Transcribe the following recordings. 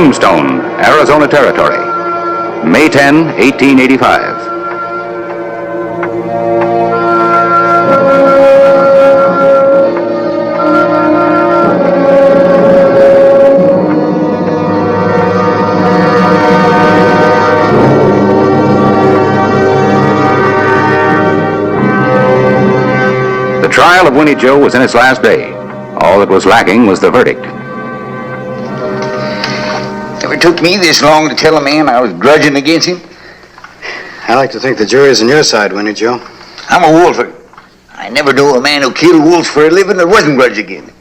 Tombstone, Arizona Territory, May 10, 1885. The trial of Winnie Joe was in its last day. All that was lacking was the verdict. Never took me this long to tell a man I was grudging against him. I like to think the jury's on your side, Winnie Joe. I'm a wolfer. I never knew a man who killed wolves for a living that wasn't grudge against him.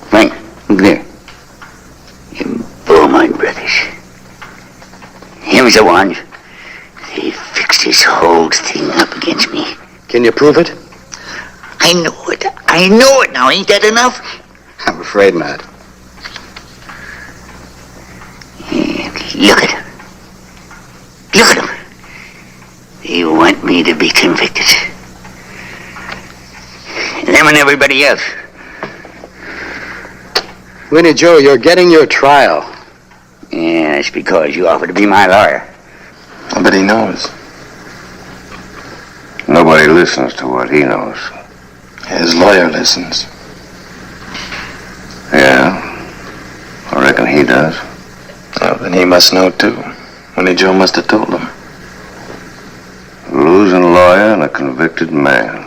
Frank, look there. Them Beaumont brothers. Him's the one. He fixed this whole thing up against me. Can you prove it? I know it. I know it now. Ain't that enough? I'm afraid not. Look at him. Look at him. They want me to be convicted. Them and everybody else. Winnie Joe, you're getting your trial. Yeah, that's because you offered to be my lawyer. But he knows. Nobody listens to what he knows. His lawyer listens. Yeah, I reckon he does. Well, then he must know, too. Winnie Joe must have told him. A losing lawyer and a convicted man.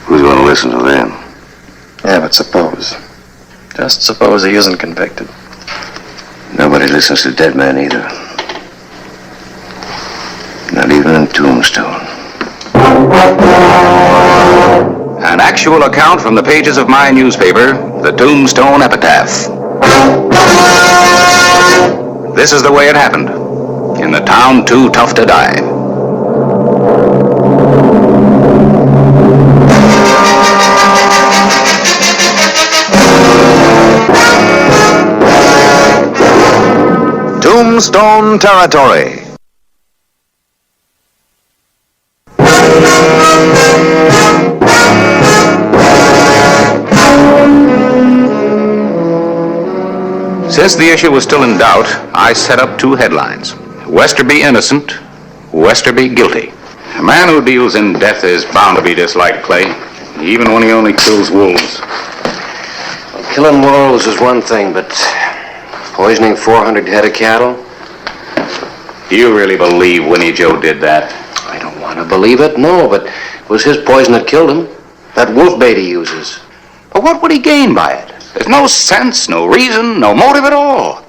Who's going to listen to them? Yeah, but suppose. Just suppose he isn't convicted. Nobody listens to dead men either. Not even in Tombstone. An actual account from the pages of my newspaper, the Tombstone Epitaph. This is the way it happened. In the town too tough to die. Tombstone Territory. Since the issue was still in doubt, I set up two headlines. Westerby innocent, Westerby guilty. A man who deals in death is bound to be disliked, Clay, even when he only kills wolves. Well, killing wolves is one thing, but poisoning 400 head of cattle? Do you really believe Winnie Joe did that? I don't want to believe it, no, but it was his poison that killed him. That wolf bait he uses. But what would he gain by it? There's no sense, no reason, no motive at all.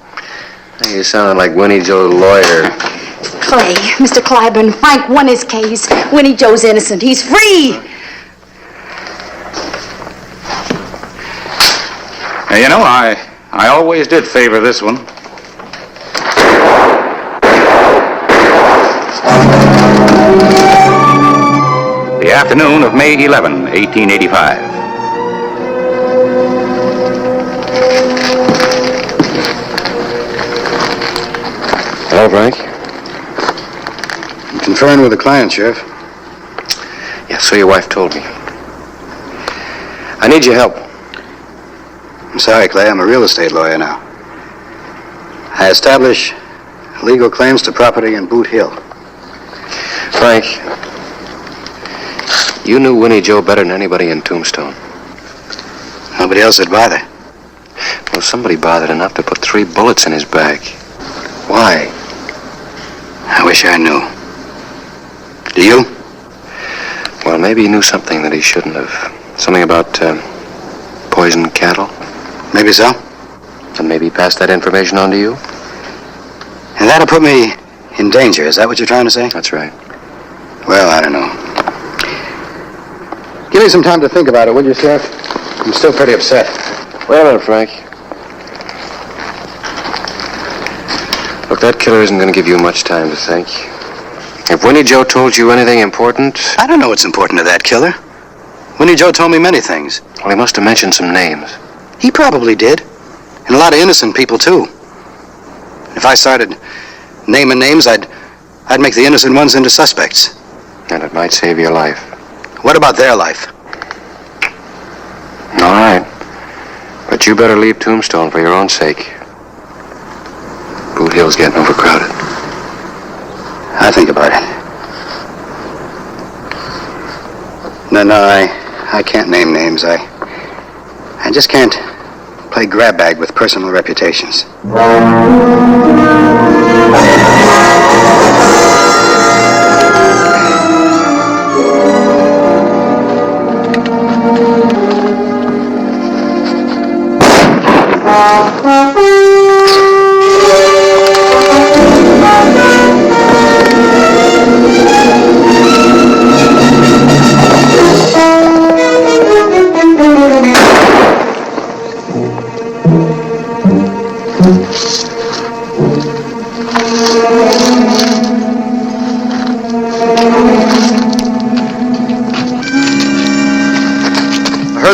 Hey, you sounded like Winnie Joe's lawyer. Clay, Mr. Clyburn, Frank won his case. Winnie Joe's innocent. He's free. Now, you know, I always did favor this one. The afternoon of May 11, 1885. Hello, Frank. I'm conferring with the client, Sheriff. Yeah, so your wife told me. I need your help. I'm sorry, Clay. I'm a real estate lawyer now. I establish legal claims to property in Boot Hill. Frank, you knew Winnie Joe better than anybody in Tombstone. Nobody else would bother. Well, somebody bothered enough to put 3 bullets in his back. Why? I wish I knew. Do you? Well, maybe he knew something that he shouldn't have. Something about poisoned cattle. Maybe so. And maybe he passed that information on to you? And that'll put me in danger. Is that what you're trying to say? That's right. Well, I don't know. Give me some time to think about it, will you, Sheriff? I'm still pretty upset. Wait a minute, Frank. Look, that killer isn't going to give you much time to think. If Winnie Joe told you anything important... I don't know what's important to that killer. Winnie Joe told me many things. Well, he must have mentioned some names. He probably did. And a lot of innocent people, too. If I started naming names, I'd make the innocent ones into suspects. And it might save your life. What about their life? But you better leave Tombstone for your own sake. Boot Hill's getting overcrowded. I'll think about it. No, I can't name names. I just can't play grab bag with personal reputations.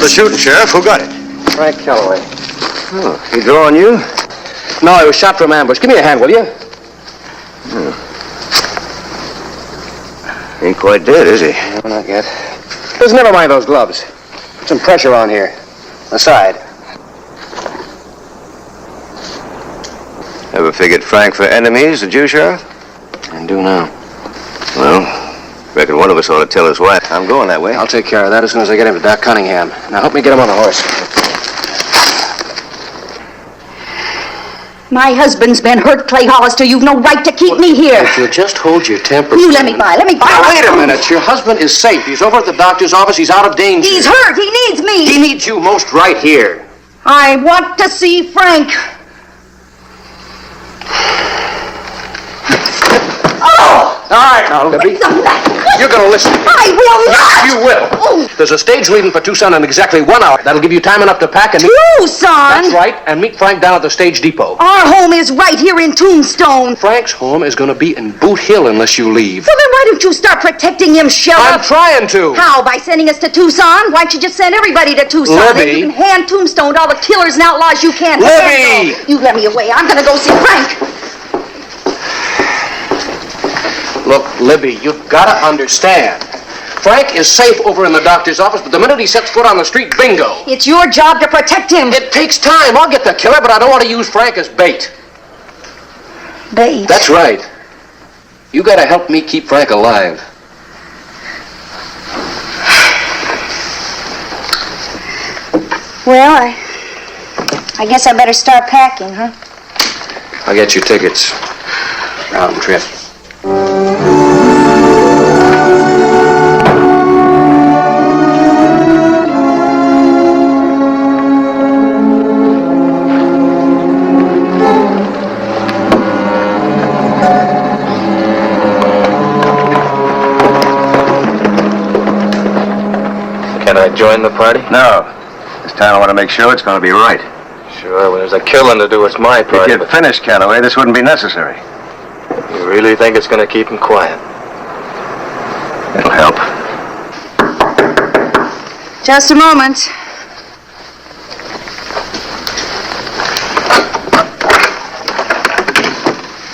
Shooting, Sheriff. Who got it? Frank Calloway. Oh, he drew on you? No, he was shot from ambush. Give me a hand, will you? Ain't quite dead, is he? No, not yet. Just never mind those gloves. Put some pressure on here. Aside. Ever figured Frank for enemies, did you, Sheriff? I do now. Well, reckon one of us ought to tell his wife. I'm going that way. I'll take care of that as soon as I get him to Doc Cunningham. Now help me get him on the horse. My husband's been hurt, Clay Hollister. You've no right to keep me here. If you'll just hold your temper. You let me by. Now, wait a minute. Your husband is safe. He's over at the doctor's office. He's out of danger. He's hurt. He needs me. He needs you most right here. I want to see Frank. All right, now, Libby. You're going to listen to me. I will not. Yes, you will. There's a stage leaving for Tucson in exactly 1 hour. That'll give you time enough to pack and meet... Tucson? That's right, and meet Frank down at the stage depot. Our home is right here in Tombstone. Frank's home is going to be in Boot Hill unless you leave. Well, then why don't you start protecting him, I'm Sheriff? trying to. How? By sending us to Tucson? Why don't you just send everybody to Tucson? Libby. Then you can hand Tombstone to all the killers and outlaws you can't Libby. handle. You let me away. I'm going to go see Frank. Look, Libby, you've got to understand. Frank is safe over in the doctor's office, but the minute he sets foot on the street, bingo. It's your job to protect him. It takes time. I'll get the killer, but I don't want to use Frank as bait. Bait? That's right. You got to help me keep Frank alive. Well, I guess I better start packing, huh? I'll get you tickets. Round trip. Can I join the party? No. This time I want to make sure it's going to be right. Sure, when there's a killing to do, it's my party. If you'd finished, Calloway, this wouldn't be necessary. You really think it's going to keep him quiet? It'll help. Just a moment.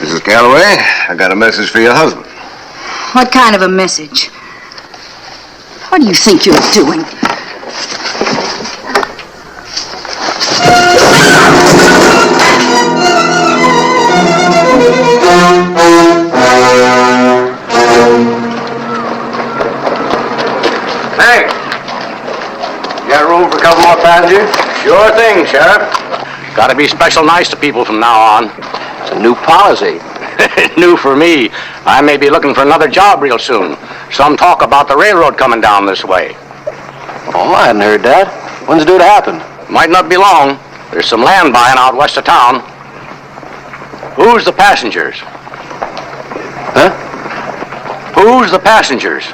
Mrs. Calloway, I got a message for your husband. What kind of a message? What do you think you're doing? Hey, you got room for a couple more passengers? Sure thing, Sheriff. Gotta be special nice to people from now on. It's a new policy. New for me. I may be looking for another job real soon. Some talk about the railroad coming down this way. Oh, I hadn't heard that. When's it due to happen? Might not be long. There's some land buying out west of town. Who's the passengers? Huh? Who's the passengers?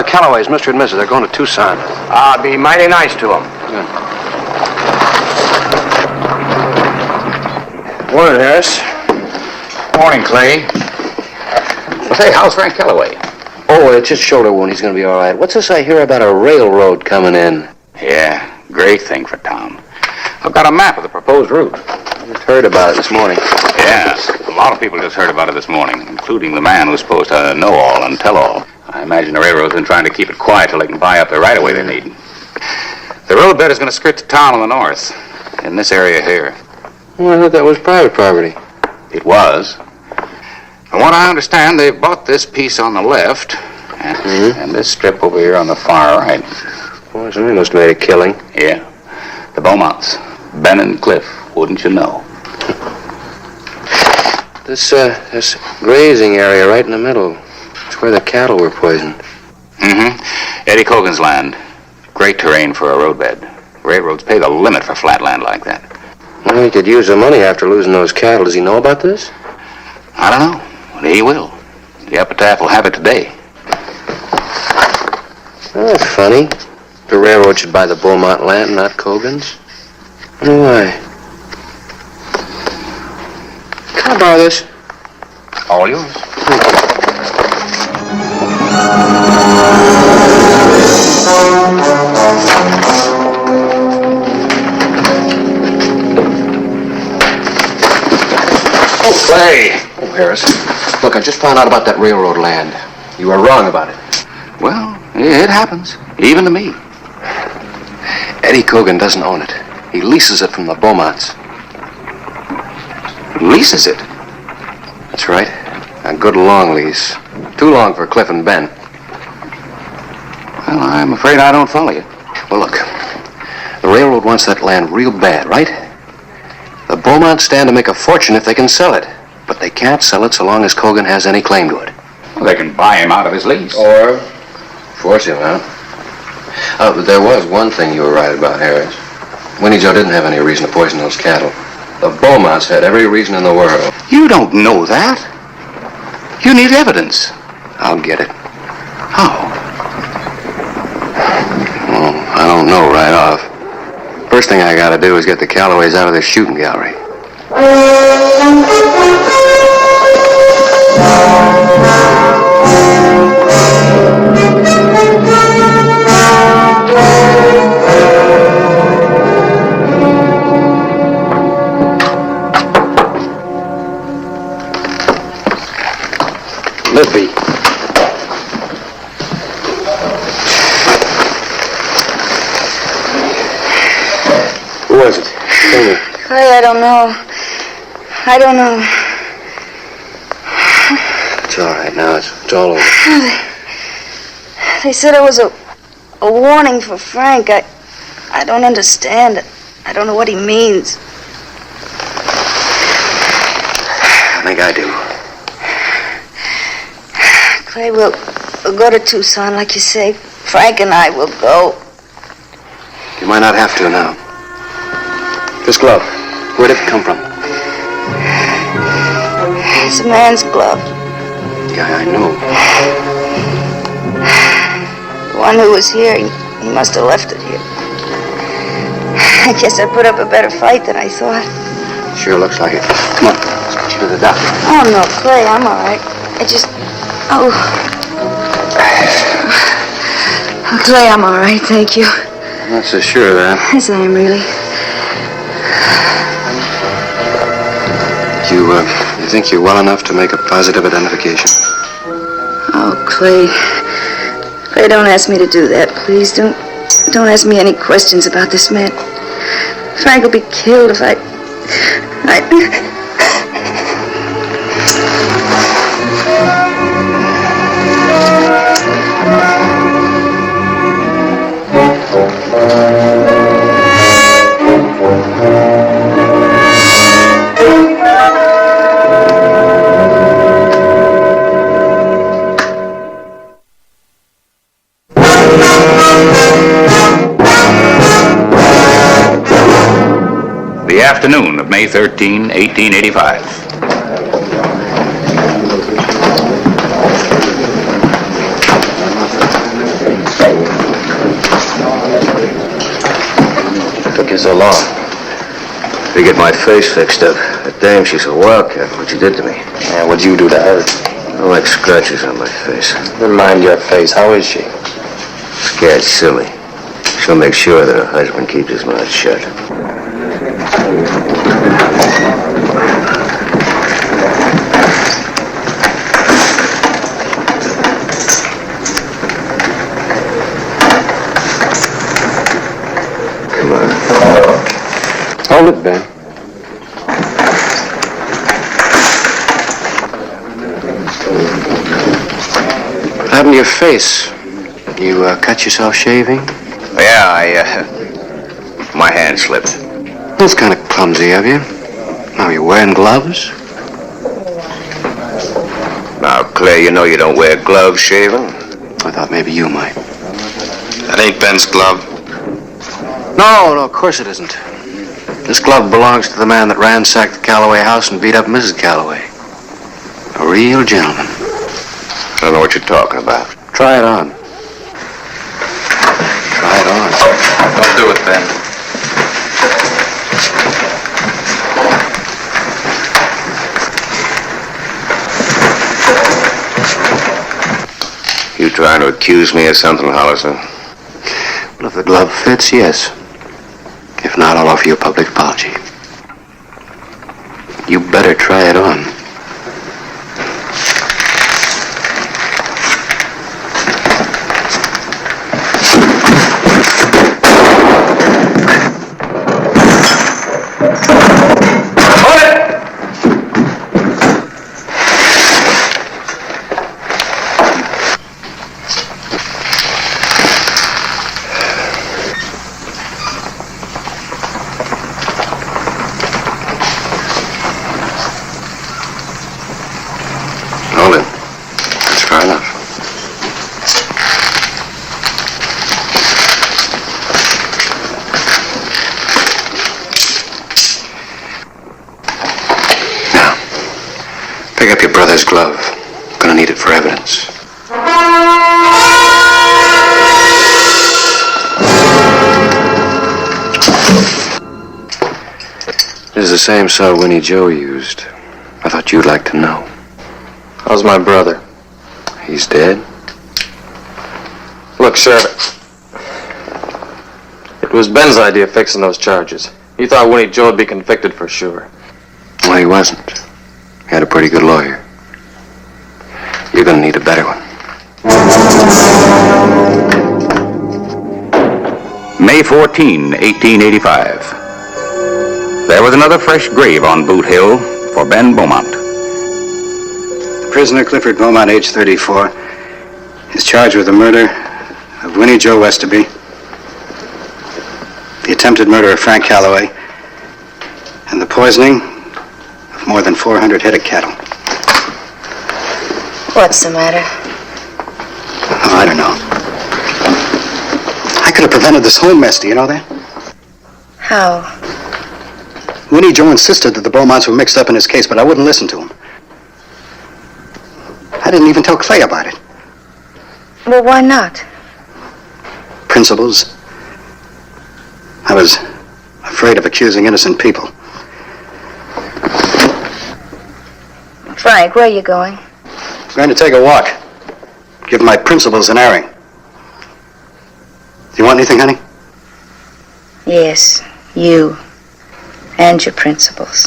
Calloway's, Mr. and Mrs. They're going to Tucson. I'll be mighty nice to them. Morning, Harris. Morning, Clay. Say, how's Frank Calloway? Oh, it's just shoulder wound. He's going to be all right. What's this I hear about a railroad coming in? Yeah, great thing for town. I've got a map of the proposed route. I just heard about it this morning. Yeah, a lot of people just heard about it this morning, including the man who's supposed to know all and tell all. I imagine the railroad's been trying to keep it quiet till they can buy up the right-of-way they need. The roadbed is going to skirt the town on the north. in this area here. Well, I thought that was private property. It was. From what I understand, they bought this piece on the left and this strip over here on the far right. Boy, somebody must have made a killing. Yeah. The Beaumonts. Ben and Cliff, wouldn't you know? This grazing area right in the middle. It's where the cattle were poisoned. Mm-hmm. Eddie Cogan's land. Great terrain for a roadbed. Railroads pay the limit for flat land like that. Well, he could use the money after losing those cattle. Does he know about this? I don't know. But he will. The epitaph will have it today. Oh, that's funny. The railroad should buy the Beaumont land, not Cogan's. Why? Can I borrow this? All yours. Oh, Clay. Oh, Harris. Look, I just found out about that railroad land. You were wrong about it. Well, it happens. Even to me. Eddie Cogan doesn't own it. He leases it from the Beaumonts. Leases it. That's right. A good long lease. Too long for Cliff and Ben. Well, I'm afraid I don't follow you. Well, look. The railroad wants that land real bad, right? The Beaumonts stand to make a fortune if they can sell it. But they can't sell it so long as Cogan has any claim to it. Well, they can buy him out of his lease. Or force him out. Oh, but there was one thing you were right about, Harris. Winnie Joe didn't have any reason to poison those cattle. The Beaumonts had every reason in the world. You don't know that. You need evidence. I'll get it. How? Well, I don't know right off. First thing I gotta do is get the Callaways out of their shooting gallery. Libby. Who was it? Tell me. Clay, I don't know. I don't know. It's all right now. It's all over. They said it was a warning for Frank. I don't understand it. I don't know what he means. I think I do. Clay, we'll go to Tucson, like you say. Frank and I will go. You might not have to now. This glove, where did it come from? It's a man's glove. Yeah, I know. The one who was here, he must have left it here. I guess I put up a better fight than I thought. Sure looks like it. Come on, let's get you to the doctor. Oh, no, Clay, I'm all right. I just... Oh, Clay, I'm all right, thank you. I'm not so sure of that. Yes, I am, really. You think you're well enough to make a positive identification? Oh, Clay. Clay, don't ask me to do that, please. Don't ask me any questions about this man. Frank will be killed if I... The afternoon of May 13, 1885. Took you so long. To get my face fixed up. That dame, she's a wildcat. What you did to me. Yeah, what'd you do to her? I like scratches on my face. Never mind your face. How is she? Scared silly. She'll make sure that her husband keeps his mouth shut. Hold it, Ben. What happened to your face? You cut yourself shaving? Yeah, my hand slipped. That's kind of clumsy of you. Now, you're wearing gloves? Now, Clay, you know you don't wear gloves shaving. I thought maybe you might. That ain't Ben's glove. No, of course it isn't. This glove belongs to the man that ransacked the Calloway house and beat up Mrs. Calloway. A real gentleman. I don't know what you're talking about. Try it on. Try it on. Don't do it, Ben. You trying to accuse me of something, Hollister? Well, if the glove fits, yes. If not, I'll offer you a public apology. You better try it on. Hold it. That's far enough. Now, pick up your brother's glove. Gonna need it for evidence. This is the same saw Winnie Joe used. I thought you'd like to know. How's my brother? He's dead? Look, Sheriff. It was Ben's idea fixing those charges. He thought Winnie Joe would be convicted for sure. Well, he wasn't. He had a pretty good lawyer. You're gonna need a better one. May 14, 1885. There was another fresh grave on Boot Hill for Ben Beaumont. Prisoner Clifford Beaumont, age 34, is charged with the murder of Winnie Joe Westerby, the attempted murder of Frank Calloway, and the poisoning of more than 400 head of cattle. What's the matter? Oh, I don't know. I could have prevented this whole mess, do you know that? How? Winnie Joe insisted that the Beaumonts were mixed up in his case, but I wouldn't listen to him. I didn't even tell Clay about it. Well, why not? Principles. I was afraid of accusing innocent people. Frank, where are you going? I'm going to take a walk. Give my principles an airing. Do you want anything, honey? Yes, you. And your principles.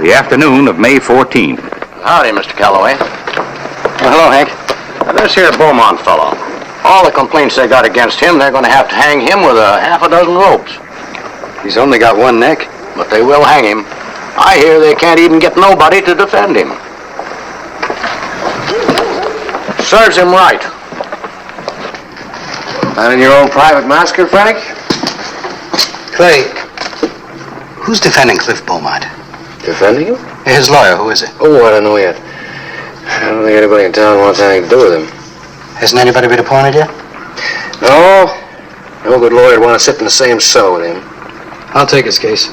The afternoon of May 14. Howdy, Mr. Calloway. Well, hello, Hank. Now, this here Beaumont fellow, all the complaints they got against him, they're going to have to hang him with a half a dozen ropes. He's only got one neck. But they will hang him. I hear they can't even get nobody to defend him. Serves him right. Not in your own private massacre, Frank? Clay, who's defending Cliff Beaumont? Defending him? His lawyer, who is it? Oh, I don't know yet. I don't think anybody in town wants anything to do with him. Hasn't anybody been appointed yet? No. No good lawyer would want to sit in the same cell with him. I'll take his case.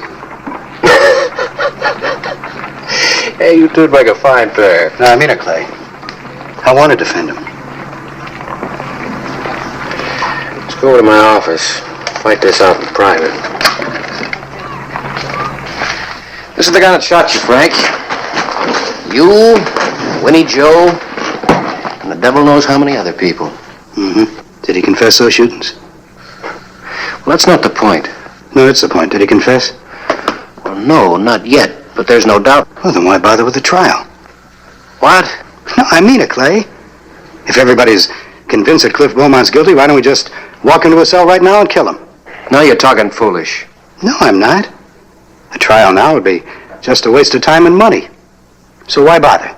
Hey, you two'd make a fine pair. No, I mean it, Clay. I want to defend him. Let's go over to my office. Fight this out in private. This is the guy that shot you, Frank. You, Winnie Joe, and the devil knows how many other people. Mm-hmm. Did he confess those shootings? Well, that's not the point. No, that's the point. Did he confess? Well, no, not yet, but there's no doubt. Well, then why bother with the trial? What? No, I mean it, Clay. If everybody's convinced that Cliff Beaumont's guilty, why don't we just walk into a cell right now and kill him. Now you're talking foolish. No, I'm not. A trial now would be just a waste of time and money. So why bother?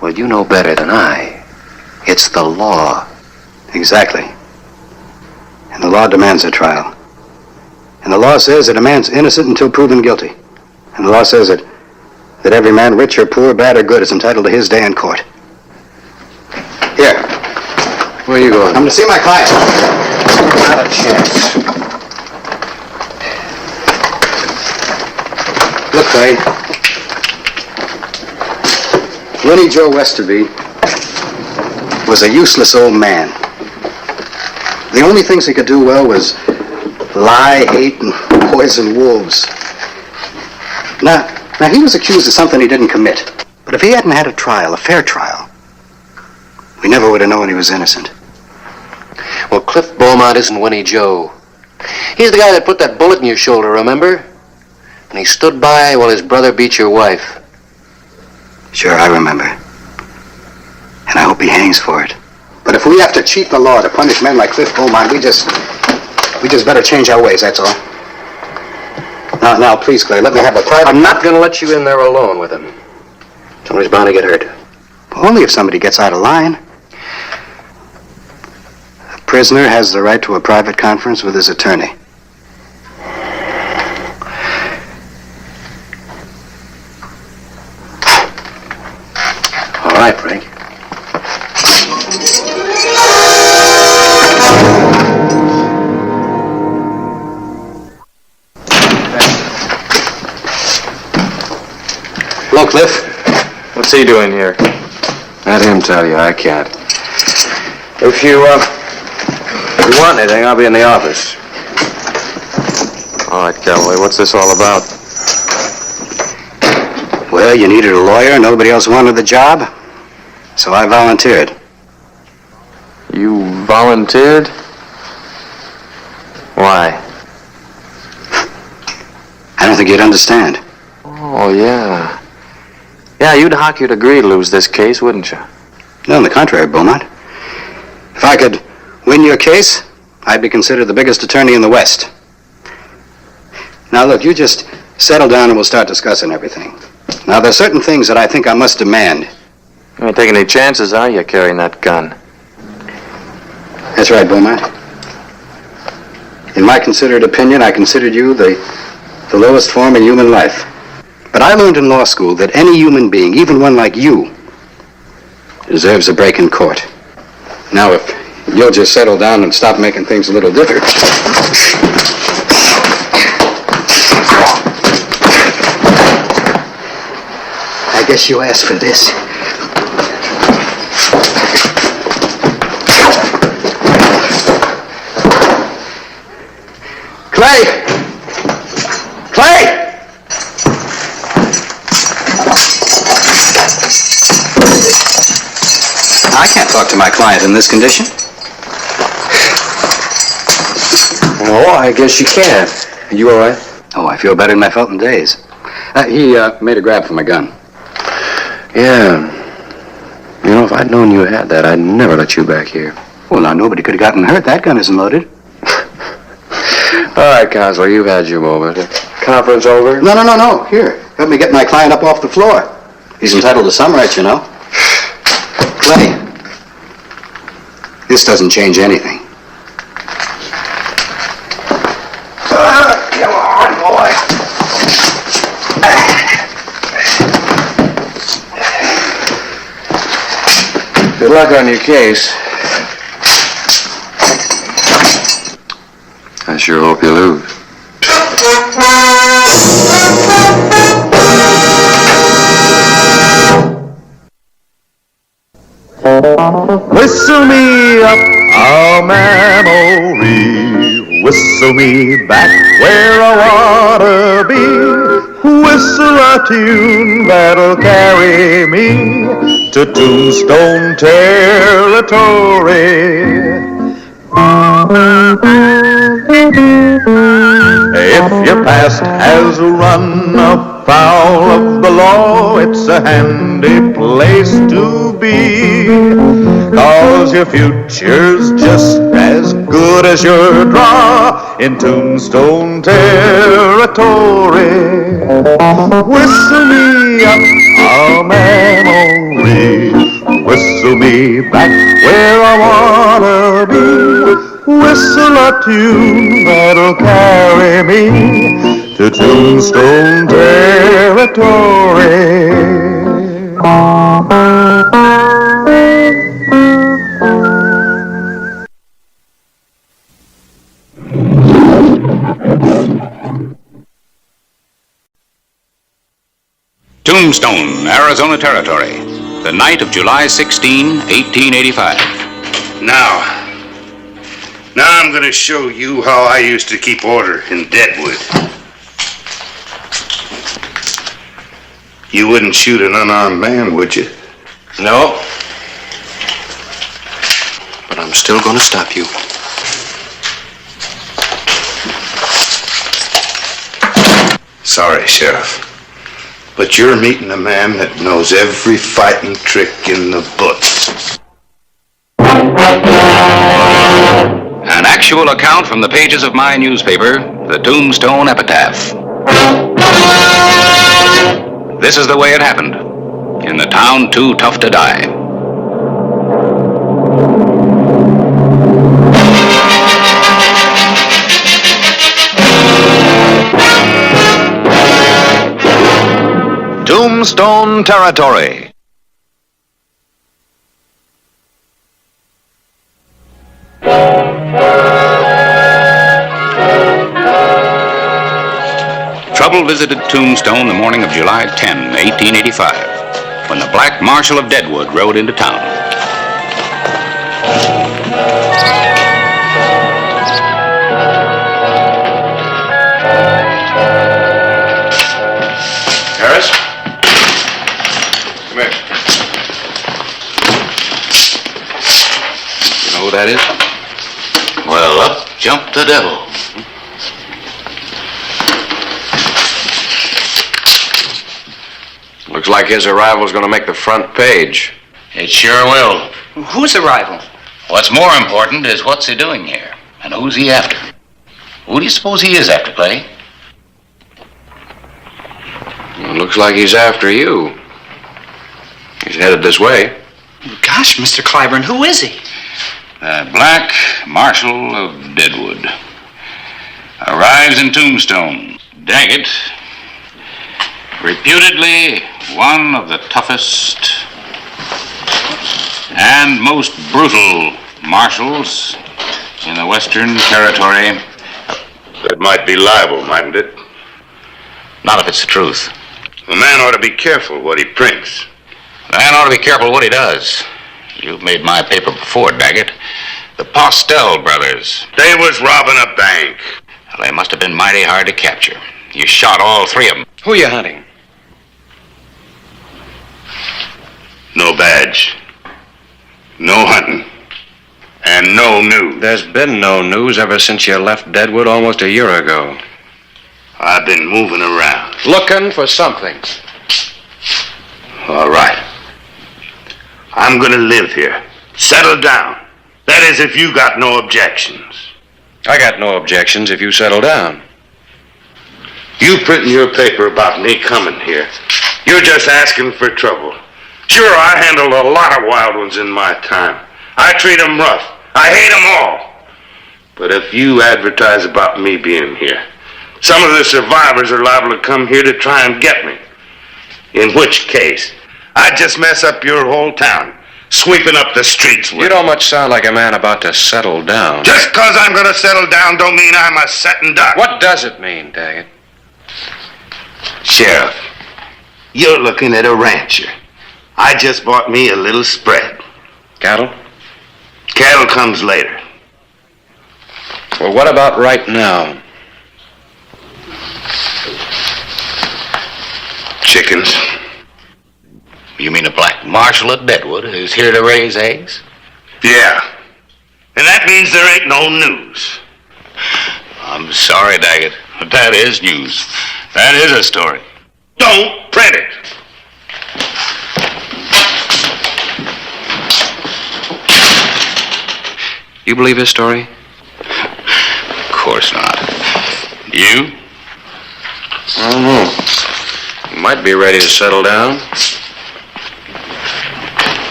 Well, you know better than I. It's the law. Exactly. And the law demands a trial. And the law says that a man's innocent until proven guilty. And the law says that every man, rich or poor, bad or good, is entitled to his day in court. Here. Where are you going? I'm going to see my client. Not a chance. Look, Clay. Winnie Joe Westerby was a useless old man. The only things he could do well was lie, hate, and poison wolves. Now, he was accused of something he didn't commit. But if he hadn't had a trial, a fair trial, we never would have known he was innocent. Well, Cliff Beaumont isn't Winnie Joe. He's the guy that put that bullet in your shoulder, remember? And he stood by while his brother beat your wife. Sure, I remember. And I hope he hangs for it. But if we have to cheat the law to punish men like Cliff Beaumont, we just better change our ways, that's all. Now, please, Clay, let me have a private... I'm not going to let you in there alone with him. Somebody's bound to get hurt. Only if somebody gets out of line. A prisoner has the right to a private conference with his attorney. All right, Frank. Hello, Cliff. What's he doing here? Let him tell you, I can't. If you want anything, I'll be in the office. All right, Cowboy, what's this all about? Well, you needed a lawyer. Nobody else wanted the job. So I volunteered. You volunteered? Why? I don't think you'd understand. Oh, yeah. Yeah, you'd hock your degree to lose this case, wouldn't you? No, on the contrary, Beaumont. If I could win your case, I'd be considered the biggest attorney in the West. Now, look, you just settle down and we'll start discussing everything. Now, there's certain things that I think I must demand. You ain't taking any chances, are you, carrying that gun? That's right, Beaumont. In my considered opinion, I considered you the lowest form in human life. But I learned in law school that any human being, even one like you, deserves a break in court. Now, if you'll just settle down and stop making things a little different. I guess you asked for this. Clay! Clay! I can't talk to my client in this condition. Oh, I guess you can. Are you all right? Oh, I feel better than I felt in days. He made a grab for my gun. Yeah. You know, if I'd known you had that, I'd never let you back here. Well, now, nobody could have gotten hurt. That gun isn't loaded. All right, Counselor, you've had your moment. Conference over? No. Here, help me get my client up off the floor. He's entitled to some rights, you know. Clay, this doesn't change anything. Come on, boy. Good luck on your case. I sure hope you lose. Whistle me up a memory, whistle me back where I wanna be, whistle a tune that'll carry me to Tombstone territory. If your past has run afoul of the law, it's a handy place to be, 'cause your future's just as good good as your draw in Tombstone territory. Whistle me up a memory, whistle me back where I wanna be. Whistle a tune that'll carry me to Tombstone territory. Tombstone, Arizona Territory. The night of July 16, 1885. Now I'm gonna show you how I used to keep order in Deadwood. You wouldn't shoot an unarmed man, would you? No. But I'm still gonna stop you. Sorry, Sheriff. But you're meeting a man that knows every fighting trick in the book. An actual account from the pages of my newspaper, the Tombstone Epitaph. This is the way it happened, in the town too tough to die. Tombstone Territory. Trouble visited Tombstone the morning of July 10, 1885, when the Black Marshal of Deadwood rode into town. Harris? Come here. You know who that is? Well, up jumped the devil. Looks like his arrival's gonna make the front page. It sure will. Whose arrival? What's more important is what's he doing here, and who's he after? Who do you suppose he is after, Clay? Well, looks like he's after you. He's headed this way. Gosh, Mr. Clyburn, who is he? The Black Marshal of Deadwood arrives in Tombstone. Daggett, reputedly one of the toughest and most brutal marshals in the Western Territory. That might be libel, mightn't it? Not if it's the truth. A man ought to be careful what he prints. A man ought to be careful what he does. You've made my paper before, Daggett. The Postel brothers. They was robbing a bank. Well, they must have been mighty hard to capture. You shot all three of them. Who are you hunting? No badge. No hunting. And no news. There's been no news ever since you left Deadwood almost a year ago. I've been moving around. Looking for something. All right. I'm gonna live here. Settle down. That is, if you got no objections. I got no objections if you settle down. You printing your paper about me coming here, you're just asking for trouble. Sure, I handled a lot of wild ones in my time. I treat them rough. I hate them all. But if you advertise about me being here, some of the survivors are liable to come here to try and get me. In which case, I'd just mess up your whole town, sweeping up the streets with... You don't much sound like a man about to settle down. Just 'cause I'm gonna settle down don't mean I'm a setting duck. What does it mean, Daggett? Sheriff, you're looking at a rancher. I just bought me a little spread. Cattle? Cattle comes later. Well, what about right now? Chickens. You mean a Black Marshal of Deadwood is here to raise eggs? Yeah. And that means there ain't no news. I'm sorry, Daggett, but that is news. That is a story. Don't print it. You believe his story? You? I don't know. He might be ready to settle down.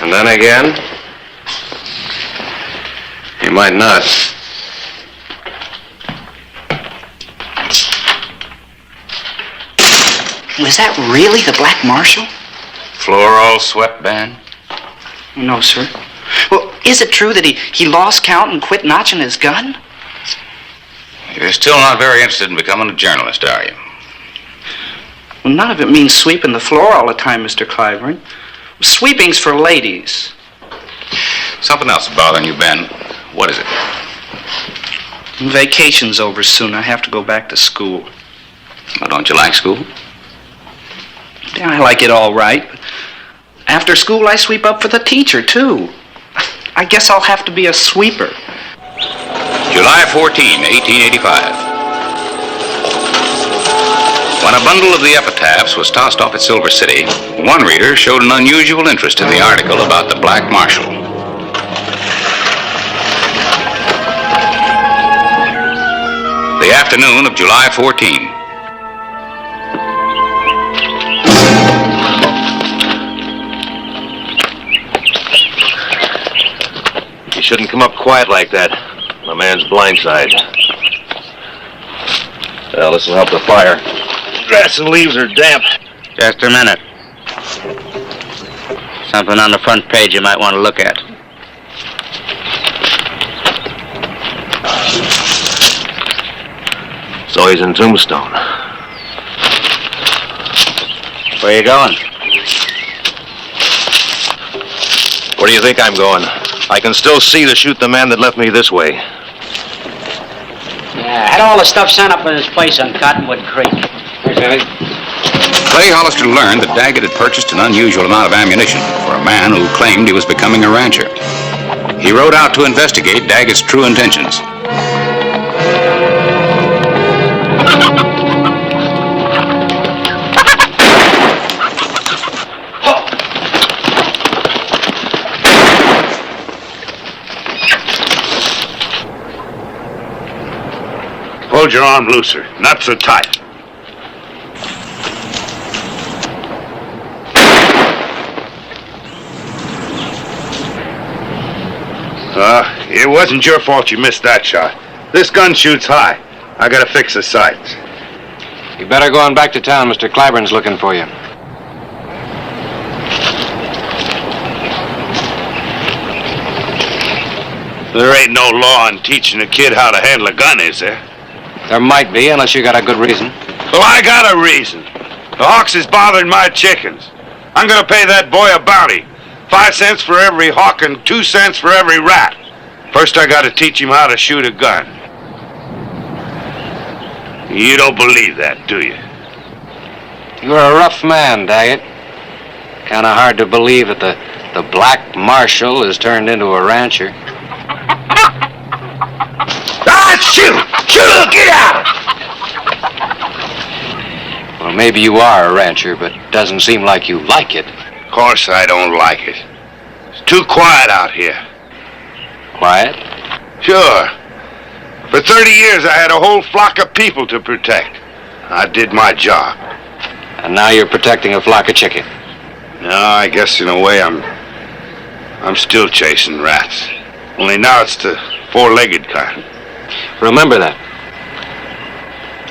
And then again, he might not. Was that really the Black Marshal? Floor all swept, Ben? No, sir. Well, is it true that he lost count and quit notching his gun? You're still not very interested in becoming a journalist, are you? Well, none of it means sweeping the floor all the time, Mr. Clyburn. Sweeping's for ladies. Something else bothering you, Ben. What is it? Vacation's over soon. I have to go back to school. Well, don't you like school? Yeah, I like it all right. But after school, I sweep up for the teacher, too. I guess I'll have to be a sweeper. July 14, 1885. When a bundle of the epitaphs was tossed off at Silver City, one reader showed an unusual interest in the article about the Black Marshal. The afternoon of July 14. You shouldn't come up quiet like that. My man's blindside. Well, this'll help the fire. Grass and leaves are damp. Just a minute. Something on the front page you might want to look at. So he's in Tombstone. Where you going? Where do you think I'm going? I can still see to shoot the man that left me this way. Yeah, I had all the stuff sent up at his place on Cottonwood Creek. Clay Hollister learned that Daggett had purchased an unusual amount of ammunition for a man who claimed he was becoming a rancher. He rode out to investigate Daggett's true intentions. Hold your arm looser, not so tight. It wasn't your fault you missed that shot. This gun shoots high. I gotta fix the sights. You better go on back to town. Mr. Clyburn's looking for you. There ain't no law on teaching a kid how to handle a gun, is there? There might be, unless you got a good reason. Well, I got a reason. The hawks is bothering my chickens. I'm gonna pay that boy a bounty. 5 cents for every hawk and 2 cents for every rat. First, I gotta teach him how to shoot a gun. You don't believe that, do you? You're a rough man, Daggett. Kind of hard to believe that the Black Marshal is turned into a rancher. Ah, shoot! Shoot! Get out! Well, maybe you are a rancher, but it doesn't seem like you like it. Of course I don't like it. It's too quiet out here. Quiet? Sure. For 30 years I had a whole flock of people to protect. I did my job. And now you're protecting a flock of chickens. No, I guess in a way I'm still chasing rats. Only now it's the 4-legged kind. Remember that.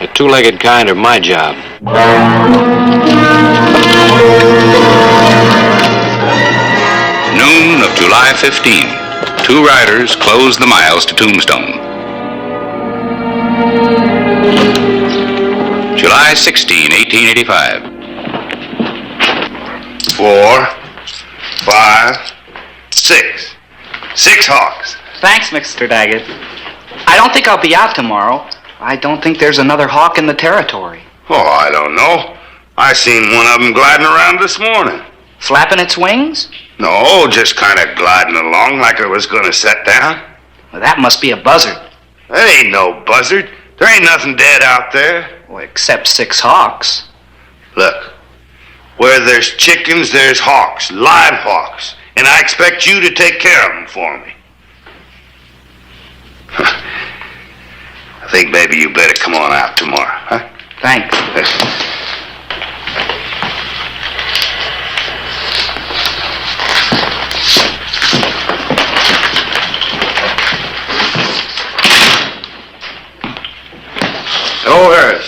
The 2-legged kind are my job. Noon of July 15. 2 riders closed the miles to Tombstone. July 16, 1885. 4, 5, 6. 6 hawks. Thanks, Mr. Daggett. I don't think I'll be out tomorrow. I don't think there's another hawk in the territory. Oh, I don't know. I seen one of them gliding around this morning. Flapping its wings? No, just kind of gliding along like it was going to set down. Well, that must be a buzzard. That ain't no buzzard. There ain't nothing dead out there. Well, except 6 hawks. Look, where there's chickens, there's hawks, live hawks. And I expect you to take care of them for me. I think maybe you better come on out tomorrow, huh? Thanks. Oh, Harris.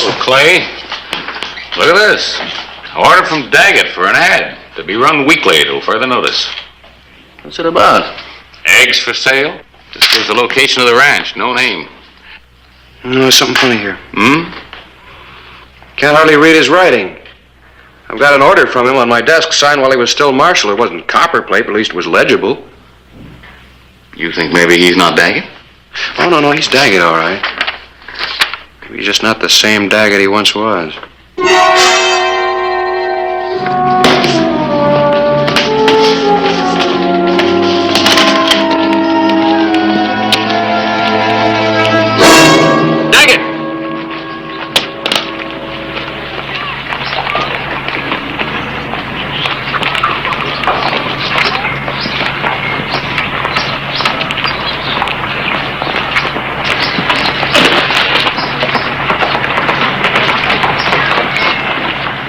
Well, Clay, look at this. Order from Daggett for an ad to be run weekly till further notice. What's it about? Eggs for sale? Just gives the location of the ranch, no name. There's something funny here. Can't hardly read his writing. I've got an order from him on my desk signed while he was still marshal. It wasn't copperplate, but at least it was legible. You think maybe he's not Daggett? Oh, no, he's Daggett, all right. Maybe he's just not the same Daggett he once was.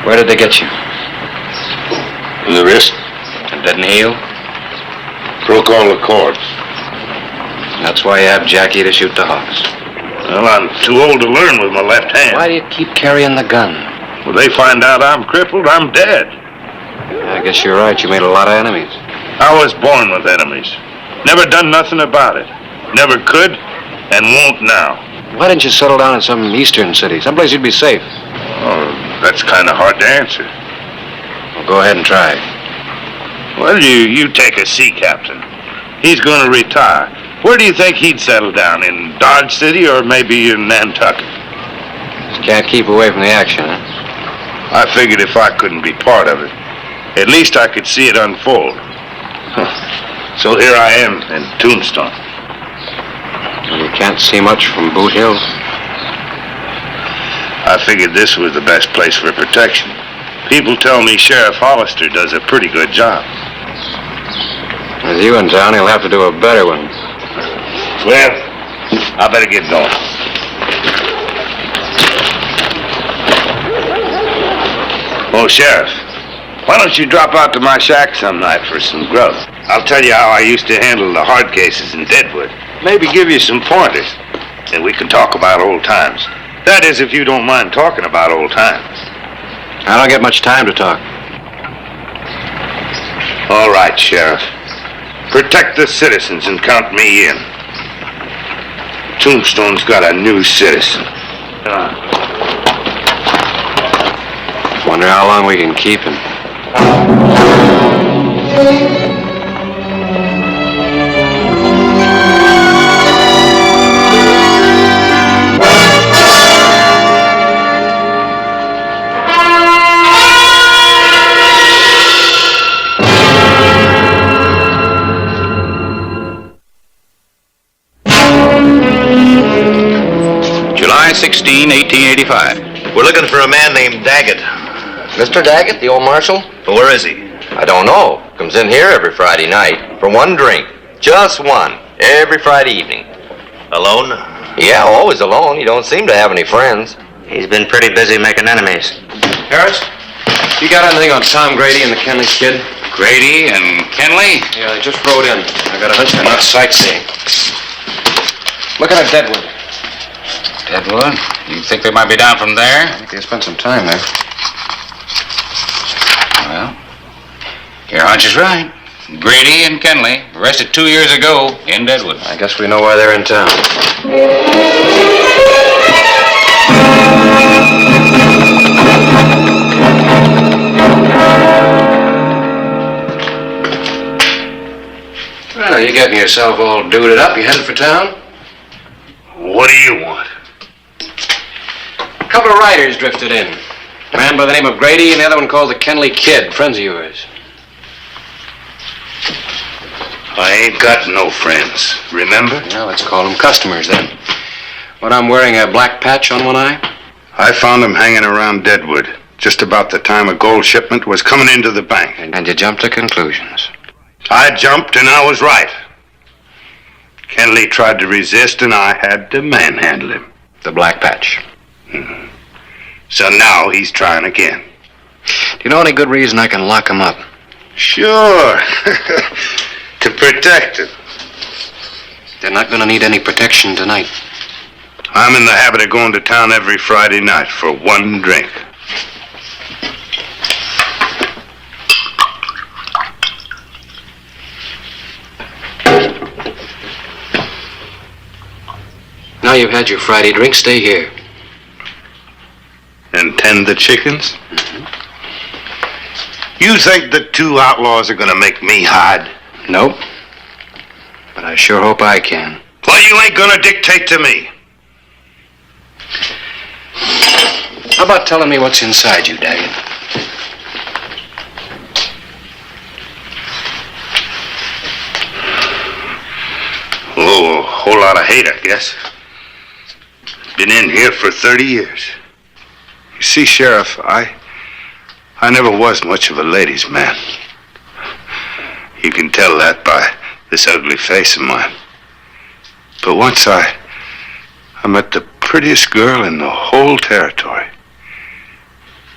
Where did they get you? In the wrist. It didn't heal? Broke all the cords. That's why you have Jackie to shoot the hawks. Well, I'm too old to learn with my left hand. Why do you keep carrying the gun? Well, they find out I'm crippled, I'm dead. I guess you're right. You made a lot of enemies. I was born with enemies. Never done nothing about it. Never could and won't now. Why didn't you settle down in some eastern city? Someplace you'd be safe. Oh, that's kind of hard to answer. Well, go ahead and try. Well, you take a sea captain. He's going to retire. Where do you think he'd settle down? In Dodge City or maybe in Nantucket? Just can't keep away from the action, huh? I figured if I couldn't be part of it, at least I could see it unfold. So here I am in Tombstone. You can't see much from Boot Hill. I figured this was the best place for protection. People tell me Sheriff Hollister does a pretty good job. With you in town, he'll have to do a better one. Well, I better get going. Oh, Sheriff, why don't you drop out to my shack some night for some grub? I'll tell you how I used to handle the hard cases in Deadwood. Maybe give you some pointers, and we can talk about old times. That is, if you don't mind talking about old times. I don't get much time to talk. All right, Sheriff. Protect the citizens and count me in. Tombstone's got a new citizen. Wonder how long we can keep him. July 16, 1885. We're looking for a man named Daggett. Mr. Daggett, the old marshal? Well, where is he? I don't know. Comes in here every Friday night for one drink. Just one. Every Friday evening. Alone? Yeah, always alone. He don't seem to have any friends. He's been pretty busy making enemies. Harris, you got anything on Tom Grady and the Kenley kid? Grady and Kenley? Yeah, they just rode in. I got a hunch they're not sightseeing. Looking at Deadwood. Deadwood? You think they might be down from there? I think they spent some time there. Well, your hunch is right. Grady and Kenley, arrested 2 years ago in Deadwood. I guess we know why they're in town. Well, you're getting yourself all duded up. You headed for town? What do you want? A couple of riders drifted in. A man by the name of Grady and the other one called the Kenley Kid. Friends of yours. I ain't got no friends, remember? Well, let's call them customers then. What, I'm wearing a black patch on one eye? I found them hanging around Deadwood, just about the time a gold shipment was coming into the bank. And you jumped to conclusions. I jumped and I was right. Kenley tried to resist, and I had to manhandle him. The black patch. So now he's trying again. Do you know any good reason I can lock him up? Sure. To protect him. They're not going to need any protection tonight. I'm in the habit of going to town every Friday night for one drink. Now you've had your Friday drink, stay here. And tend the chickens? You think the two outlaws are gonna make me hide? Nope. But I sure hope I can. Well, you ain't gonna dictate to me. How about telling me what's inside you, Daggett? Oh, a whole lot of hate, I guess. Been in here for 30 years. You see, Sheriff, I never was much of a ladies' man. You can tell that by this ugly face of mine. But once I met the prettiest girl in the whole territory.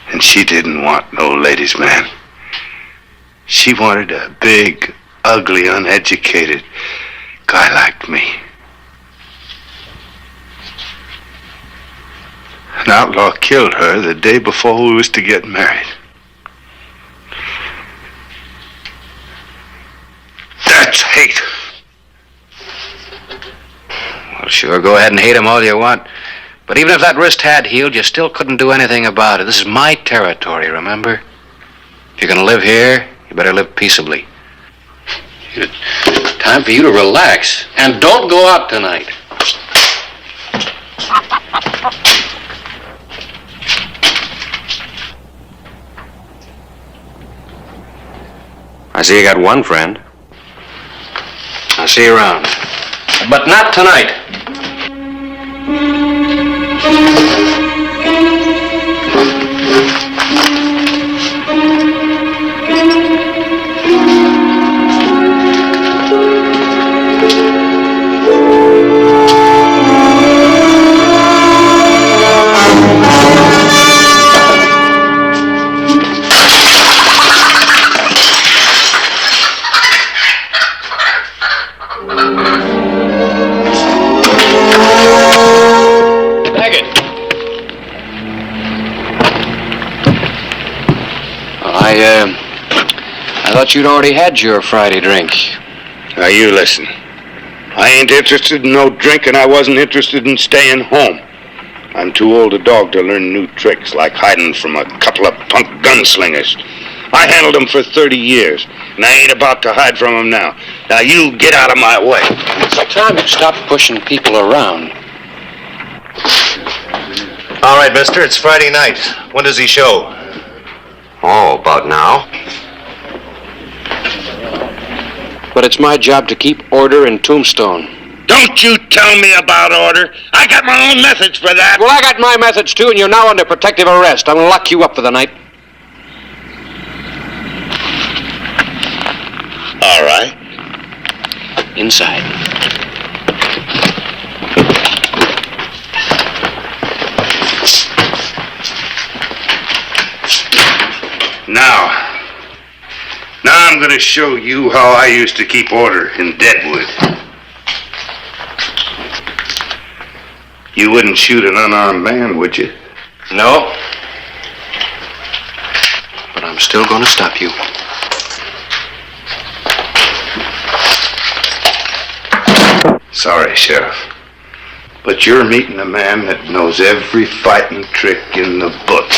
And she didn't want no ladies' man. She wanted a big, ugly, uneducated guy like me. An outlaw killed her the day before we was to get married. That's hate. Well, sure, go ahead and hate him all you want. But even if that wrist had healed, you still couldn't do anything about it. This is my territory, remember? If you're going to live here, you better live peaceably. Time for you to relax. And don't go out tonight. I see you got one friend. I'll see you around. But not tonight. I thought you'd already had your Friday drink. Now you listen. I ain't interested in no drink, and I wasn't interested in staying home. I'm too old a dog to learn new tricks, like hiding from a couple of punk gunslingers. I handled them for 30 years, and I ain't about to hide from them now. Now you get out of my way. It's time you stopped pushing people around. All right, mister, it's Friday night. When does he show? Oh, about now. But it's my job to keep order in Tombstone. Don't you tell me about order. I got my own methods for that. Well, I got my methods too, and you're now under protective arrest. I'm going to lock you up for the night. All right. Inside. Now I'm going to show you how I used to keep order in Deadwood. You wouldn't shoot an unarmed man, would you? No. But I'm still going to stop you. Sorry, Sheriff. But you're meeting a man that knows every fighting trick in the book.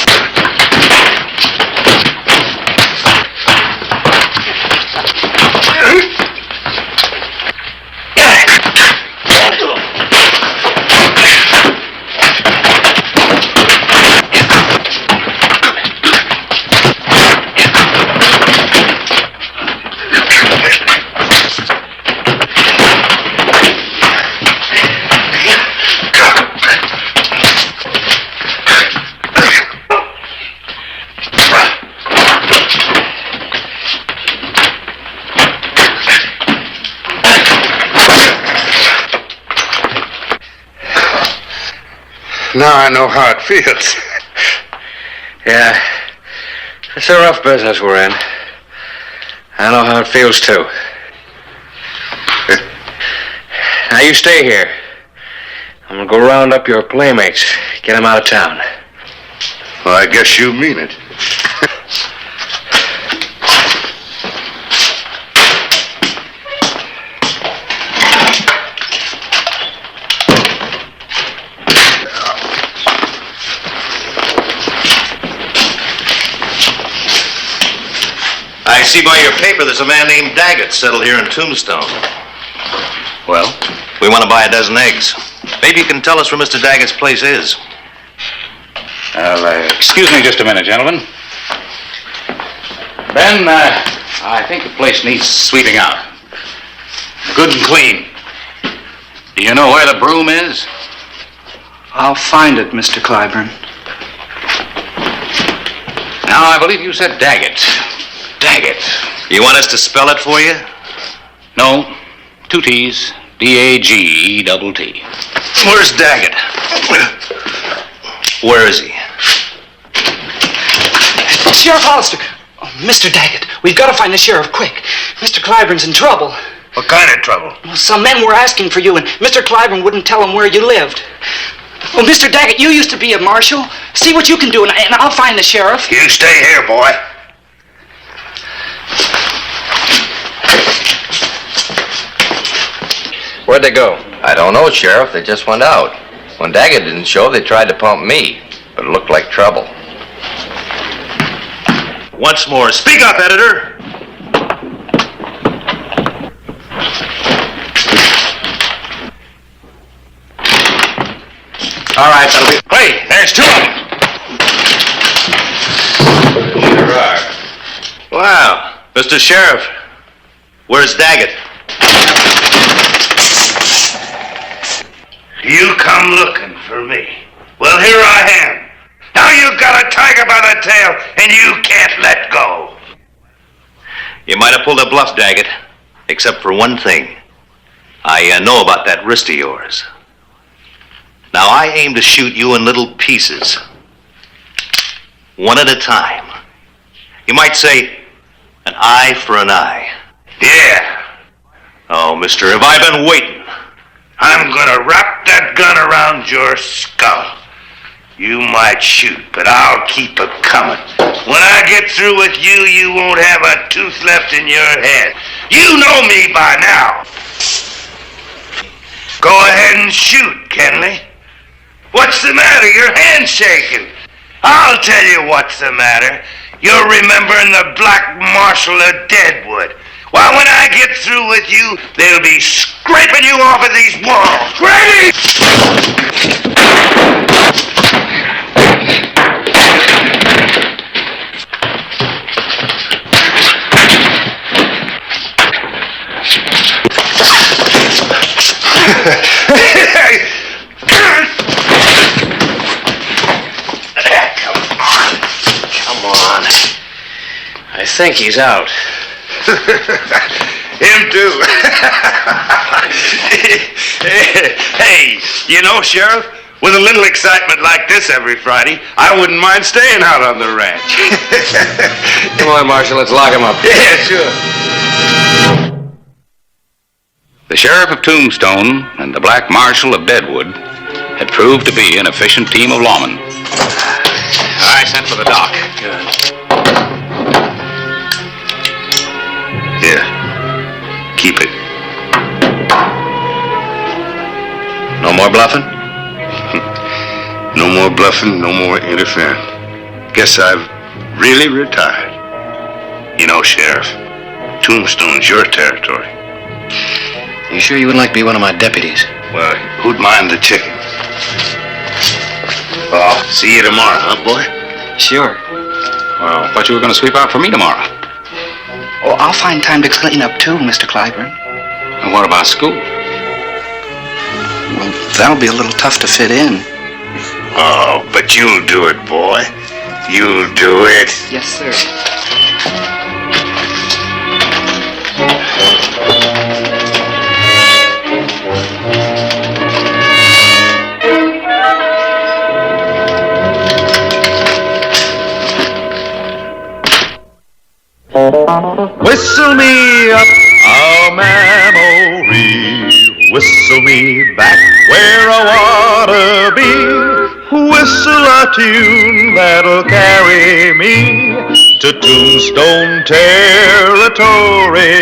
Now I know how it feels. Yeah. It's a rough business we're in. I know how it feels, too. Now, you stay here. I'm gonna go round up your playmates, get them out of town. Well, I guess you mean it. I see by your paper there's a man named Daggett settled here in Tombstone. Well? We want to buy a dozen eggs. Maybe you can tell us where Mr. Daggett's place is. Excuse me just a minute, gentlemen. Ben, I think the place needs sweeping out. Good and clean. Do you know where the broom is? I'll find it, Mr. Clyburn. Now, I believe you said Daggett. Daggett. You want us to spell it for you? No, 2 T's. D-A-G-E-T-T. Where's Daggett? Where is he? Sheriff Hollister! Oh, Mr. Daggett, we've got to find the sheriff quick. Mr. Clyburn's in trouble. What kind of trouble? Well, some men were asking for you, and Mr. Clyburn wouldn't tell them where you lived. Well, Mr. Daggett, you used to be a marshal. See what you can do, and I'll find the sheriff. You stay here, boy. Where'd they go? I don't know, Sheriff. They just went out. When Daggett didn't show, they tried to pump me, but it looked like trouble. Once more, speak up, editor. All right, that'll be... Hey, there's 2 of them. Sure are. Wow. Mr. Sheriff, where's Daggett? You come looking for me. Well, here I am. Now you got a tiger by the tail, and you can't let go. You might have pulled a bluff, Daggett, except for one thing. I know about that wrist of yours. Now, I aim to shoot you in little pieces, one at a time. You might say, an eye for an eye. Yeah. Oh, mister, have I been waiting? I'm gonna wrap that gun around your skull. You might shoot, but I'll keep it coming. When I get through with you, you won't have a tooth left in your head. You know me by now. Go ahead and shoot, Kenley. What's the matter? Your hand's shaking. I'll tell you what's the matter. You're remembering the Black Marshal of Deadwood. Why, when I get through with you, they'll be scraping you off of these walls. Ready? Come on. I think he's out. Him too. Hey, you know, Sheriff, with a little excitement like this every Friday, I wouldn't mind staying out on the ranch. Come on, Marshal, let's lock him up. Yeah, sure. The Sheriff of Tombstone and the Black Marshal of Deadwood had proved to be an efficient team of lawmen. I sent for the doc. Good. Here. Keep it. No more bluffing? No more bluffing, no more interfering. Guess I've really retired. You know, Sheriff, Tombstone's your territory. You sure you wouldn't like to be one of my deputies? Well, who'd mind the chicken? Oh, see you tomorrow, huh, boy? Sure. Well, I thought you were going to sweep out for me tomorrow. Oh, I'll find time to clean up too, Mr. Clyburn. And what about school? Well, that'll be a little tough to fit in. Oh, but you'll do it, boy. You'll do it. Yes, sir. Whistle me up a memory, whistle me back where I wanna be. Whistle a tune that'll carry me to Tombstone territory.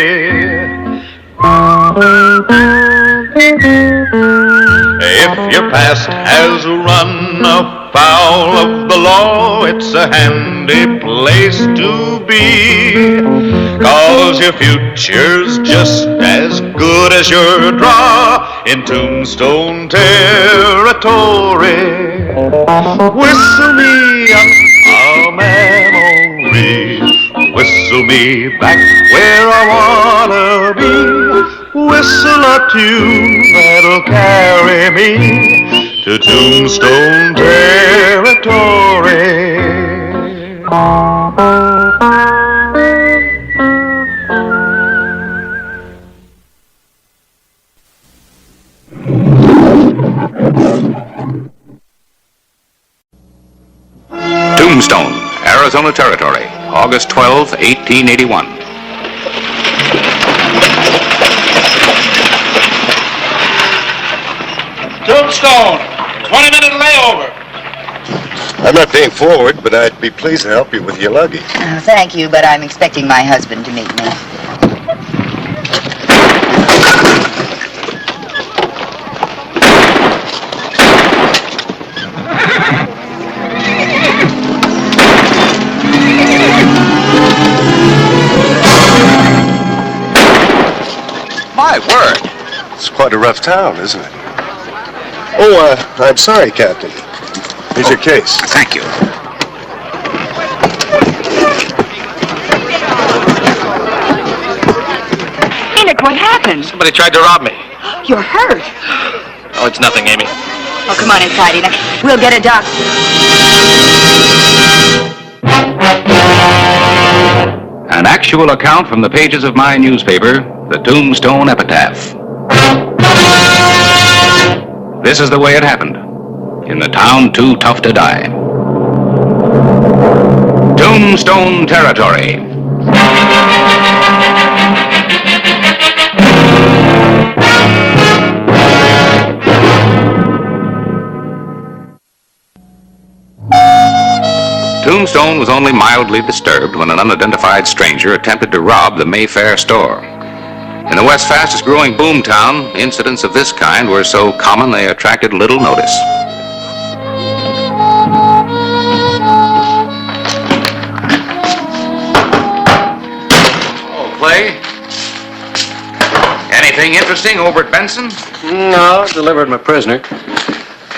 If your past has run afoul of the law, it's a handy place to be, 'cause your future's just as good as your draw in Tombstone territory. Whistle me up a memory, whistle me back where I wanna be. Whistle a tune that'll carry me to Tombstone territory. Tombstone, Arizona Territory, August 12, 1881. Tombstone, 20-minute layover. I'm not paying forward, but I'd be pleased to help you with your luggage. Thank you, but I'm expecting my husband to meet me. My word. It's quite a rough town, isn't it? Oh, I'm sorry, Captain. Here's your case. Thank you. Enoch, what happened? Somebody tried to rob me. You're hurt. Oh, it's nothing, Amy. Oh, come on inside, Enoch. We'll get a doctor. An actual account from the pages of my newspaper, the Tombstone Epitaph. This is the way it happened. In the town too tough to die. Tombstone Territory. Tombstone was only mildly disturbed when an unidentified stranger attempted to rob the Mayfair store. In the West's fastest growing boomtown, incidents of this kind were so common they attracted little notice. Oh, Clay? Anything interesting over at Benson? No, I delivered my prisoner.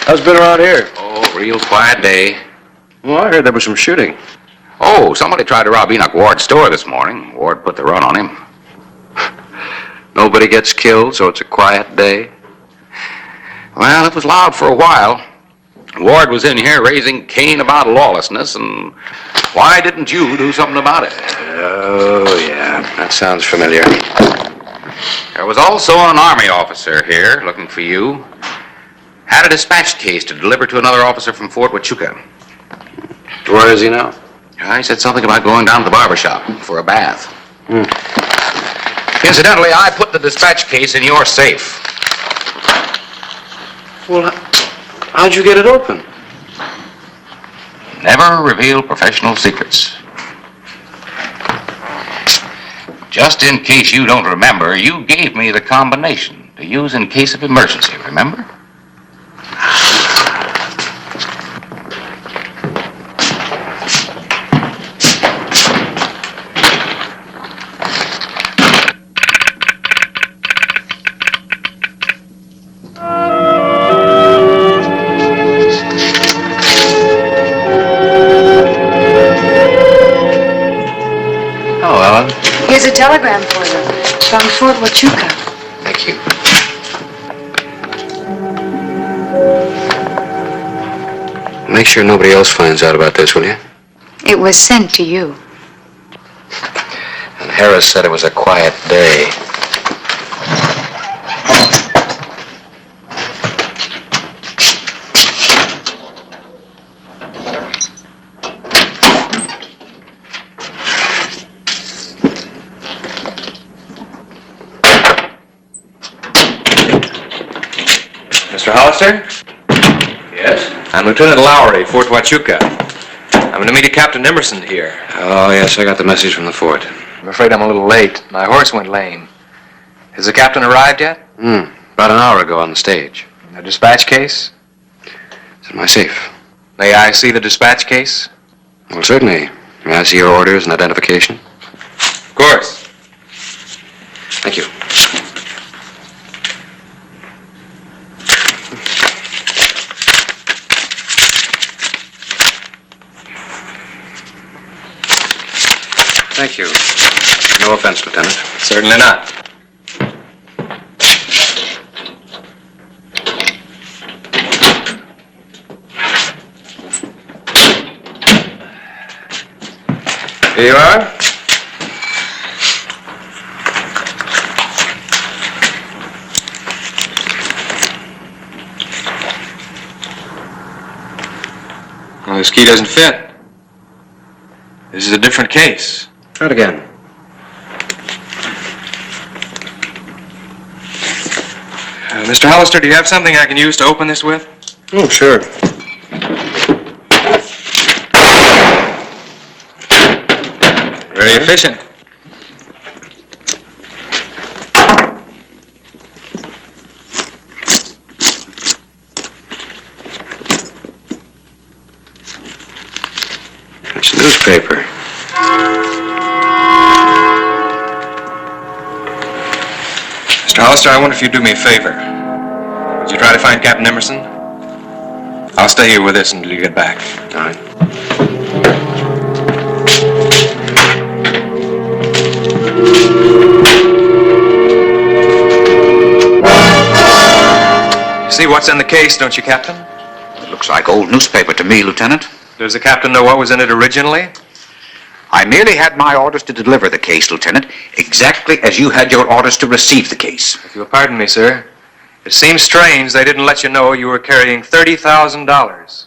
How's it been around here? Oh, real quiet day. Well, I heard there was some shooting. Oh, somebody tried to rob Enoch Ward's store this morning. Ward put the run on him. Nobody gets killed, so it's a quiet day. Well, it was loud for a while. Ward was in here raising Cain about lawlessness, and why didn't you do something about it? Oh, yeah, that sounds familiar. There was also an Army officer here looking for you. Had a dispatch case to deliver to another officer from Fort Huachuca. Where is he now? He said something about going down to the barber shop for a bath. Incidentally, I put the dispatch case in your safe. Well, how'd you get it open? Never reveal professional secrets. Just in case you don't remember, you gave me the combination to use in case of emergency, remember? Here's a telegram for you from Fort Huachuca. Thank you. Make sure nobody else finds out about this, will you? It was sent to you. And Harris said it was a quiet day. Mr. Hollister? Yes? I'm Lieutenant Lowry, Fort Huachuca. I'm going to meet a Captain Emerson here. Oh, yes, I got the message from the fort. I'm afraid I'm a little late. My horse went lame. Has the captain arrived yet? About an hour ago on the stage. A dispatch case? It's in my safe. May I see the dispatch case? Well, certainly. May I see your orders and identification? Of course. Thank you. Thank you. No offense, Lieutenant. Certainly not. Here you are. Well, this key doesn't fit. This is a different case. Try it again. Mr. Hollister, do you have something I can use to open this with? Oh, sure. Very efficient. It's a newspaper. Mr. Hollister, I wonder if you'd do me a favor. Would you try to find Captain Emerson? I'll stay here with this until you get back. All right. See what's in the case, don't you, Captain? It looks like old newspaper to me, Lieutenant. Does the captain know what was in it originally? I merely had my orders to deliver the case, Lieutenant, exactly as you had your orders to receive the case. If you'll pardon me, sir, it seems strange they didn't let you know you were carrying $30,000.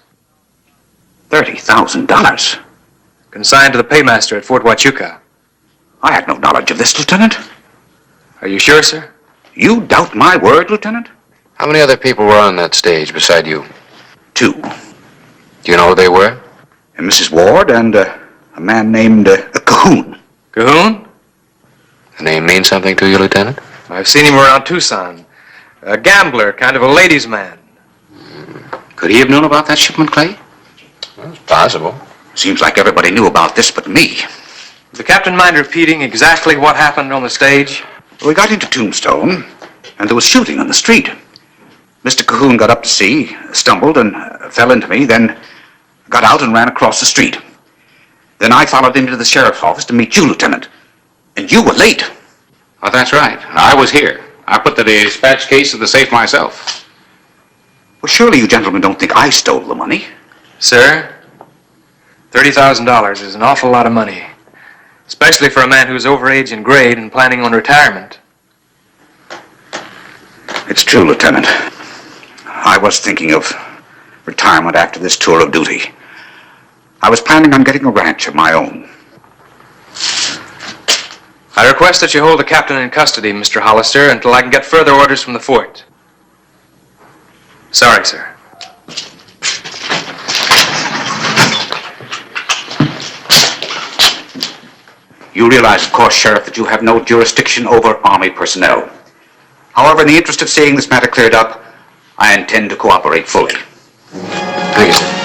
$30,000? Consigned to the paymaster at Fort Huachuca. I had no knowledge of this, Lieutenant. Are you sure, sir? You doubt my word, Lieutenant? How many other people were on that stage beside you? 2. Do you know who they were? And Mrs. Ward and a man named Cahoon. Cahoon? The name means something to you, Lieutenant? I've seen him around Tucson. A gambler, kind of a ladies' man. Could he have known about that shipment, Clay? Well, it's possible. Seems like everybody knew about this but me. Does the captain mind repeating exactly what happened on the stage? We got into Tombstone, and there was shooting on the street. Mr. Cahoon got up to see, stumbled and fell into me, then got out and ran across the street. Then I followed him to the sheriff's office to meet you, Lieutenant. And you were late. Oh, that's right. I was here. I put the dispatch case in the safe myself. Well, surely you gentlemen don't think I stole the money. Sir, $30,000 is an awful lot of money. Especially for a man who's over age and grade and planning on retirement. It's true, Lieutenant. I was thinking of retirement after this tour of duty. I was planning on getting a ranch of my own. I request that you hold the captain in custody, Mr. Hollister, until I can get further orders from the fort. Sorry, sir. You realize, of course, Sheriff, that you have no jurisdiction over Army personnel. However, in the interest of seeing this matter cleared up, I intend to cooperate fully. Thank you, sir.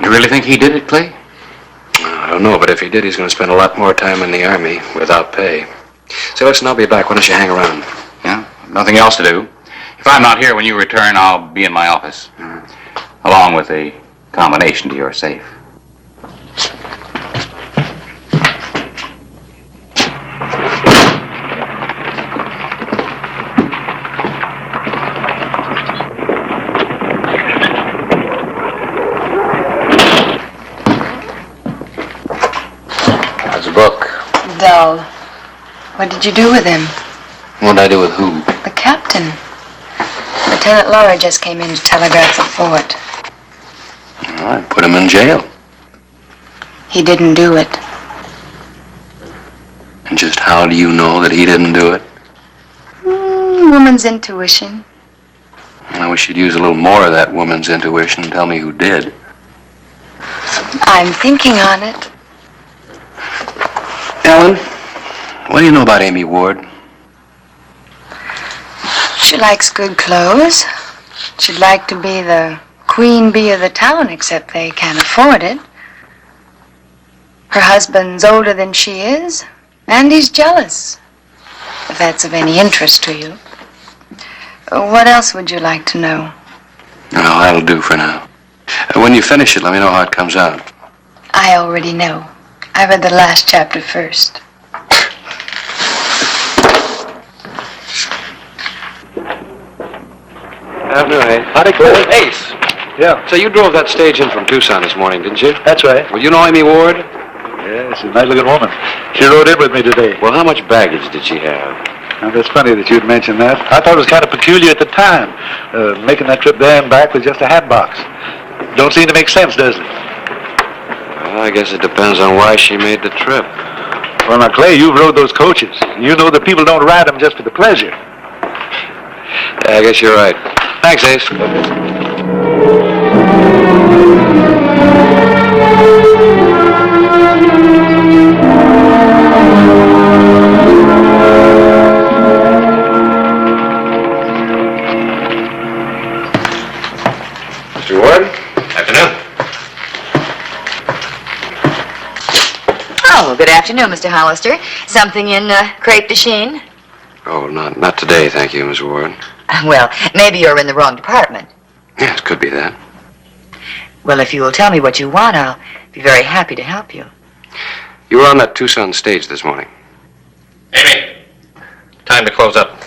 You really think he did it, Clay? I don't know, but if he did, he's going to spend a lot more time in the Army without pay. So listen, I'll be back. Why don't you hang around? Yeah, nothing else to do. If I'm not here when you return, I'll be in my office. Along with a combination to your safe. How's the book? What did you do with him? What did I do with who? The captain. Lieutenant Laura just came in to telegraph the fort. I put him in jail. He didn't do it. And just how do you know that he didn't do it? Woman's intuition. I wish you'd use a little more of that woman's intuition and tell me who did. I'm thinking on it. Ellen, what do you know about Amy Ward? She likes good clothes. She'd like to be the queen bee of the town, except they can't afford it. Her husband's older than she is, and he's jealous, if that's of any interest to you. What else would you like to know? No, that'll do for now. When you finish it, let me know how it comes out. I already know. I read the last chapter first. Afternoon, howdy, Clay. Ace. Yeah. So you drove that stage in from Tucson this morning, didn't you? That's right. Well, you know Amy Ward? Yeah, she's a nice-looking woman. She rode in with me today. Well, how much baggage did she have? Now, that's funny that you'd mention that. I thought it was kind of peculiar at the time. Making that trip there and back with just a hat box. Don't seem to make sense, does it? Well, I guess it depends on why she made the trip. Well, now, Clay, you've rode those coaches. You know that people don't ride them just for the pleasure. Yeah, I guess you're right. Thanks, Ace. Mr. Ward? Afternoon. Oh, good afternoon, Mr. Hollister. Something in crepe de chine? Oh, not today, thank you, Miss Ward. Well, maybe you're in the wrong department. Yes, could be that. Well, if you will tell me what you want, I'll be very happy to help you. You were on that Tucson stage this morning. Amy, time to close up.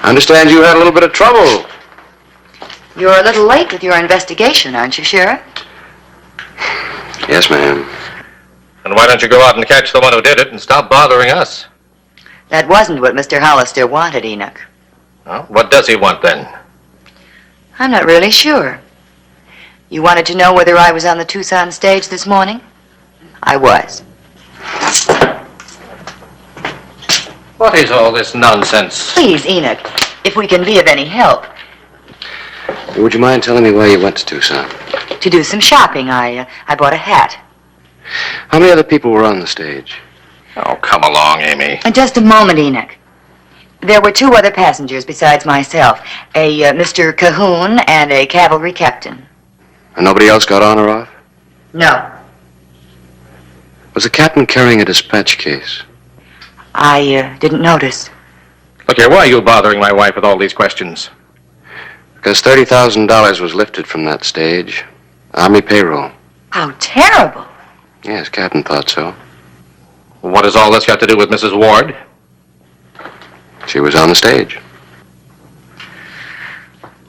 I understand you had a little bit of trouble. You're a little late with your investigation, aren't you, Sheriff? Yes, ma'am. And why don't you go out and catch the one who did it and stop bothering us? That wasn't what Mr. Hollister wanted, Enoch. Well, what does he want then? I'm not really sure. You wanted to know whether I was on the Tucson stage this morning? I was. What is all this nonsense? Please, Enoch, if we can be of any help. Would you mind telling me why you went to Tucson? To do some shopping, I bought a hat. How many other people were on the stage? Oh, come along, Amy. Just a moment, Enoch. There were 2 other passengers besides myself, a Mr. Cahoon and a cavalry captain. And nobody else got on or off? No, Was the captain carrying a dispatch case? I didn't notice. Look here, why are you bothering my wife with all these questions? Because $30,000 was lifted from that stage. Army payroll. How terrible. Yes, Captain thought so. What has all this got to do with Mrs. Ward? She was on the stage.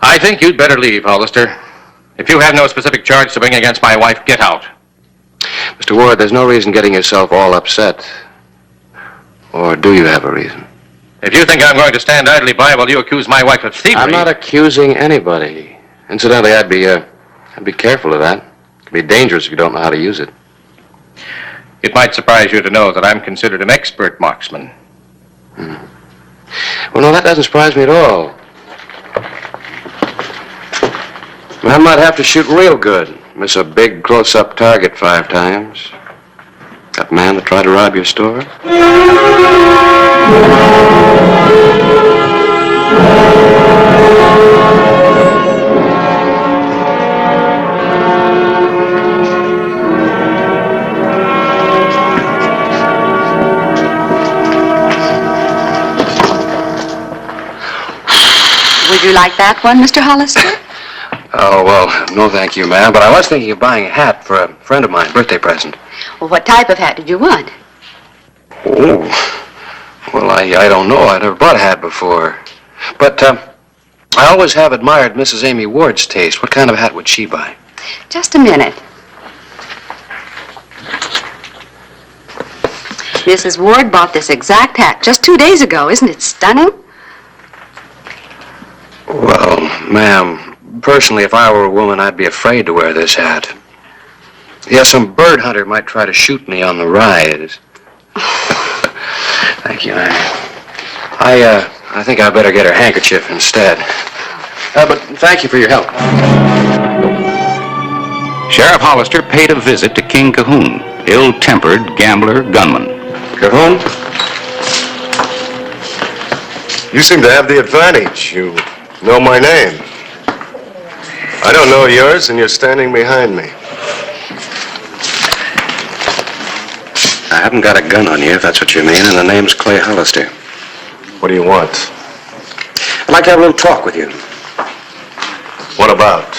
I think you'd better leave, Hollister. If you have no specific charge to bring against my wife, get out. Mr. Ward, there's no reason getting yourself all upset. Or do you have a reason? If you think I'm going to stand idly by while you accuse my wife of thievery... I'm not accusing anybody. Incidentally, I'd be careful of that. It could be dangerous if you don't know how to use it. It might surprise you to know that I'm considered an expert marksman. Well, no, that doesn't surprise me at all. I might have to shoot real good. Miss a big close-up target 5 times. That man that tried to rob your store? Would you like that one, Mr. Hollister? Oh, well, no thank you, ma'am. But I was thinking of buying a hat for a friend of mine, birthday present. Well, what type of hat did you want? Oh, well, I don't know. I never bought a hat before. But I always have admired Mrs. Amy Ward's taste. What kind of hat would she buy? Just a minute. Mrs. Ward bought this exact hat just 2 days ago. Isn't it stunning? Well, ma'am, personally, if I were a woman, I'd be afraid to wear this hat. Yes, some bird hunter might try to shoot me on the ride. Thank you, ma'am. I think I better get her handkerchief instead. But thank you for your help. Sheriff Hollister paid a visit to King Cahoon, ill-tempered gambler gunman. Cahoon? You seem to have the advantage. You know my name. I don't know yours, and you're standing behind me. I haven't got a gun on you, if that's what you mean, and the name's Clay Hollister. What do you want? I'd like to have a little talk with you. What about?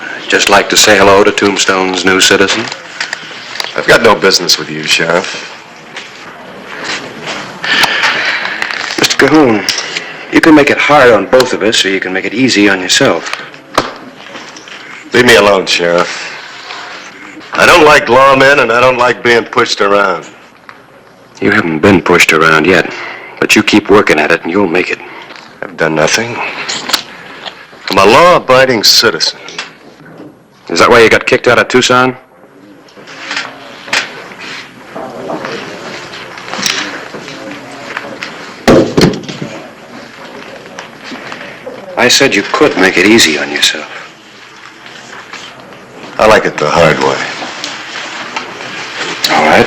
I'd just like to say hello to Tombstone's new citizen. I've got no business with you, Sheriff. Mr. Cahoon, you can make it hard on both of us, or you can make it easy on yourself. Leave me alone, Sheriff. I don't like lawmen, and I don't like being pushed around. You haven't been pushed around yet, but you keep working at it, and you'll make it. I've done nothing. I'm a law-abiding citizen. Is that why you got kicked out of Tucson? I said you could make it easy on yourself. I like it the hard way. All right.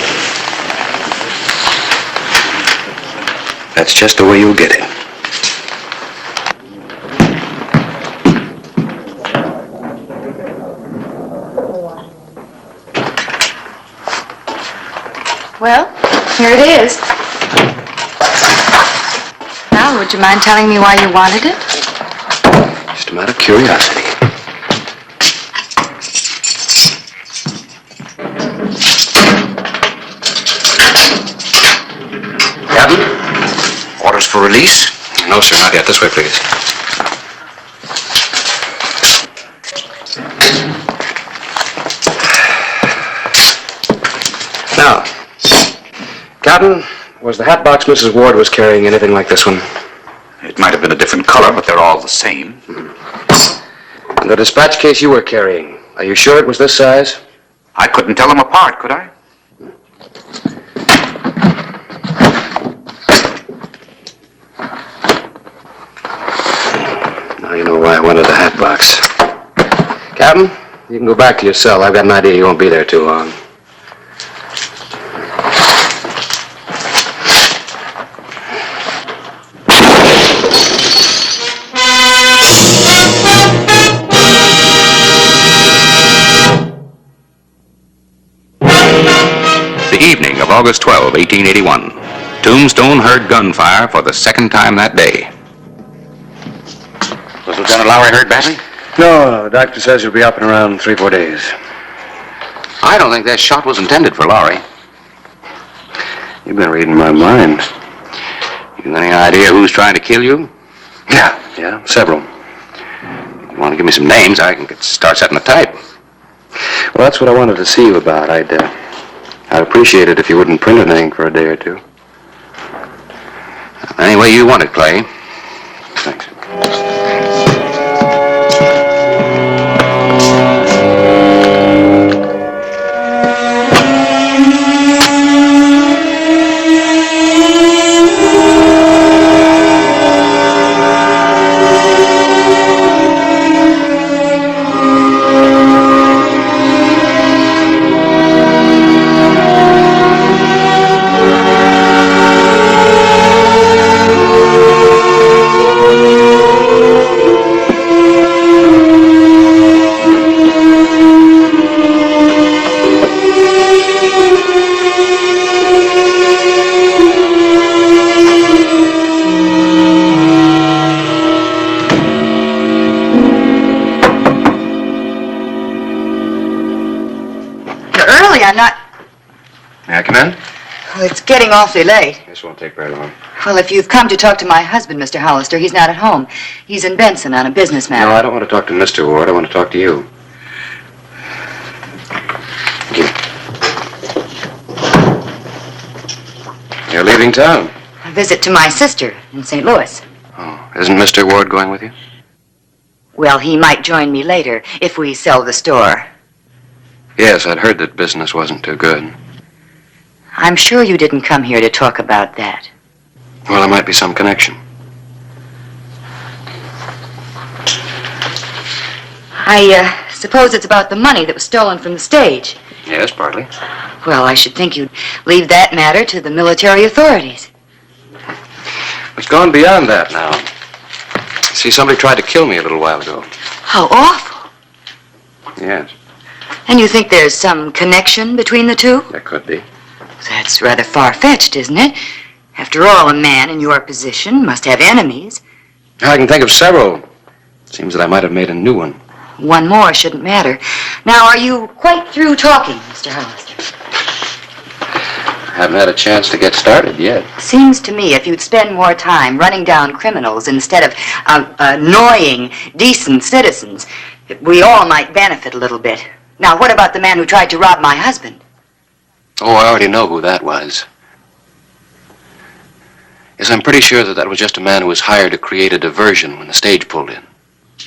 That's just the way you'll get it. Well, here it is. Now, would you mind telling me why you wanted it? Just a matter of curiosity. Captain? Orders for release? No, sir, not yet. This way, please. Now, Captain, was the hat box Mrs. Ward was carrying anything like this one? It might have been a different color, but they're all the same. And the dispatch case you were carrying, are you sure it was this size? I couldn't tell them apart, could I? Now you know why I wanted the hat box. Captain, you can go back to your cell. I've got an idea you won't be there too long. The evening of August 12, 1881. Tombstone heard gunfire for the second time that day. Was Lieutenant Lowry hurt badly? No, the doctor says he'll be up in around 3-4 days. I don't think that shot was intended for Lowry. You've been reading my mind. You got any idea who's trying to kill you? Yeah, several. You want to give me some names, I can start setting the type. Well, that's what I wanted to see you about. I'd appreciate it if you wouldn't print anything for a day or two. Any way you want it, Clay. Thanks. I'm not... May I come in? Well, it's getting awfully late. This won't take very long. Well, if you've come to talk to my husband, Mr. Hollister, he's not at home. He's in Benson on a business matter. No, I don't want to talk to Mr. Ward. I want to talk to you. leaving town? A visit to my sister in St. Louis. Oh, isn't Mr. Ward going with you? Well, he might join me later if we sell the store. Yes, I'd heard that business wasn't too good. I'm sure you didn't come here to talk about that. Well, there might be some connection. I suppose it's about the money that was stolen from the stage. Yes, partly. Well, I should think you'd leave that matter to the military authorities. It's gone beyond that now. See, somebody tried to kill me a little while ago. How awful. Yes, And you think there's some connection between the two? there could be. That's rather far-fetched, isn't it? After all, a man in your position must have enemies. I can think of several. Seems that I might have made a new one. One more shouldn't matter. Now, are you quite through talking, Mr. Hollister? Haven't had a chance to get started yet. Seems to me if you'd spend more time running down criminals instead of annoying decent citizens, we all might benefit a little bit. Now, what about the man who tried to rob my husband? Oh, I already know who that was. Yes, I'm pretty sure that was just a man who was hired to create a diversion when the stage pulled in.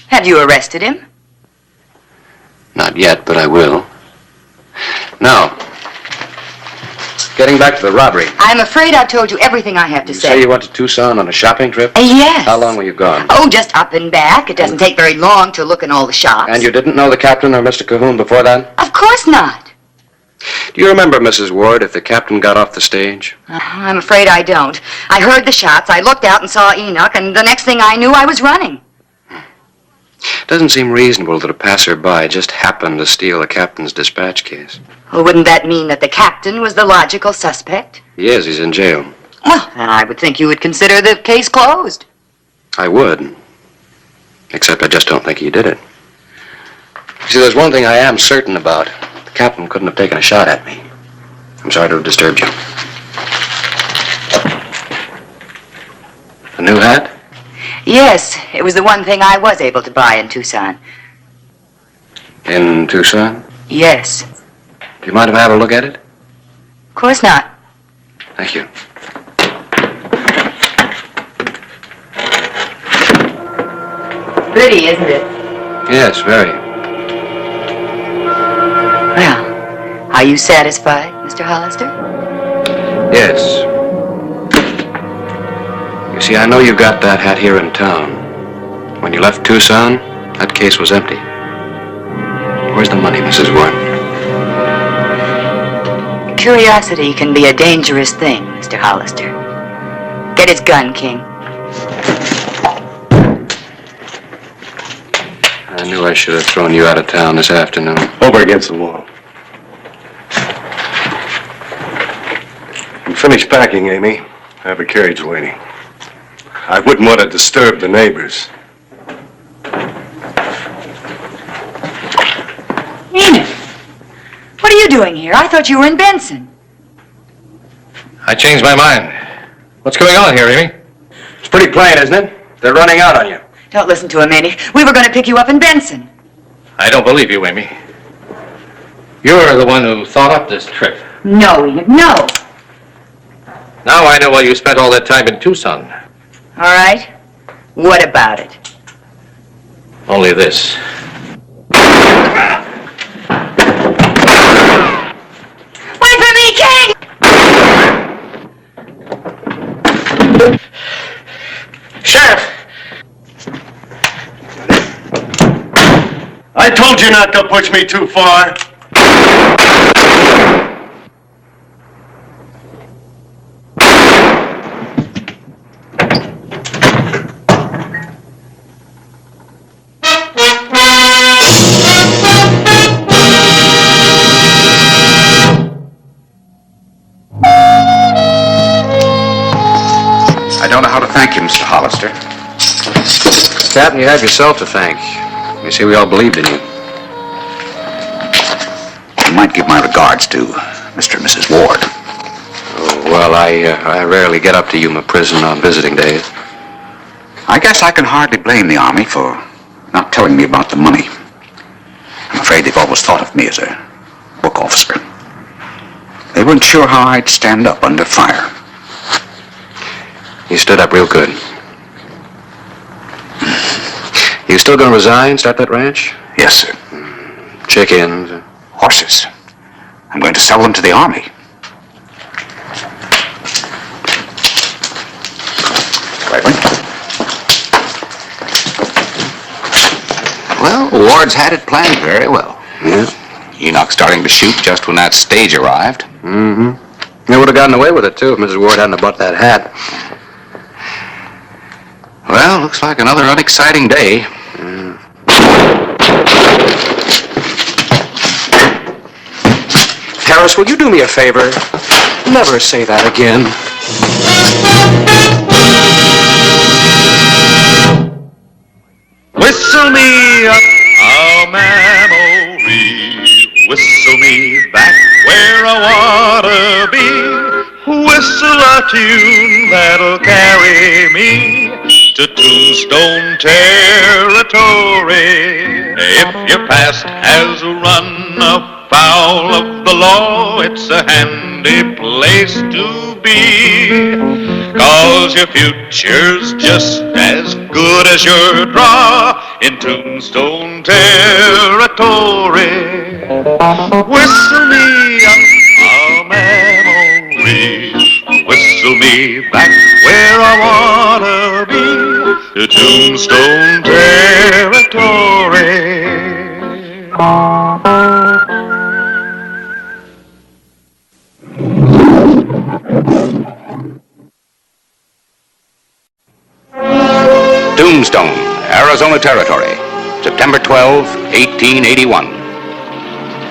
Have you arrested him? Not yet, but I will. Now, getting back to the robbery. I'm afraid I've told you everything I have to You say. say you went to Tucson on a shopping trip? Yes. How long were you gone? Oh, just up and back. It doesn't take very long to look in all the shops. And you didn't know the captain or Mr. Cahoon before that? Of course not. Do you remember, Mrs. Ward, if the captain got off the stage? I'm afraid I don't. I heard the shots, I looked out and saw Enoch, and the next thing I knew, I was running. It doesn't seem reasonable that a passerby just happened to steal the captain's dispatch case. Well, wouldn't that mean that the captain was the logical suspect? He is. He's in jail. Well, then I would think you would consider the case closed. I would. Except I just don't think he did it. You see, there's one thing I am certain about. The captain couldn't have taken a shot at me. I'm sorry to have disturbed you. A new hat? Yes, it was the one thing I was able to buy in Tucson. In Tucson? Yes. Do you mind if I have a look at it? Of course not. Thank you. Pretty, isn't it? Yes, very. Well, are you satisfied, Mr. Hollister? Yes. You see, I know you've got that hat here in town. When you left Tucson, that case was empty. Where's the money, Mrs. Ward? Curiosity can be a dangerous thing, Mr. Hollister. Get his gun, King. I knew I should have thrown you out of town this afternoon. Over against the wall. I'm finished packing, Amy. I have a carriage waiting. I wouldn't want to disturb the neighbors. Enid, what are you doing here? I thought you were in Benson. I changed my mind. What's going on here, Amy? It's pretty plain, isn't it? They're running out on you. Don't listen to him, Enid. We were going to pick you up in Benson. I don't believe you, Amy. You're the one who thought up this trip. No, Enid, no. Now I know why you spent all that time in Tucson. All right. What about it? Only this. Wait for me, King! Sheriff! I told you not to push me too far. I don't know how to thank you, Mr. Hollister. Captain, you have yourself to thank. You see, we all believed in you. You might give my regards to Mr. and Mrs. Ward. Oh, well, I rarely get up to Yuma Prison on visiting days. I guess I can hardly blame the Army for not telling me about the money. I'm afraid they've always thought of me as a book officer. They weren't sure how I'd stand up under fire. You stood up real good. You still gonna resign, start that ranch? Yes, sir. Chickens? Horses. I'm going to sell them to the Army. Right one. Well, Ward's had it planned very well. Yeah? Enoch starting to shoot just when that stage arrived. Mm-hmm. They would have gotten away with it, too, if Mrs. Ward hadn't bought that hat. Well, looks like another unexciting day. Harris, will you do me a favor? Never say that again. Whistle me up a memory, whistle me back where I wanna be, whistle a tune that'll carry me to Tombstone territory. If your past has run afoul of the law, it's a handy place to be, 'cause your future's just as good as your draw in Tombstone territory. Whistle me up a memory, whistle me back where I wanna be, to Tombstone territory. Tombstone, Arizona Territory, September 12, 1881.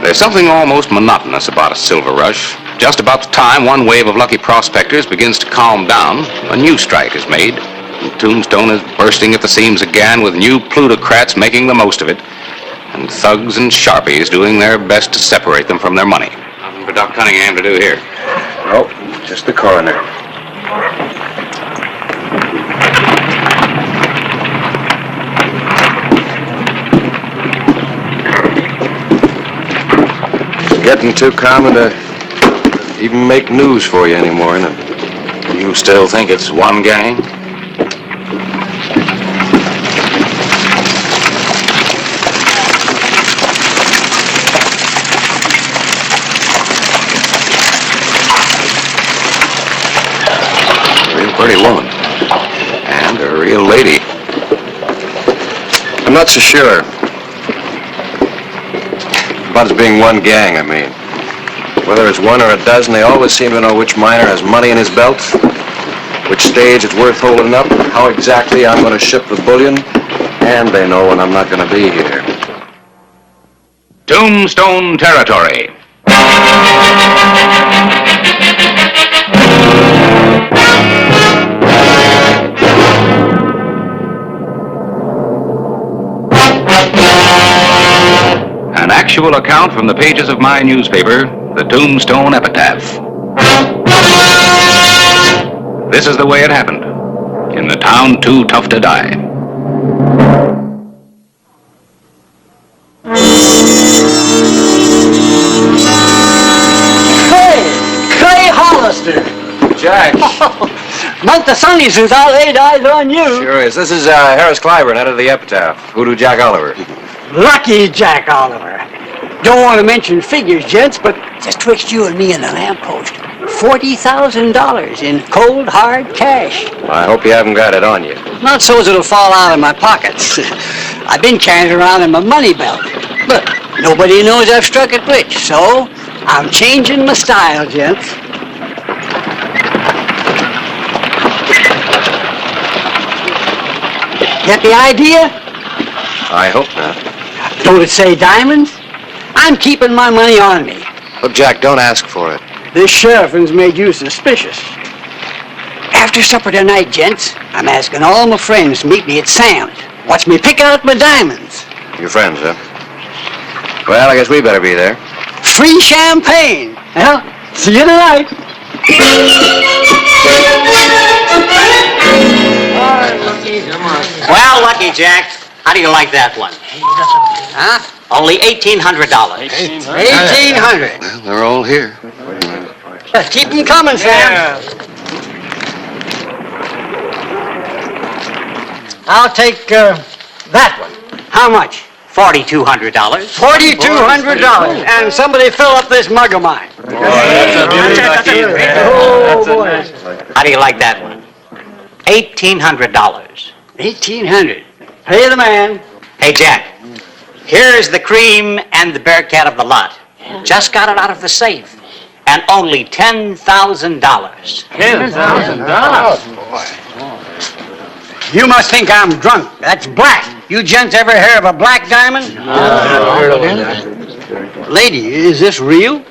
There's something almost monotonous about a silver rush. Just about the time one wave of lucky prospectors begins to calm down, a new strike is made. And Tombstone is bursting at the seams again, with new plutocrats making the most of it, and thugs and sharpies doing their best to separate them from their money. Nothing for Doc Cunningham to do here. Oh, just the coroner. It's getting too common to even make news for you anymore, isn't it? You still think it's one gang? Real pretty woman. And a real lady. I'm not so sure. About it being one gang, I mean. Whether it's one or a dozen, they always seem to know which miner has money in his belt, which stage it's worth holding up, how exactly I'm going to ship the bullion, and they know when I'm not going to be here. Tombstone Territory. An actual account from the pages of my newspaper, the Tombstone Epitaph. This is the way it happened, in the town too tough to die. Clay Hollister. Jack. Month of sunny since I laid eyes on you. Sure is. This is Harris Clyburn, head of the Epitaph. Hoodoo Jack Oliver. Lucky Jack Oliver. Don't want to mention figures, gents, but just twixt you and me and the lamppost. $40,000 in cold, hard cash. I hope you haven't got it on you. Not so's it'll fall out of my pockets. I've been carrying it around in my money belt. But nobody knows I've struck it rich, so I'm changing my style, gents. Get the idea? I hope not. Don't it say diamonds? I'm keeping my money on me. Look, Jack, don't ask for it. This sheriffing's made you suspicious. After supper tonight, gents, I'm asking all my friends to meet me at Sam's. Watch me pick out my diamonds. Your friends, huh? Well, I guess we better be there. Free champagne. Well, see you tonight. Well, Lucky Jack, how do you like that one? Huh? Only $1,800. $1,800. Well, they're all here. Keep them coming, Sam. I'll take that one. How much? $4,200. $4,200. And somebody fill up this mug of mine. Oh, boy. How do you like that one? $1,800. $1,800. Pay the man. Hey, Jack. Here's the cream and the Bearcat of the lot. Just got it out of the safe. And only $10,000. $10,000? You must think I'm drunk. That's black. You gents ever hear of a black diamond? Lady, is this real?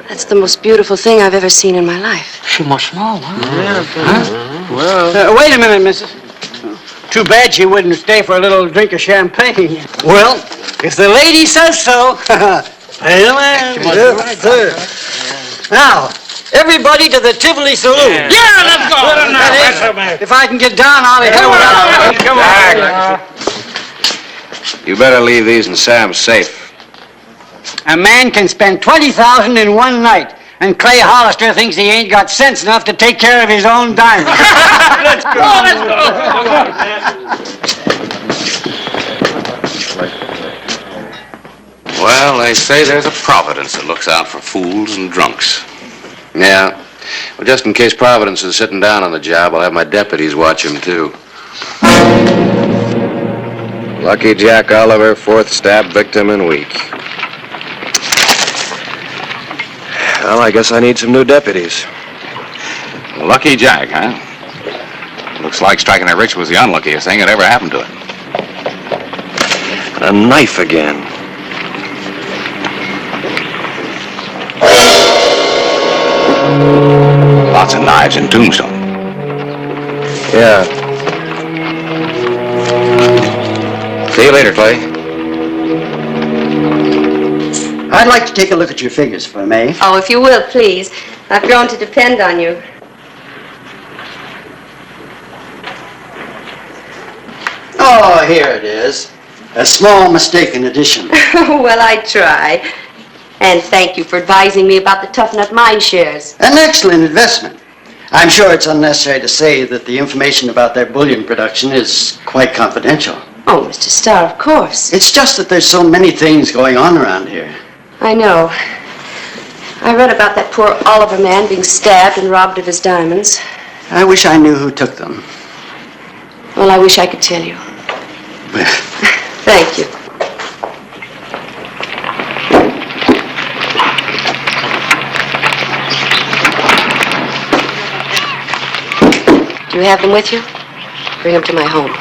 That's the most beautiful thing I've ever seen in my life. She must know, huh? Well, wait a minute, missus. Too bad she wouldn't stay for a little drink of champagne. Well, if the lady says so, pay the man. Right there. Now, everybody to the Tivoli Saloon. Yeah, let's go. If I can get down, I'll head without. Come on. You better leave these in Sam's safe. A man can spend $20,000 in one night, and Clay Hollister thinks he ain't got sense enough to take care of his own diamonds. Let's go. Let's go. Well, they say there's a Providence that looks out for fools and drunks. Yeah. Well, just in case Providence is sitting down on the job, I'll have my deputies watch him, too. Lucky Jack Oliver, fourth stab victim in week. Well, I guess I need some new deputies. Lucky Jack, huh? Looks like striking it rich was the unluckiest thing that ever happened to him. A knife again. Lots of knives in Tombstone. Yeah. See you later, Clay. I'd like to take a look at your figures, if I may. Oh, if you will, please. I've grown to depend on you. Oh, here it is. A small mistaken addition. Well, I try. And thank you for advising me about the Tough Nut mine shares. An excellent investment. I'm sure it's unnecessary to say that the information about their bullion production is quite confidential. Oh, Mr. Starr, of course. It's just that there's so many things going on around here. I know. I read about that poor Oliver man being stabbed and robbed of his diamonds. I wish I knew who took them. Well, I wish I could tell you. Thank you. Do you have them with you? Bring them to my home.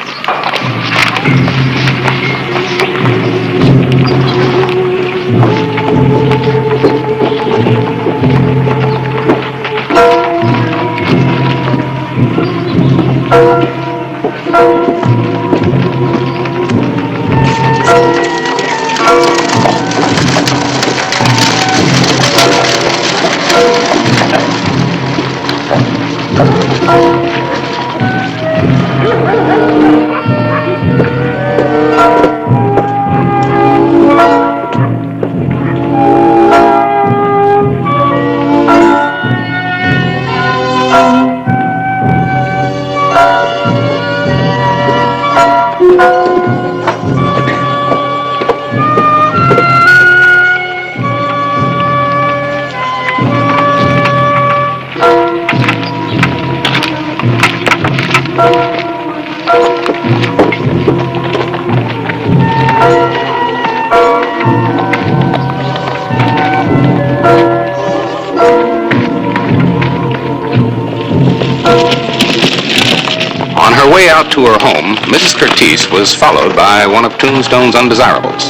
On her way out to her home, Mrs. Curtice was followed by one of Tombstone's undesirables,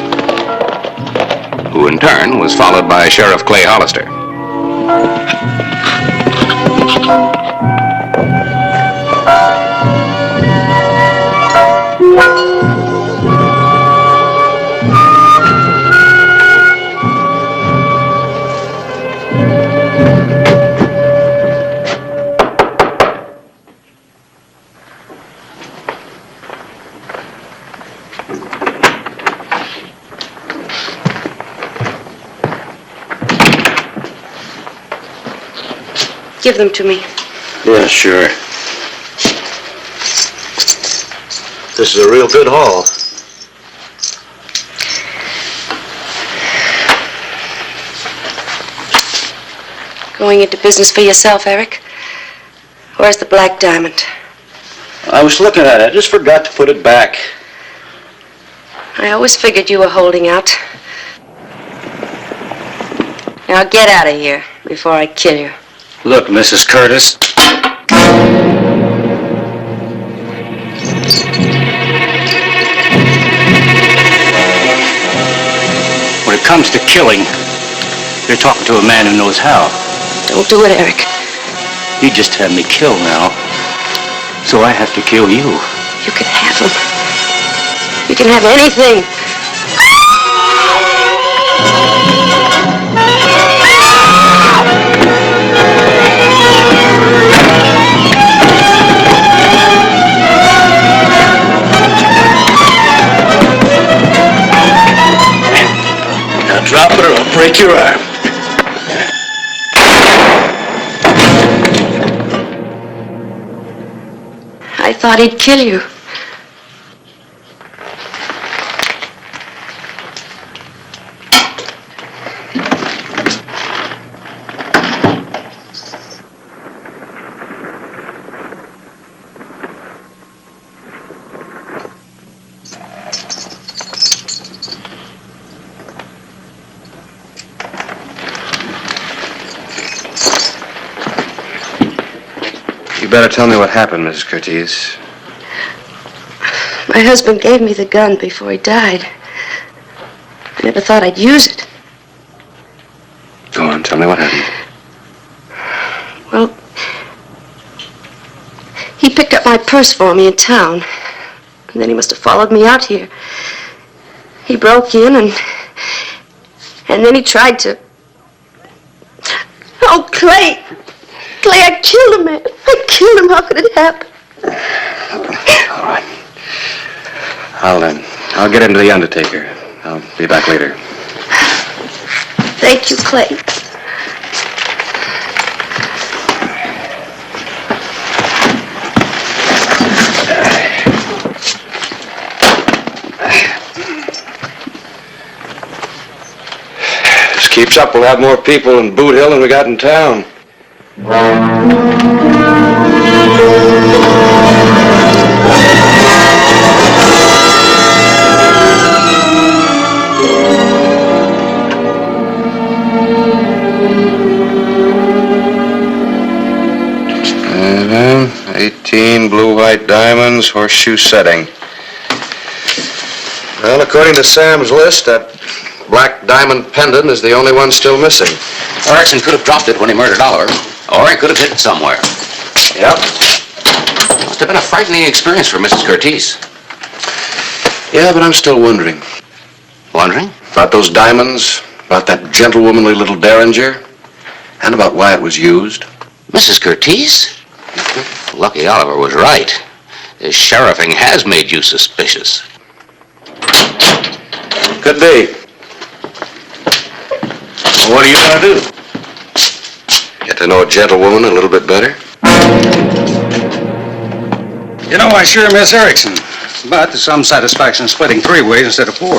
who in turn was followed by Sheriff Clay Hollister. Give them to me. Yeah, sure. This is a real good haul. Going into business for yourself, Eric? Where's the black diamond? I was looking at it. I just forgot to put it back. I always figured you were holding out. Now get out of here before I kill you. Look, Mrs. Curtis. When it comes to killing, you're talking to a man who knows how. Don't do it, Eric. You just had me killed now, so I have to kill you. You can have him. You can have anything. Now drop it or I'll break your arm. I thought he'd kill you. You better tell me what happened, Mrs. Curtis. My husband gave me the gun before he died. I never thought I'd use it. Go on, tell me what happened. Well, he picked up my purse for me in town. And then he must have followed me out here. He broke in and then he tried to... Oh, Clay! Clay, I killed a man. I killed him. How could it happen? All right. I'll get into the undertaker. I'll be back later. Thank you, Clay. This keeps up, we'll have more people in Boot Hill than we got in town. Mm-hmm. 18 blue-white diamonds, horseshoe setting. Well, according to Sam's list, that black diamond pendant is the only one still missing. Erickson could have dropped it when he murdered Oliver, or he could have hid it somewhere. Yep. Must have been a frightening experience for Mrs. Curtis. Yeah, but I'm still wondering. Wondering? About those diamonds, about that gentlewomanly little derringer, and about why it was used. Mrs. Curtis? Lucky Oliver was right. His sheriffing has made you suspicious. Could be. Well, what do you want to do? Get to know a gentlewoman a little bit better? You know, I sure miss Erickson. But there's some satisfaction in splitting 3 ways instead of 4.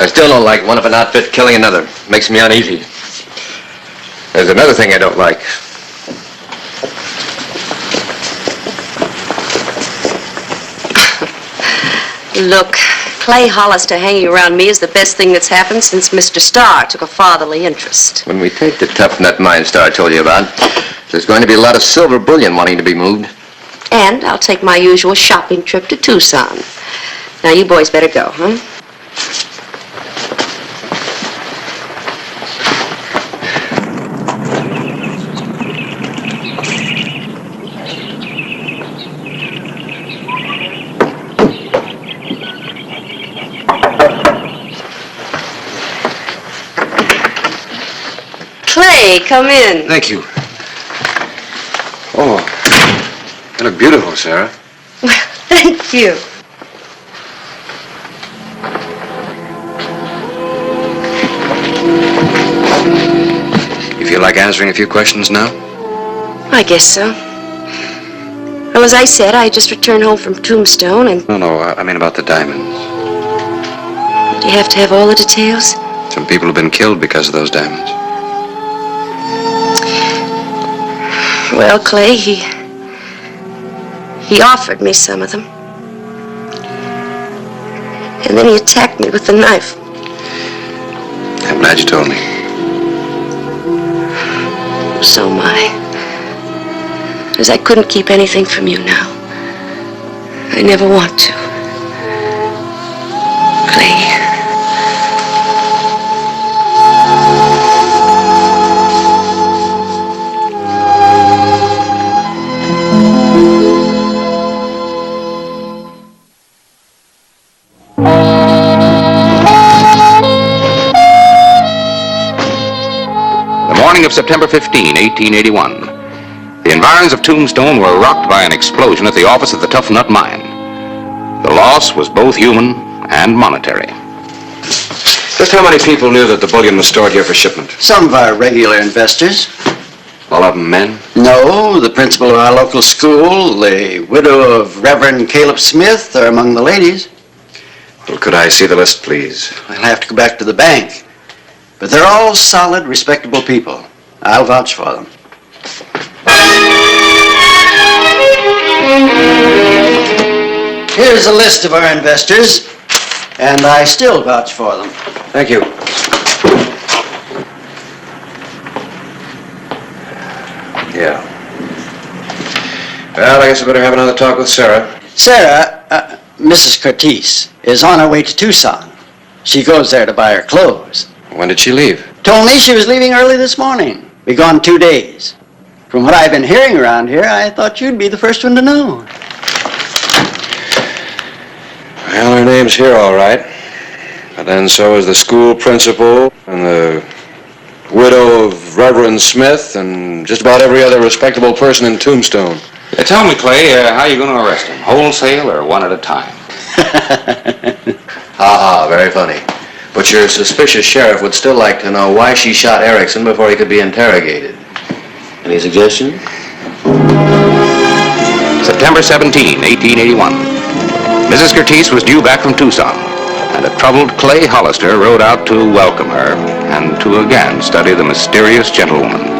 I still don't like one of an outfit killing another. Makes me uneasy. There's another thing I don't like. Look, Clay Hollister hanging around me is the best thing that's happened since Mr. Starr took a fatherly interest. When we take the tough nut mine Star told you about, there's going to be a lot of silver bullion wanting to be moved. And I'll take my usual shopping trip to Tucson. Now, you boys better go, huh? Clay, come in. Thank you. Oh, you look beautiful, Sarah. Thank you. You feel like answering a few questions now? I guess so. Well, as I said, I just returned home from Tombstone, and No, I mean about the diamonds. do you have to have all the details? Some people have been killed because of those diamonds. Well, Clay, he offered me some of them. And then he attacked me with the knife. I'm glad you told me. So am I. Because I couldn't keep anything from you now. I never want to. Clay. The morning of September 15, 1881, the environs of Tombstone were rocked by an explosion at the office of the Tough Nut Mine. The loss was both human and monetary. Just how many people knew that the bullion was stored here for shipment? Some of our regular investors. All of them men? No, the principal of our local school, the widow of Reverend Caleb Smith, are among the ladies. Well, could I see the list, please? I'll have to go back to the bank. But they're all solid, respectable people. I'll vouch for them. Here's a list of our investors, and I still vouch for them. Thank you. Yeah. Well, I guess I better have another talk with Sarah. Sarah, Mrs. Curtis, is on her way to Tucson. She goes there to buy her clothes. When did she leave? Told me she was leaving early this morning. Be gone 2 days. From what I've been hearing around here, I thought you'd be the first one to know. Well, her name's here, all right. But then so is the school principal and the widow of Reverend Smith and just about every other respectable person in Tombstone. Tell me, Clay, how are you going to arrest him? Wholesale or one at a time? Very funny. But your suspicious sheriff would still like to know why she shot Erickson before he could be interrogated. Any suggestion? September 17, 1881. Mrs. Curtis was due back from Tucson, and a troubled Clay Hollister rode out to welcome her and to again study the mysterious gentlewoman.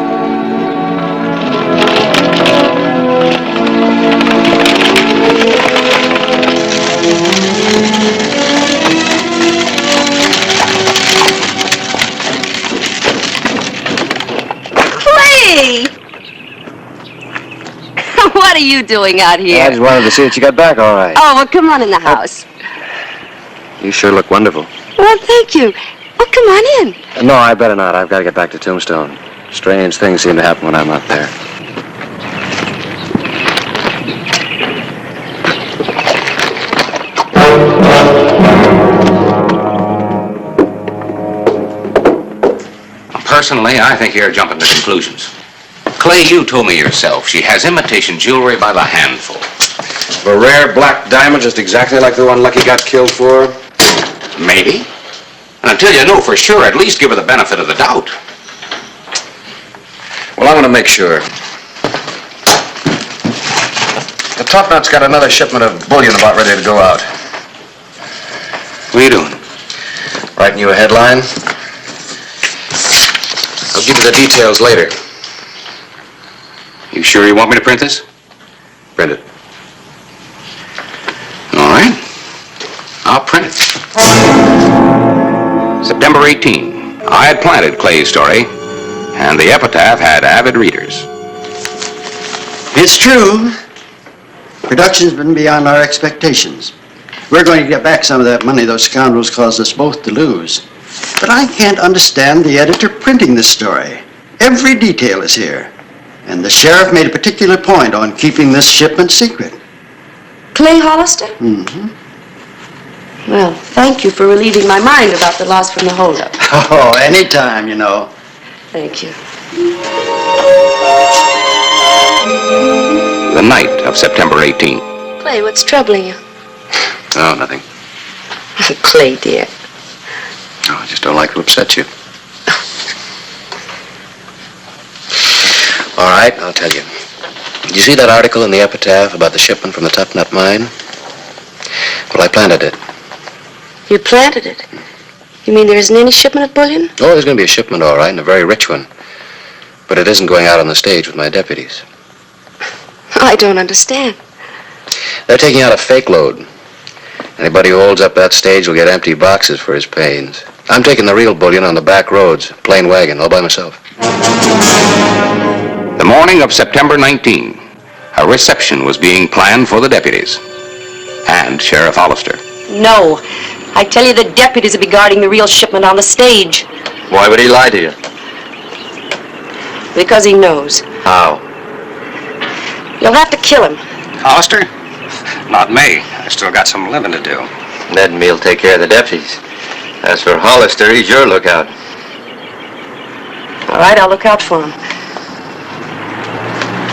Clay! What are you doing out here? I just wanted to see that you got back all right. Oh, well, come on in the house. You sure look wonderful. Well, thank you. Oh, come on in. No, I better not. I've got to get back to Tombstone. Strange things seem to happen when I'm not there. Personally, I think you're jumping to conclusions. Clay, you told me yourself she has imitation jewelry by the handful. A rare black diamond just exactly like the one Lucky got killed for? Maybe. And until you know for sure, at least give her the benefit of the doubt. Well, I'm going to make sure. The Top Knot's got another shipment of bullion about ready to go out. What are you doing? Writing you a headline. I'll give you the details later. You sure you want me to print this? Print it. All right. I'll print it. September 18. I had planted Clay's story, and the epitaph had avid readers. It's true. Production's been beyond our expectations. We're going to get back some of that money those scoundrels caused us both to lose. But I can't understand the editor printing this story. Every detail is here. And the sheriff made a particular point on keeping this shipment secret. Clay Hollister? Mm-hmm. Well, thank you for relieving my mind about the loss from the holdup. Oh, anytime, you know. Thank you. The night of September 18. Clay, what's troubling you? Oh, nothing. Clay, dear. Oh, I just don't like to upset you. All right, I'll tell you. Did you see that article in the epitaph about the shipment from the Tough Nut Mine? Well, I planted it. You planted it? You mean there isn't any shipment of bullion? Oh, there's going to be a shipment, all right, and a very rich one. But it isn't going out on the stage with my deputies. I don't understand. They're taking out a fake load. Anybody who holds up that stage will get empty boxes for his pains. I'm taking the real bullion on the back roads, plain wagon, all by myself. The morning of September 19, a reception was being planned for the deputies and Sheriff Hollister. No. I tell you, the deputies will be guarding the real shipment on the stage. Why would he lie to you? Because he knows. How? You'll have to kill him. Hollister? Not me. I still got some living to do. Ned and me'll take care of the deputies. As for Hollister, he's your lookout. All right, I'll look out for him.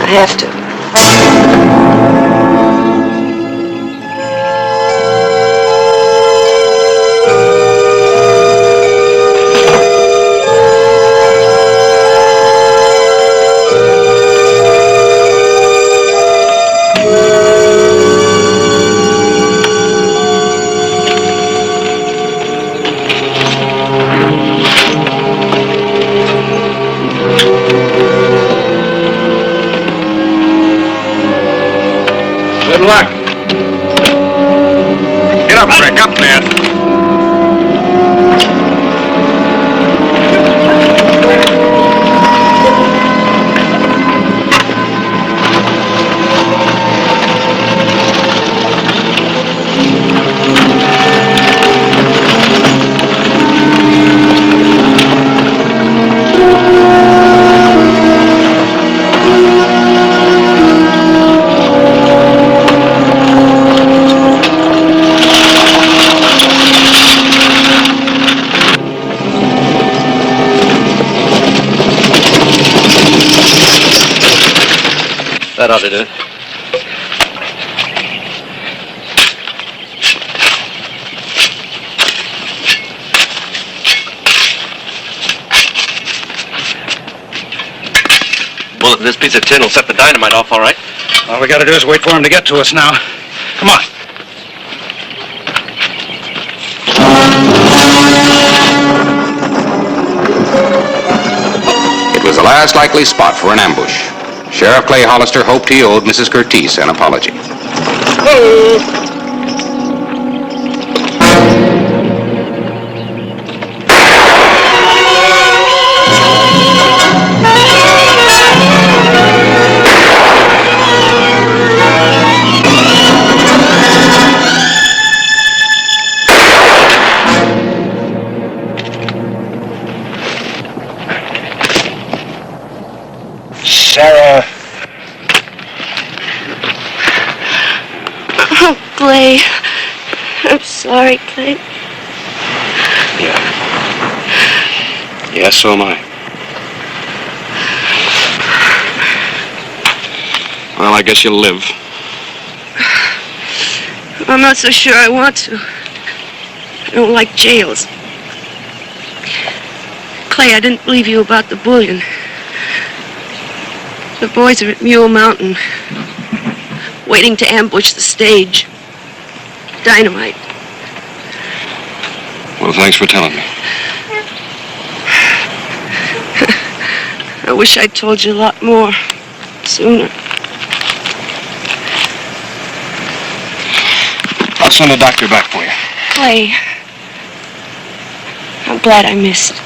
I have to. Good luck. Get up, Rick. Up, man. That ought to do it. Bullet in this piece of tin will set the dynamite off all right. All we gotta do is wait for him to get to us now. Come on. It was the last likely spot for an ambush. Sheriff Clay Hollister hoped he owed Mrs. Curtice an apology. Sarah. Oh, Clay. I'm sorry, Clay. Yeah, so am I. Well, I guess you'll live. I'm not so sure I want to. I don't like jails. Clay, I didn't believe you about the bullion. The boys are at Mule Mountain, waiting to ambush the stage. Dynamite. Well, thanks for telling me. I wish I'd told you a lot more sooner. I'll send a doctor back for you. Clay, I'm glad I missed.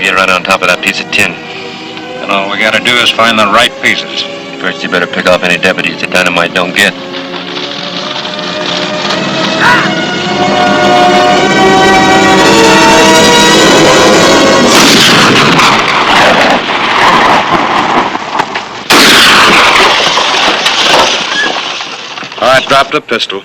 get right on top of that piece of tin. And all we gotta do is find the right pieces. First, you better pick off any deputies the dynamite don't get. All right, drop the pistol.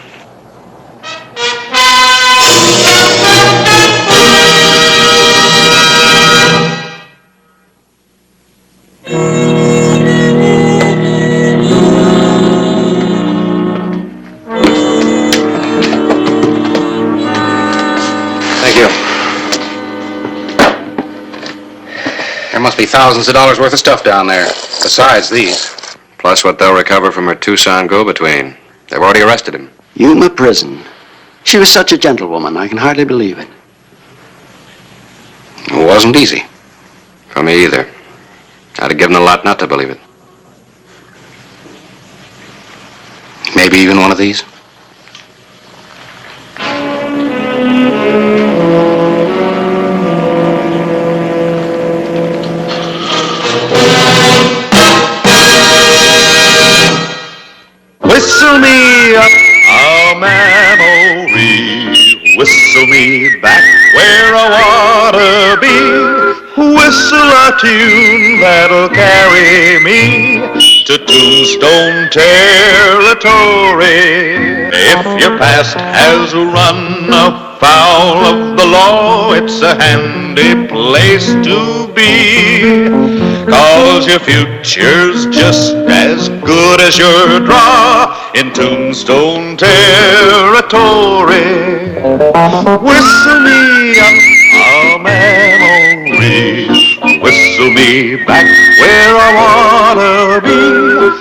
Thank you. There must be thousands of dollars worth of stuff down there, besides these. Plus what they'll recover from her Tucson go-between. They've already arrested him. Yuma Prison. She was such a gentlewoman, I can hardly believe it. It wasn't easy. For me either. I'd have given a lot not to believe it. Maybe even one of these. Whistle me up a memory, whistle me back where I wanna be, whistle a tune that'll carry me to Tombstone territory. If your past has run afoul of the law, it's a handy place to be, 'cause your future's just as good as your draw in Tombstone territory. Whistle me up a memory, whistle me back where I wanna be,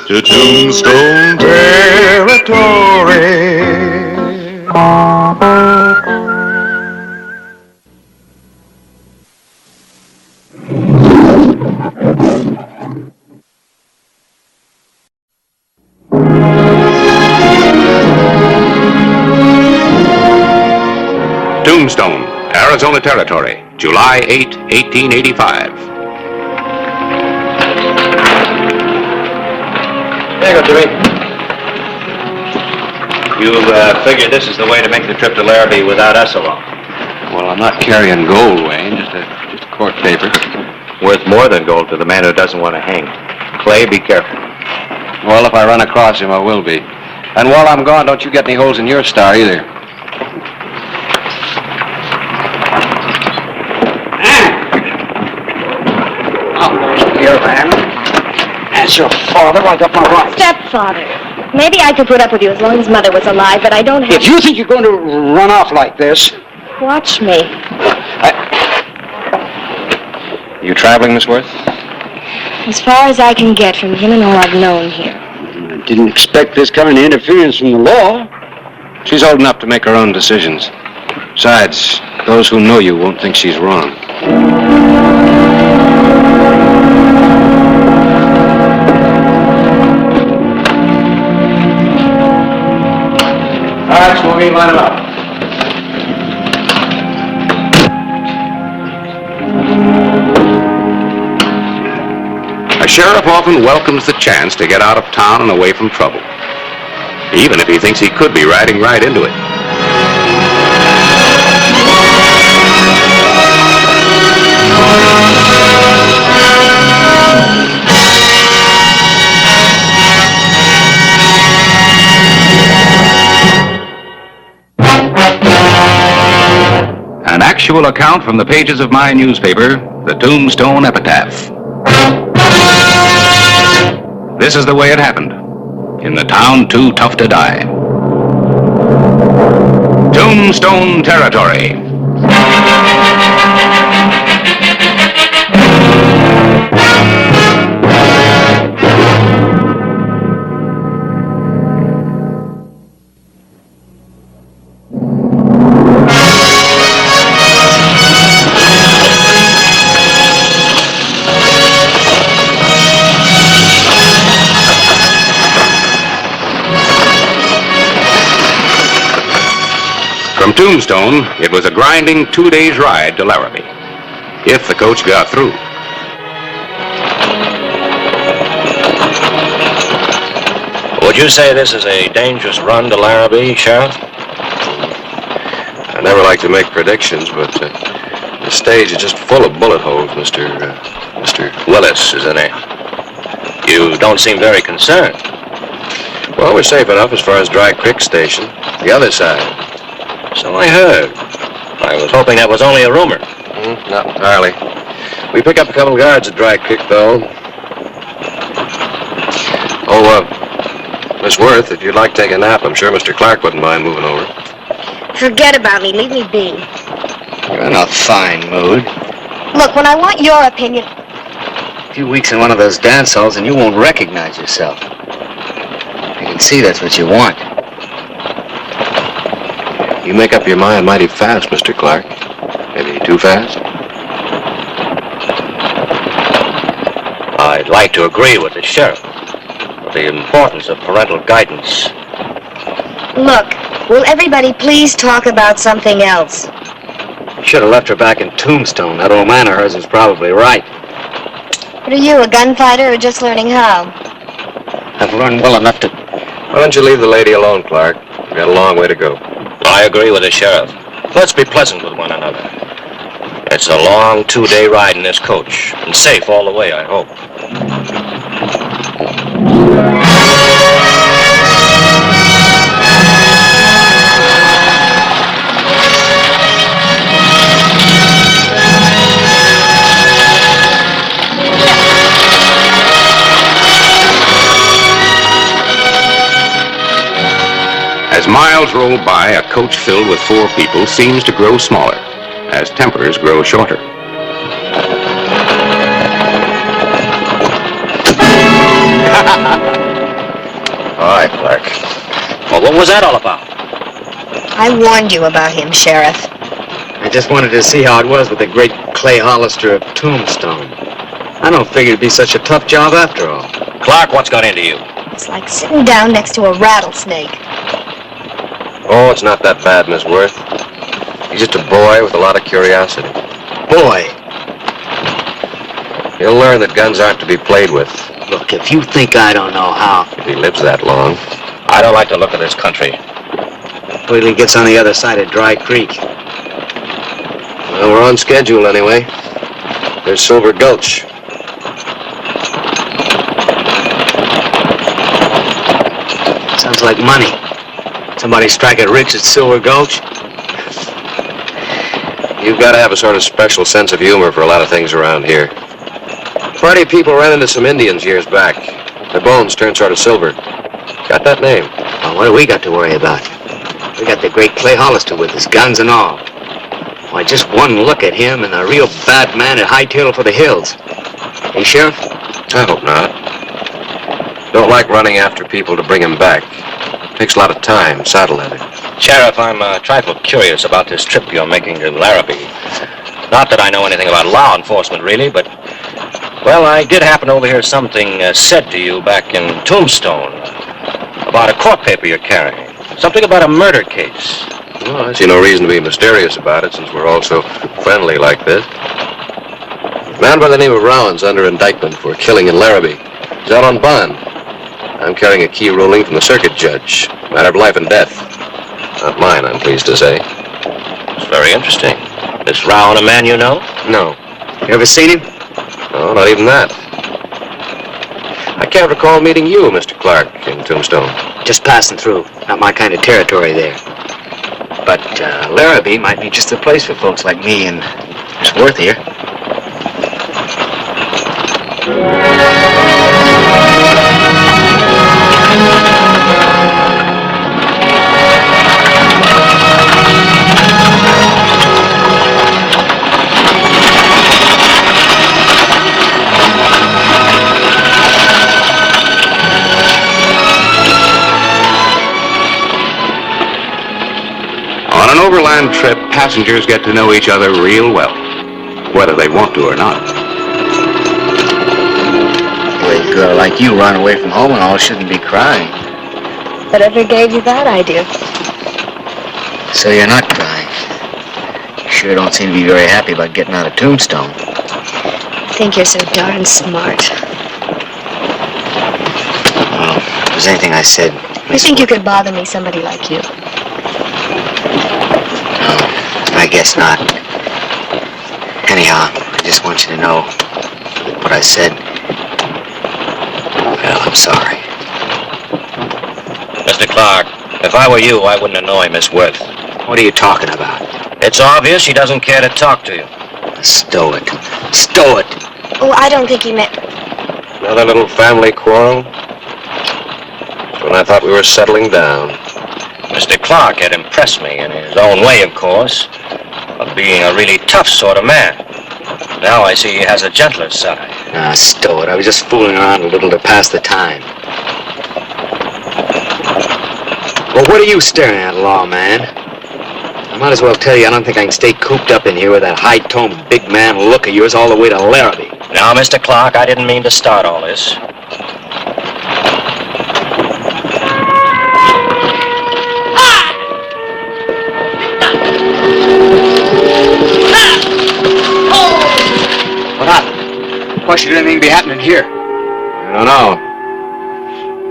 to Tombstone territory. Tombstone, Arizona Territory, July 8, 1885. There you go, Jimmy. You figure this is the way to make the trip to Larrabee without us along? Well, I'm not carrying gold, Wayne, just a court paper. Worth more than gold to the man who doesn't want to hang. Clay, be careful. Well, if I run across him, I will be. And while I'm gone, don't you get any holes in your star either. Here, man. That's your father. I got my rights. Stepfather. Maybe I could put up with you as long as Mother was alive, but I don't have... If you think you're going to run off like this... Watch me. You traveling, Miss Worth? As far as I can get from him and all I've known here. I didn't expect this kind of interference from the law. She's old enough to make her own decisions. Besides, those who know you won't think she's wrong. All right, Smokey, line them up. A sheriff often welcomes the chance to get out of town and away from trouble, even if he thinks he could be riding right into it. An actual account from the pages of my newspaper, the Tombstone Epitaph. This is the way it happened, in the town too tough to die. Tombstone Territory. From Tombstone, it was a grinding 2 days' ride to Larrabee. if the coach got through. Would you say this is a dangerous run to Larrabee, Sheriff? I never like to make predictions, but the stage is just full of bullet holes, Mr. Willis, isn't it? You don't seem very concerned. Well, we're safe enough as far as Dry Creek Station. The other side. So I heard. I was hoping that was only a rumor. Not entirely. We pick up a couple of guards at Dry Creek, though. Miss Worth, if you'd like to take a nap, I'm sure Mr. Clark wouldn't mind moving over. Forget about me. Leave me be. You're in a fine mood. Look, when I want your opinion... A few weeks in one of those dance halls and you won't recognize yourself. I can see that's what you want. You make up your mind mighty fast, Mr. Clark. Maybe too fast? I'd like to agree with the sheriff. The importance of parental guidance. Look, will everybody please talk about something else? You should have left her back in Tombstone. That old man of hers is probably right. What are you, a gunfighter or just learning how? I've learned well enough to... Why don't you leave the lady alone, Clark? We've got a long way to go. I agree with the sheriff. Let's be pleasant with one another. It's a long 2-day ride in this coach, and safe all the way, I hope. As miles roll by, a coach filled with 4 people seems to grow smaller, as tempers grow shorter. All right, Clark. Well, what was that all about? I warned you about him, Sheriff. I just wanted to see how it was with the great Clay Hollister of Tombstone. I don't figure it'd be such a tough job after all. Clark, what's got into you? It's like sitting down next to a rattlesnake. Oh, it's not that bad, Miss Worth. He's just a boy with a lot of curiosity. Boy! He'll learn that guns aren't to be played with. Look, if you think I don't know how... If he lives that long. I don't like the look of this country. Wait till he gets on the other side of Dry Creek. Well, we're on schedule anyway. There's Silver Gulch. Sounds like money. Somebody strike it rich at Silver Gulch? You've got to have a sort of special sense of humor for a lot of things around here. A party of people ran into some Indians years back. Their bones turned sort of silver. Got that name. Well, what do we got to worry about? We got the great Clay Hollister with us, guns and all. Why, just one look at him and a real bad man at hightail for the hills. Hey, Sheriff? I hope not. Don't like running after people to bring him back. Takes a lot of time, saddle leather. Sheriff, I'm a trifle curious about this trip you're making to Larrabee. Not that I know anything about law enforcement, really, but... Well, I did happen to overhear something said to you back in Tombstone about a court paper you're carrying. Something about a murder case. Well, I see no reason to be mysterious about it since we're all so friendly like this. A man by the name of Rowan's under indictment for killing in Larrabee. He's out on bond. I'm carrying a key ruling from the circuit judge. Matter of life and death. Not mine, I'm pleased to say. It's very interesting. Is Rowan a man you know? No. You ever seen him? No, not even that. I can't recall meeting you, Mr. Clark, in Tombstone. Just passing through. Not my kind of territory there. But Larrabee might be just the place for folks like me and Miss Worth here. On an overland trip, passengers get to know each other real well, whether they want to or not. Boy, a girl like you run away from home and all shouldn't be crying. Whatever gave you that idea? So you're not crying. sure don't seem to be very happy about getting out of Tombstone. I think you're so darn smart. Well, if there's anything I said... I think you could bother me, somebody like you. No, I guess not. Anyhow, I just want you to know what I said. Well, I'm sorry. Mr. Clark, if I were you, I wouldn't annoy Miss Worth. What are you talking about? It's obvious she doesn't care to talk to you. Stow it. Stow it. Oh, I don't think he meant... Another little family quarrel? When I thought we were settling down. Mr. Clark had impressed me in his own way, of course, of being a really tough sort of man. Now I see he has a gentler side. Ah, stow it. I was just fooling around a little to pass the time. Well, what are you staring at, lawman? I might as well tell you I don't think I can stay cooped up in here with that high-toned big man look of yours all the way to Larrabee. Now, Mr. Clark, I didn't mean to start all this. What happened? Why should anything be happening here? I don't know.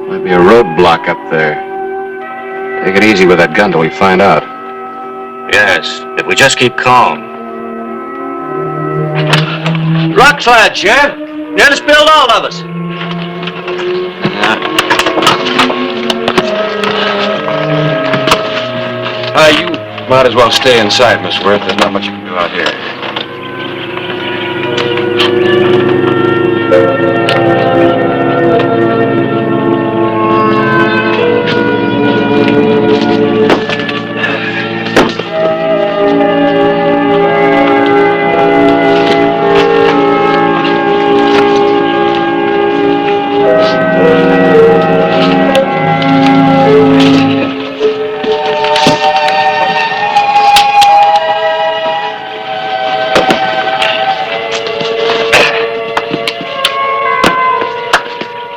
Might be a roadblock up there. Take it easy with that gun till we find out. Yes, if we just keep calm. Rock slide, Sheriff. Nearly spilled all of us. You might as well stay inside, Miss Worth. There's not much you can do out here.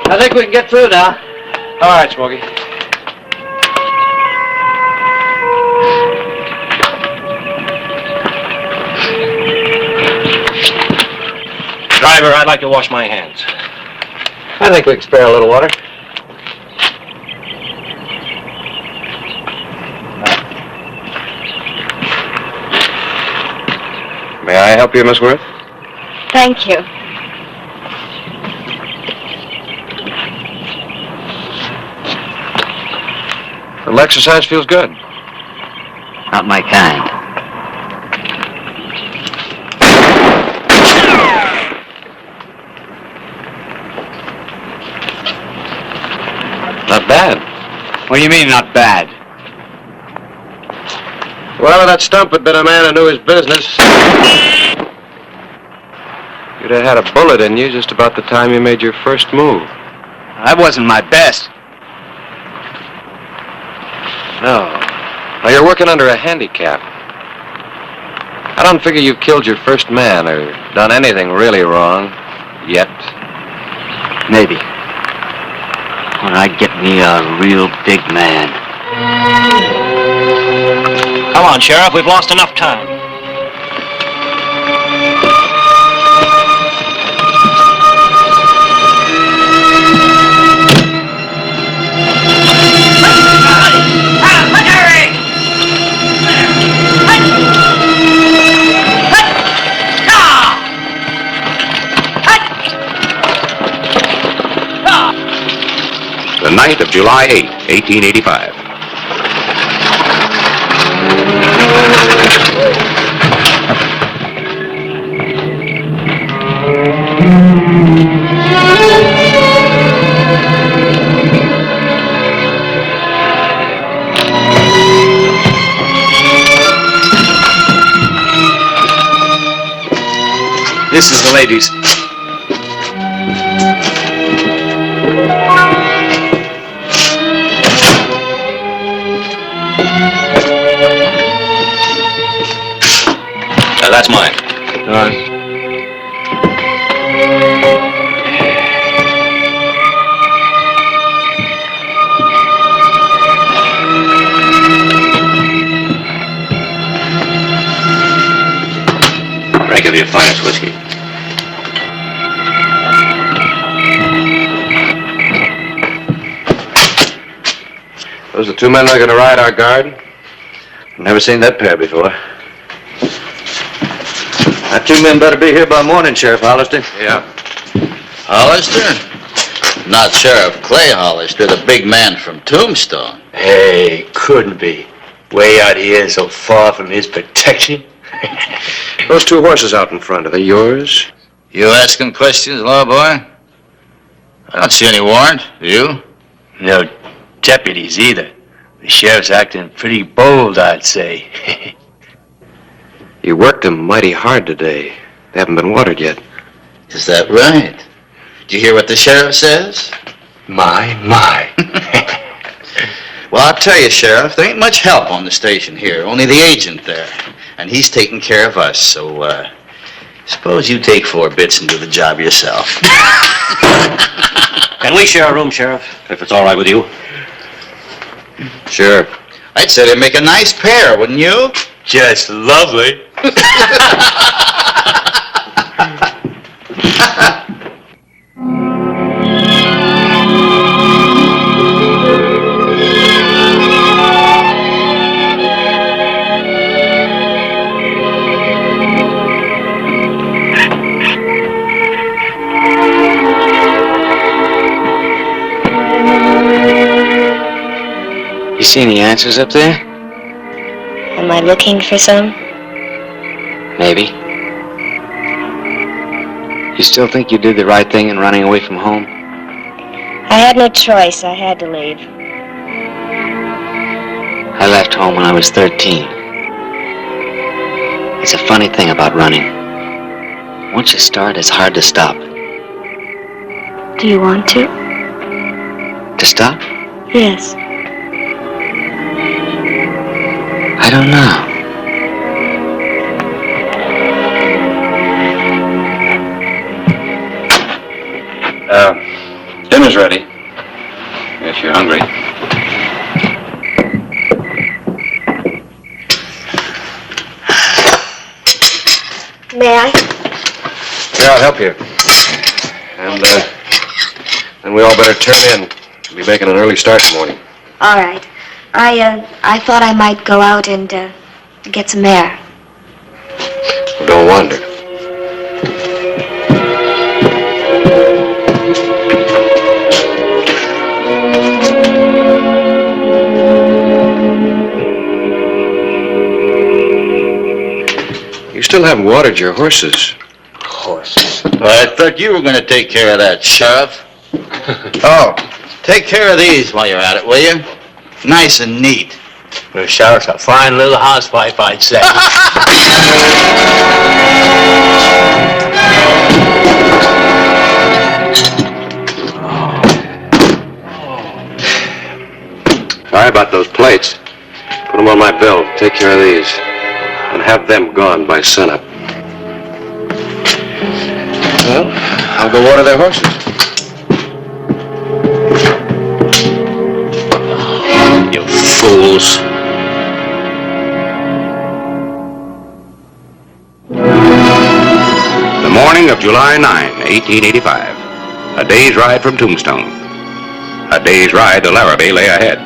I think we can get through now. All right, Smokey. Driver, I'd like to wash my hands. I think we can spare a little water. May I help you, Miss Worth? Thank you. A little exercise feels good. Not my kind. Not bad. What do you mean, not bad? Well, if that stump had been a man who knew his business, you'd have had a bullet in you just about the time you made your first move. That wasn't my best. No. Now, you're working under a handicap. I don't figure you've killed your first man or done anything really wrong. Yet. Maybe. When I get me a real big man. Come on, Sheriff, we've lost enough time. The night of July 8, 1885. This is the ladies. That's mine. All right. give you a finest whiskey. Those are two men that are going to ride our guard? Never seen that pair before. That two men better be here by morning, Sheriff Hollister. Yeah. Hollister? Not Sheriff Clay Hollister, the big man from Tombstone. Hey, couldn't be. Way out here so far from his protection. Those two horses out in front, are they yours? You asking questions, law boy? I don't see any warrant. You? No deputies either. The sheriff's acting pretty bold, I'd say. You worked them mighty hard today. They haven't been watered yet. Is that right? Did you hear what the sheriff says? My. Well, I'll tell you, Sheriff, there ain't much help on the station here. Only the agent there. And he's taking care of us, so, suppose you take 4 bits and do the job yourself. Can we share a room, Sheriff? If it's all right with you. Sure. I'd say they'd make a nice pair, wouldn't you? Just lovely. You see any answers up there? Am I looking for some? Maybe. You still think you did the right thing in running away from home? I had no choice. I had to leave. I left home when I was 13. It's a funny thing about running. Once you start, it's hard to stop. Do you want to? To stop? Yes. I don't know. Dinner's ready. If you're hungry. May I? Yeah, I'll help you. And, then we all better turn in. We'll be making an early start in the morning. All right. I thought I might go out and, get some air. Don't wander. You still haven't watered your horses. Horses? I thought you were going to take care of that, Sheriff. Oh, take care of these while you're at it, will you? Nice and neat. The sheriff's a fine little housewife, I'd say. Sorry about those plates. Put them on my bill. Take care of these. And have them gone by sunup. Well, I'll go water their horses. You fools. The morning of July 9, 1885. A day's ride from Tombstone. A day's ride to Larrabee lay ahead.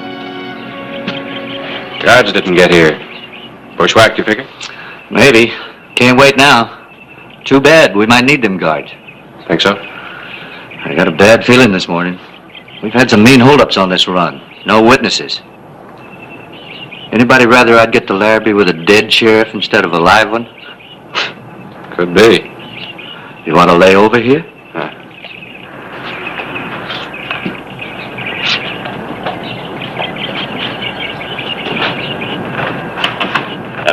Guards didn't get here. Bushwhacked, you figure? Maybe. Can't wait now. Too bad. We might need them guards. Think so? I got a bad feeling this morning. We've had some mean holdups on this run. No witnesses. Anybody rather I'd get to Larrabee with a dead sheriff instead of a live one? Could be. You want to lay over here?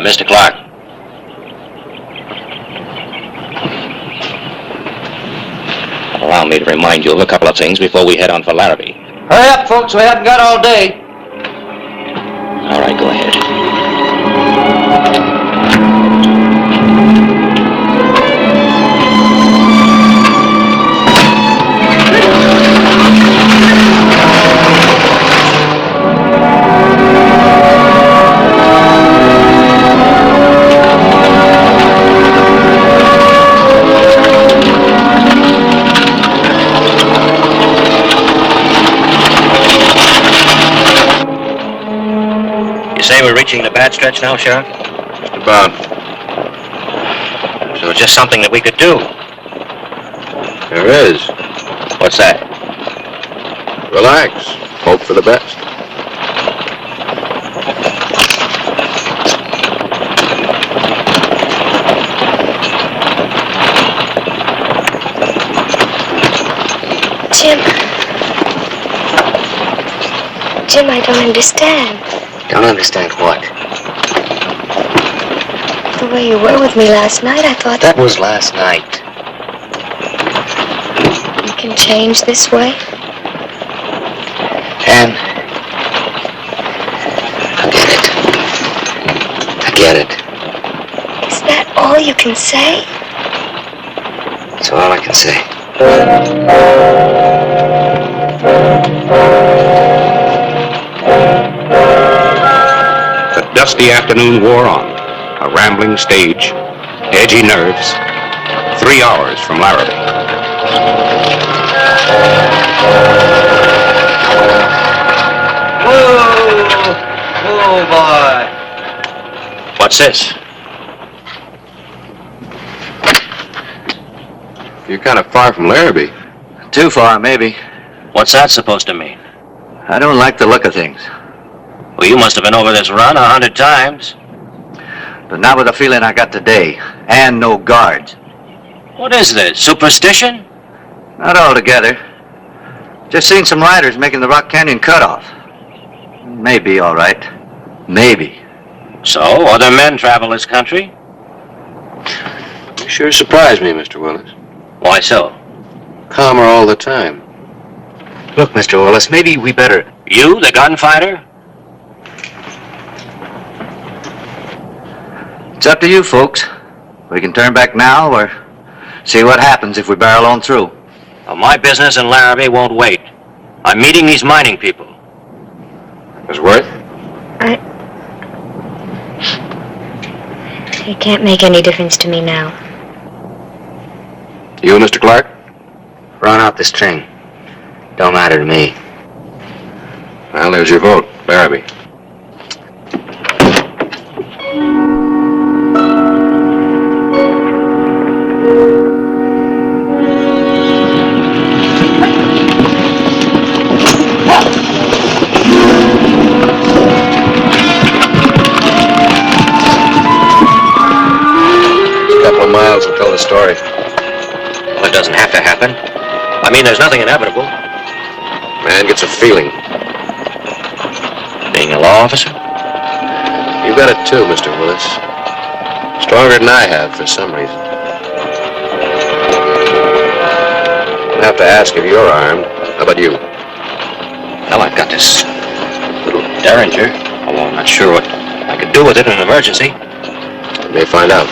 Mr. Clark. Allow me to remind you of a couple of things before we head on for Larrabee. Hurry up, folks. We haven't got all day. All right, go ahead. say we're reaching the bad stretch now, Sheriff? Just about. So it's just something that we could do. There is. What's that? Relax. Hope for the best. Jim, I don't understand. Don't understand what? The way you were with me last night, I thought... That was last night. You can change this way? Ann, forget it. Is that all you can say? That's all I can say. The dusty afternoon wore on. A rambling stage, edgy nerves. 3 hours from Larrabee. Whoa, boy. What's this? You're kind of far from Larrabee. Too far, maybe. What's that supposed to mean? I don't like the look of things. Well, you must have been over this run 100 times. But not with the feeling I got today. And no guards. What is this, superstition? Not altogether. Just seen some riders making the Rock Canyon cutoff. Maybe all right. Maybe. So, other men travel this country? You sure surprised me, Mr. Willis. Why so? Calmer all the time. Look, Mr. Willis, maybe we better... You, the gunfighter? It's up to you, folks. We can turn back now or see what happens if we barrel on through. Well, my business in Larrabee won't wait. I'm meeting these mining people. Miss Worth? It can't make any difference to me now. You, Mr. Clark? Run out this train. Don't matter to me. Well, there's your vote, Larrabee. Couple of miles will tell the story. Well, it doesn't have to happen. I mean, there's nothing inevitable. Man gets a feeling. Being a law officer? You got it too, Mr. Willis. Stronger than I have for some reason. I'll have to ask if you're armed. How about you? Well, I've got this little derringer, although I'm not sure what I could do with it in an emergency. We may find out.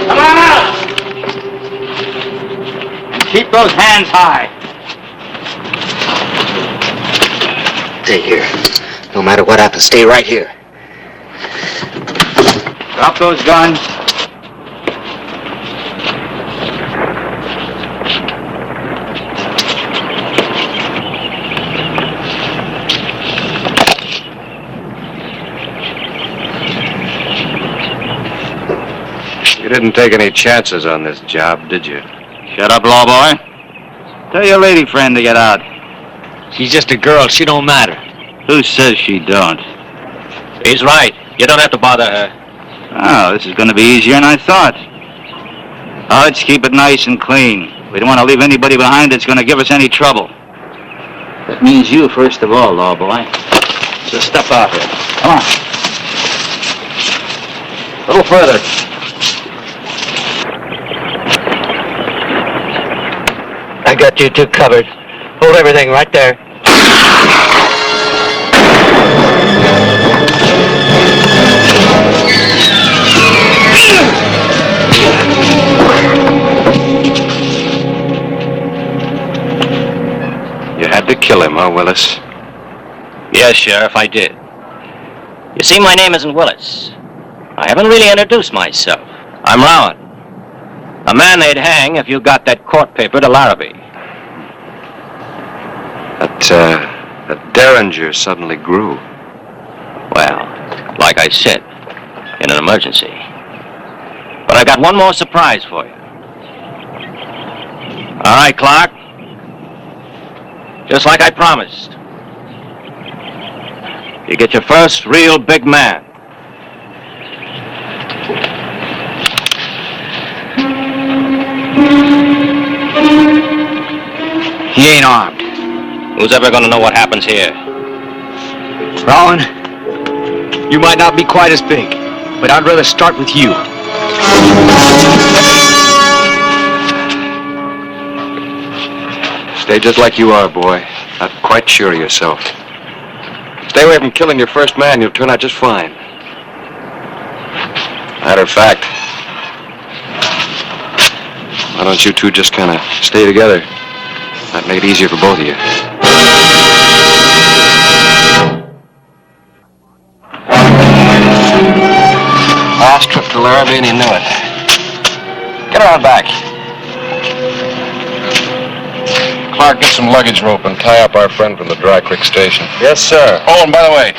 Come on out! And keep those hands high. Stay here. No matter what happens, stay right here. Drop those guns. You didn't take any chances on this job, did you? Shut up, law boy. Tell your lady friend to get out. She's just a girl. She don't matter. Who says she don't? He's right. You don't have to bother her. Oh, this is going to be easier than I thought. Oh, let's keep it nice and clean. We don't want to leave anybody behind that's going to give us any trouble. That means you first of all, law boy. So step out here. Come on. A little further. I got you two covered. Hold everything right there. You had to kill him, huh, Willis? Yes, Sheriff, I did. You see, my name isn't Willis. I haven't really introduced myself. I'm Rowan. A man they'd hang if you got that court paper to Larrabee. That derringer suddenly grew. Well, like I said, in an emergency. But I got one more surprise for you. All right, Clark. Just like I promised. You get your first real big man. He ain't armed. Who's ever gonna know what happens here? Rowan, you might not be quite as big, but I'd rather start with you. Stay just like you are, boy. Not quite sure of yourself. Stay away from killing your first man, you'll turn out just fine. Matter of fact, why don't you two just kind of stay together? That made it easier for both of you. Last trip to Larrabee and he knew it. Get around back. Clark, get some luggage rope and tie up our friend from the Dry Creek station. Yes, sir. Oh, and by the way,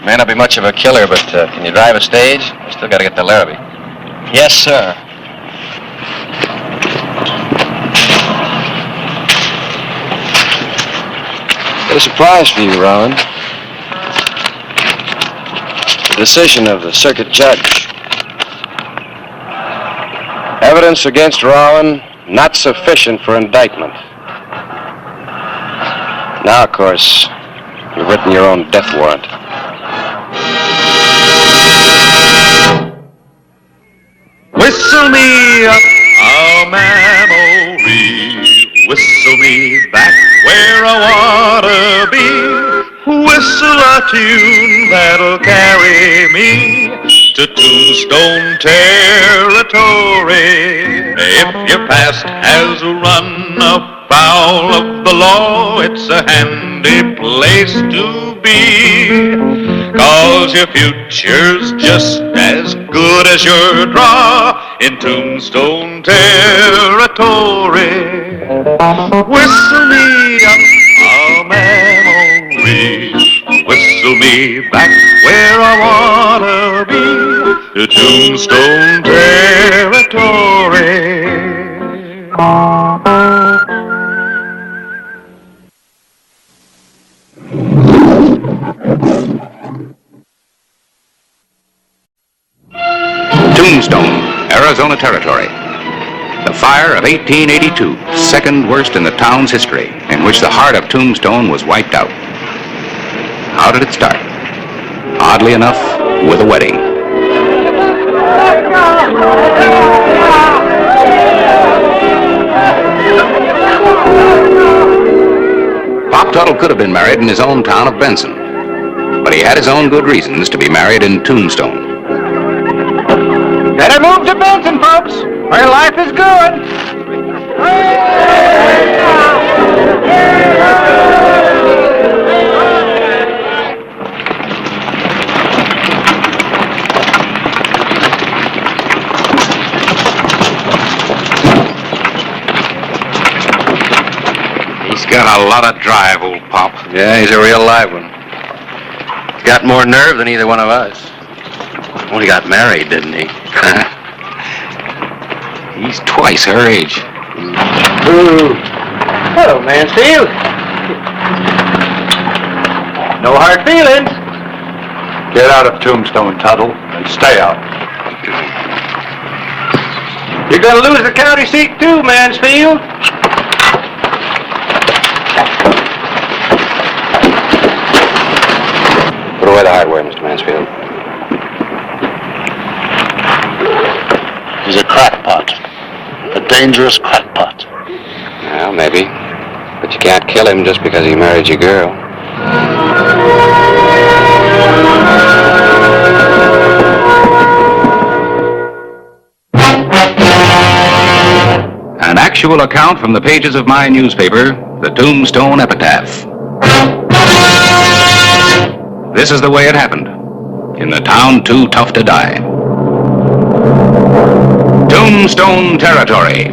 may not be much of a killer, but can you drive a stage? We still got to get to Larrabee. Yes, sir. Got a surprise for you, Rowan. The decision of the circuit judge. Evidence against Rowan not sufficient for indictment. Now, of course, you've written your own death warrant. Whistle me up a memory, whistle me back where I wanna be, whistle a tune that'll carry me to Tombstone territory. If your past has run afoul of the law, it's a handy place to be, 'cause your future's just as good as your draw in Tombstone territory. Whistle me up a memory, whistle me back where I wanna be, to Tombstone territory. Tombstone, Arizona Territory. The fire of 1882, second worst in the town's history, in which the heart of Tombstone was wiped out. How did it start? Oddly enough, with a wedding. Pop Tuttle could have been married in his own town of Benson, but he had his own good reasons to be married in Tombstone. Better move to Benson, folks, where life is good. He's got a lot of drive, old Pop. Yeah, he's a real live one. He's got more nerve than either one of us. Only got married, didn't he? He's twice her age. Ooh. Hello, Mansfield. No hard feelings. Get out of Tombstone, Tuttle, and stay out. You're gonna lose the county seat too, Mansfield. Put away the hardware, Mr. Mansfield. He's a crackpot. A dangerous crackpot. Well, maybe. But you can't kill him just because he married your girl. An actual account from the pages of my newspaper, the Tombstone Epitaph. This is the way it happened. in the town too tough to die. Tombstone Territory.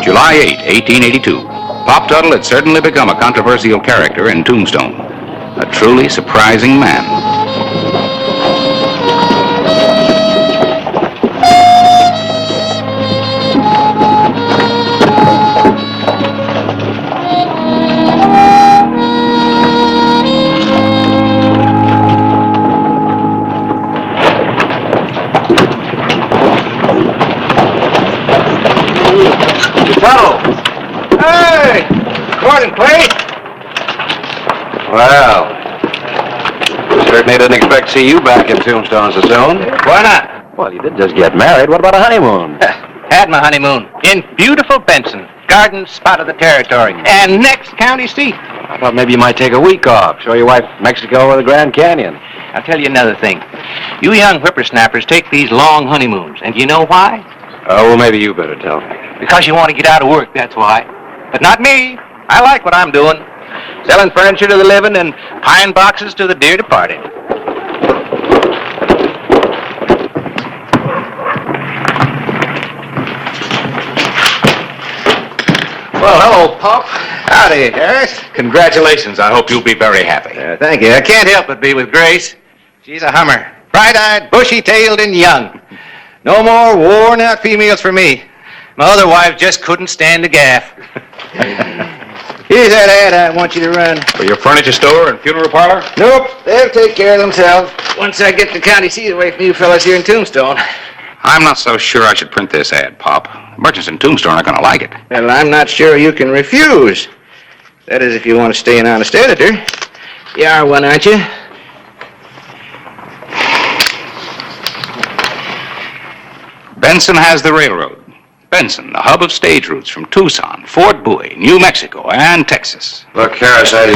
July 8, 1882. Pop Tuttle had certainly become a controversial character in Tombstone. A truly surprising man. Tuttle! Hey! Morning, Clay! Well, certainly didn't expect to see you back in Tombstone so soon. Why not? Well, you did just get married. What about a honeymoon? Had my honeymoon in beautiful Benson, garden spot of the territory, and next county seat. I thought maybe you might take a week off, show your wife Mexico or the Grand Canyon. I'll tell you another thing. You young whippersnappers take these long honeymoons, and do you know why? Oh, well, maybe you better tell me. Because you want to get out of work, that's why. But not me. I like what I'm doing. Selling furniture to the living and pine boxes to the dear departed. Well, hello, Pop. Howdy, Harris. Congratulations. I hope you'll be very happy. Thank you. I can't help but be with Grace. She's a hummer. Bright-eyed, bushy-tailed, and young. No more worn-out females for me. My other wife just couldn't stand the gaff. Here's that ad I want you to run. For your furniture store and funeral parlor? Nope, they'll take care of themselves once I get the county seat away from you fellas here in Tombstone. I'm not so sure I should print this ad, Pop. Merchants in Tombstone aren't going to like it. Well, I'm not sure you can refuse. That is, if you want to stay an honest editor. You are one, aren't you? Benson has the railroad. Benson, the hub of stage routes from Tucson, Fort Bowie, New Mexico, and Texas. Look, Harris, I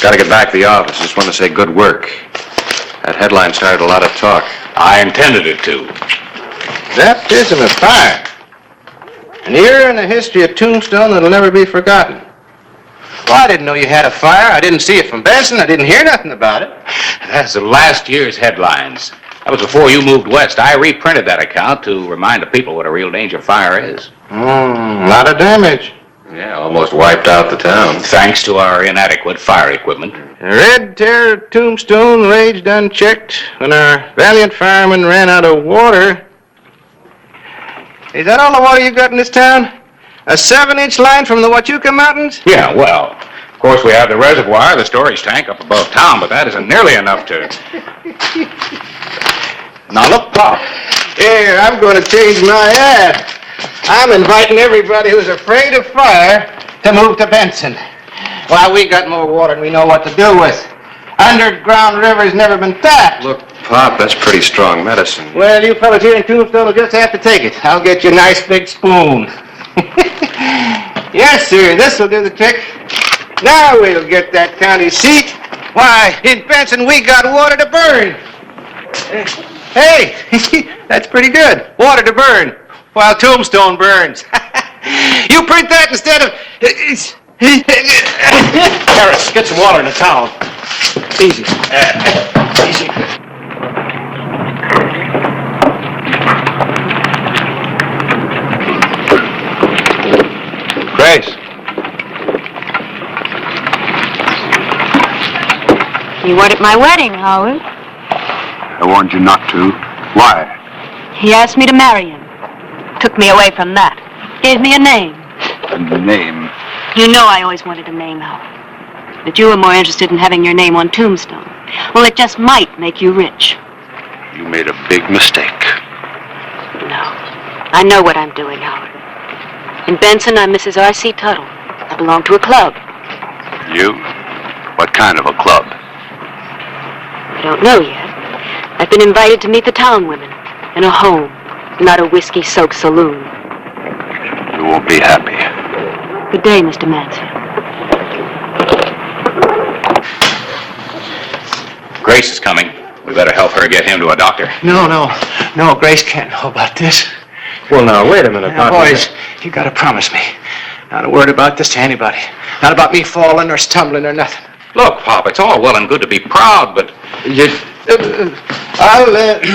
got to get back to the office. Just want to say good work. That headline started a lot of talk. I intended it to. Baptism of fire. An era in the history of Tombstone that'll never be forgotten. Well, I didn't know you had a fire. I didn't see it from Benson. I didn't hear nothing about it. That's the last year's headlines. That was before you moved west. I reprinted that account to remind the people what a real danger fire is. A lot of damage. Yeah, almost wiped out the town. Thanks to our inadequate fire equipment. The Red Terror of Tombstone raged unchecked when our valiant firemen ran out of water. Is that all the water you got in this town? A 7-inch line from the Huachuca Mountains? Yeah, well, of course we have the reservoir, the storage tank up above town, but that isn't nearly enough to... Now look, Pop. Here, I'm going to change my ad. I'm inviting everybody who's afraid of fire to move to Benson. Why, we got more water than we know what to do with. Underground river's never been tapped. Look, Pop, that's pretty strong medicine. Well, you fellas here in Tombstone will just have to take it. I'll get you a nice big spoon. Yes, sir, this will do the trick. Now we'll get that county seat. Why, in Benson we got water to burn. Hey, that's pretty good. Water to burn while Tombstone burns. You print that instead of... Harris, get some water in the towel. Easy. Easy. Grace. You weren't at my wedding, Howard. I warned you not to. Why? He asked me to marry him. Took me away from that. Gave me a name. A name? You know I always wanted a name, Howard. But you were more interested in having your name on Tombstone. Well, it just might make you rich. You made a big mistake. No. I know what I'm doing, Howard. In Benson, I'm Mrs. R.C. Tuttle. I belong to a club. You? What kind of a club? I don't know yet. I've been invited to meet the town women in a home, not a whiskey-soaked saloon. You won't be happy. Good day, Mr. Mansfield. Grace is coming. We better help her get him to a doctor. No, Grace can't know about this. Well, now, wait a minute. Now, boys, you gotta promise me. Not a word about this to anybody. Not about me falling or stumbling or nothing. Look, Pop, it's all well and good to be proud, but I'll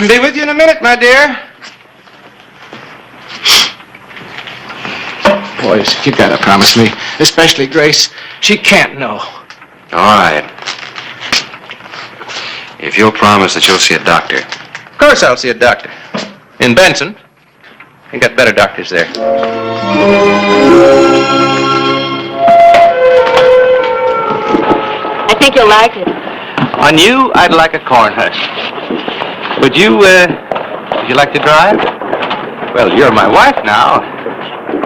be with you in a minute, my dear. Boys, you gotta promise me, especially Grace. She can't know. All right. If you'll promise that you'll see a doctor. of course I'll see a doctor. In Benson. They got better doctors there. I think you'll like it. On you, I'd like a corn husk. Would you like to drive? Well, you're my wife now.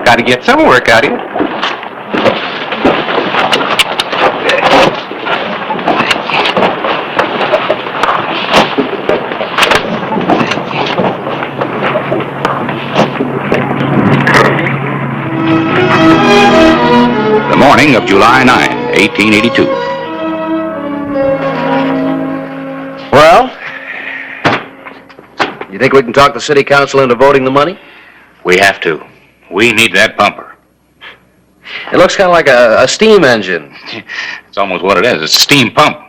Got to get some work out of you. The morning of July 9, 1882. Well, you think we can talk the city council into voting the money? We have to. We need that bumper. It looks kind of like a steam engine. It's almost what it is. It's a steam pump.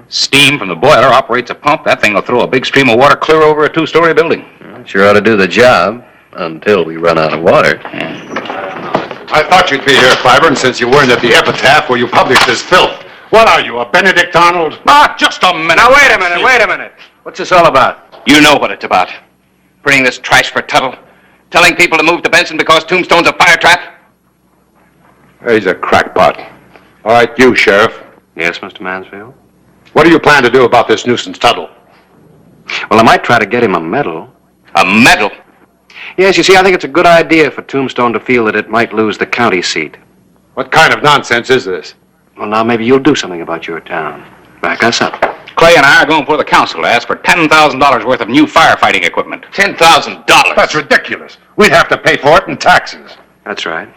Steam from the boiler operates a pump. That thing will throw a big stream of water clear over a two-story building. Sure ought to do the job until we run out of water. I thought you'd be here, Clyburn, since you weren't at the epitaph where you published this filth. What are you, a Benedict Arnold? Ah, just a minute. Now, wait a minute. What's this all about? You know what it's about. Bringing this trash for Tuttle. Telling people to move to Benson because Tombstone's a fire trap. He's a crackpot. All right, you, Sheriff. Yes, Mr. Mansfield? What do you plan to do about this nuisance Tuttle? Well, I might try to get him a medal. A medal? Yes, you see, I think it's a good idea for Tombstone to feel that it might lose the county seat. What kind of nonsense is this? Well, now, maybe you'll do something about your town. Back us up. Clay and I are going before the council to ask for $10,000 worth of new firefighting equipment. $10,000? That's ridiculous. We'd have to pay for it in taxes. That's right.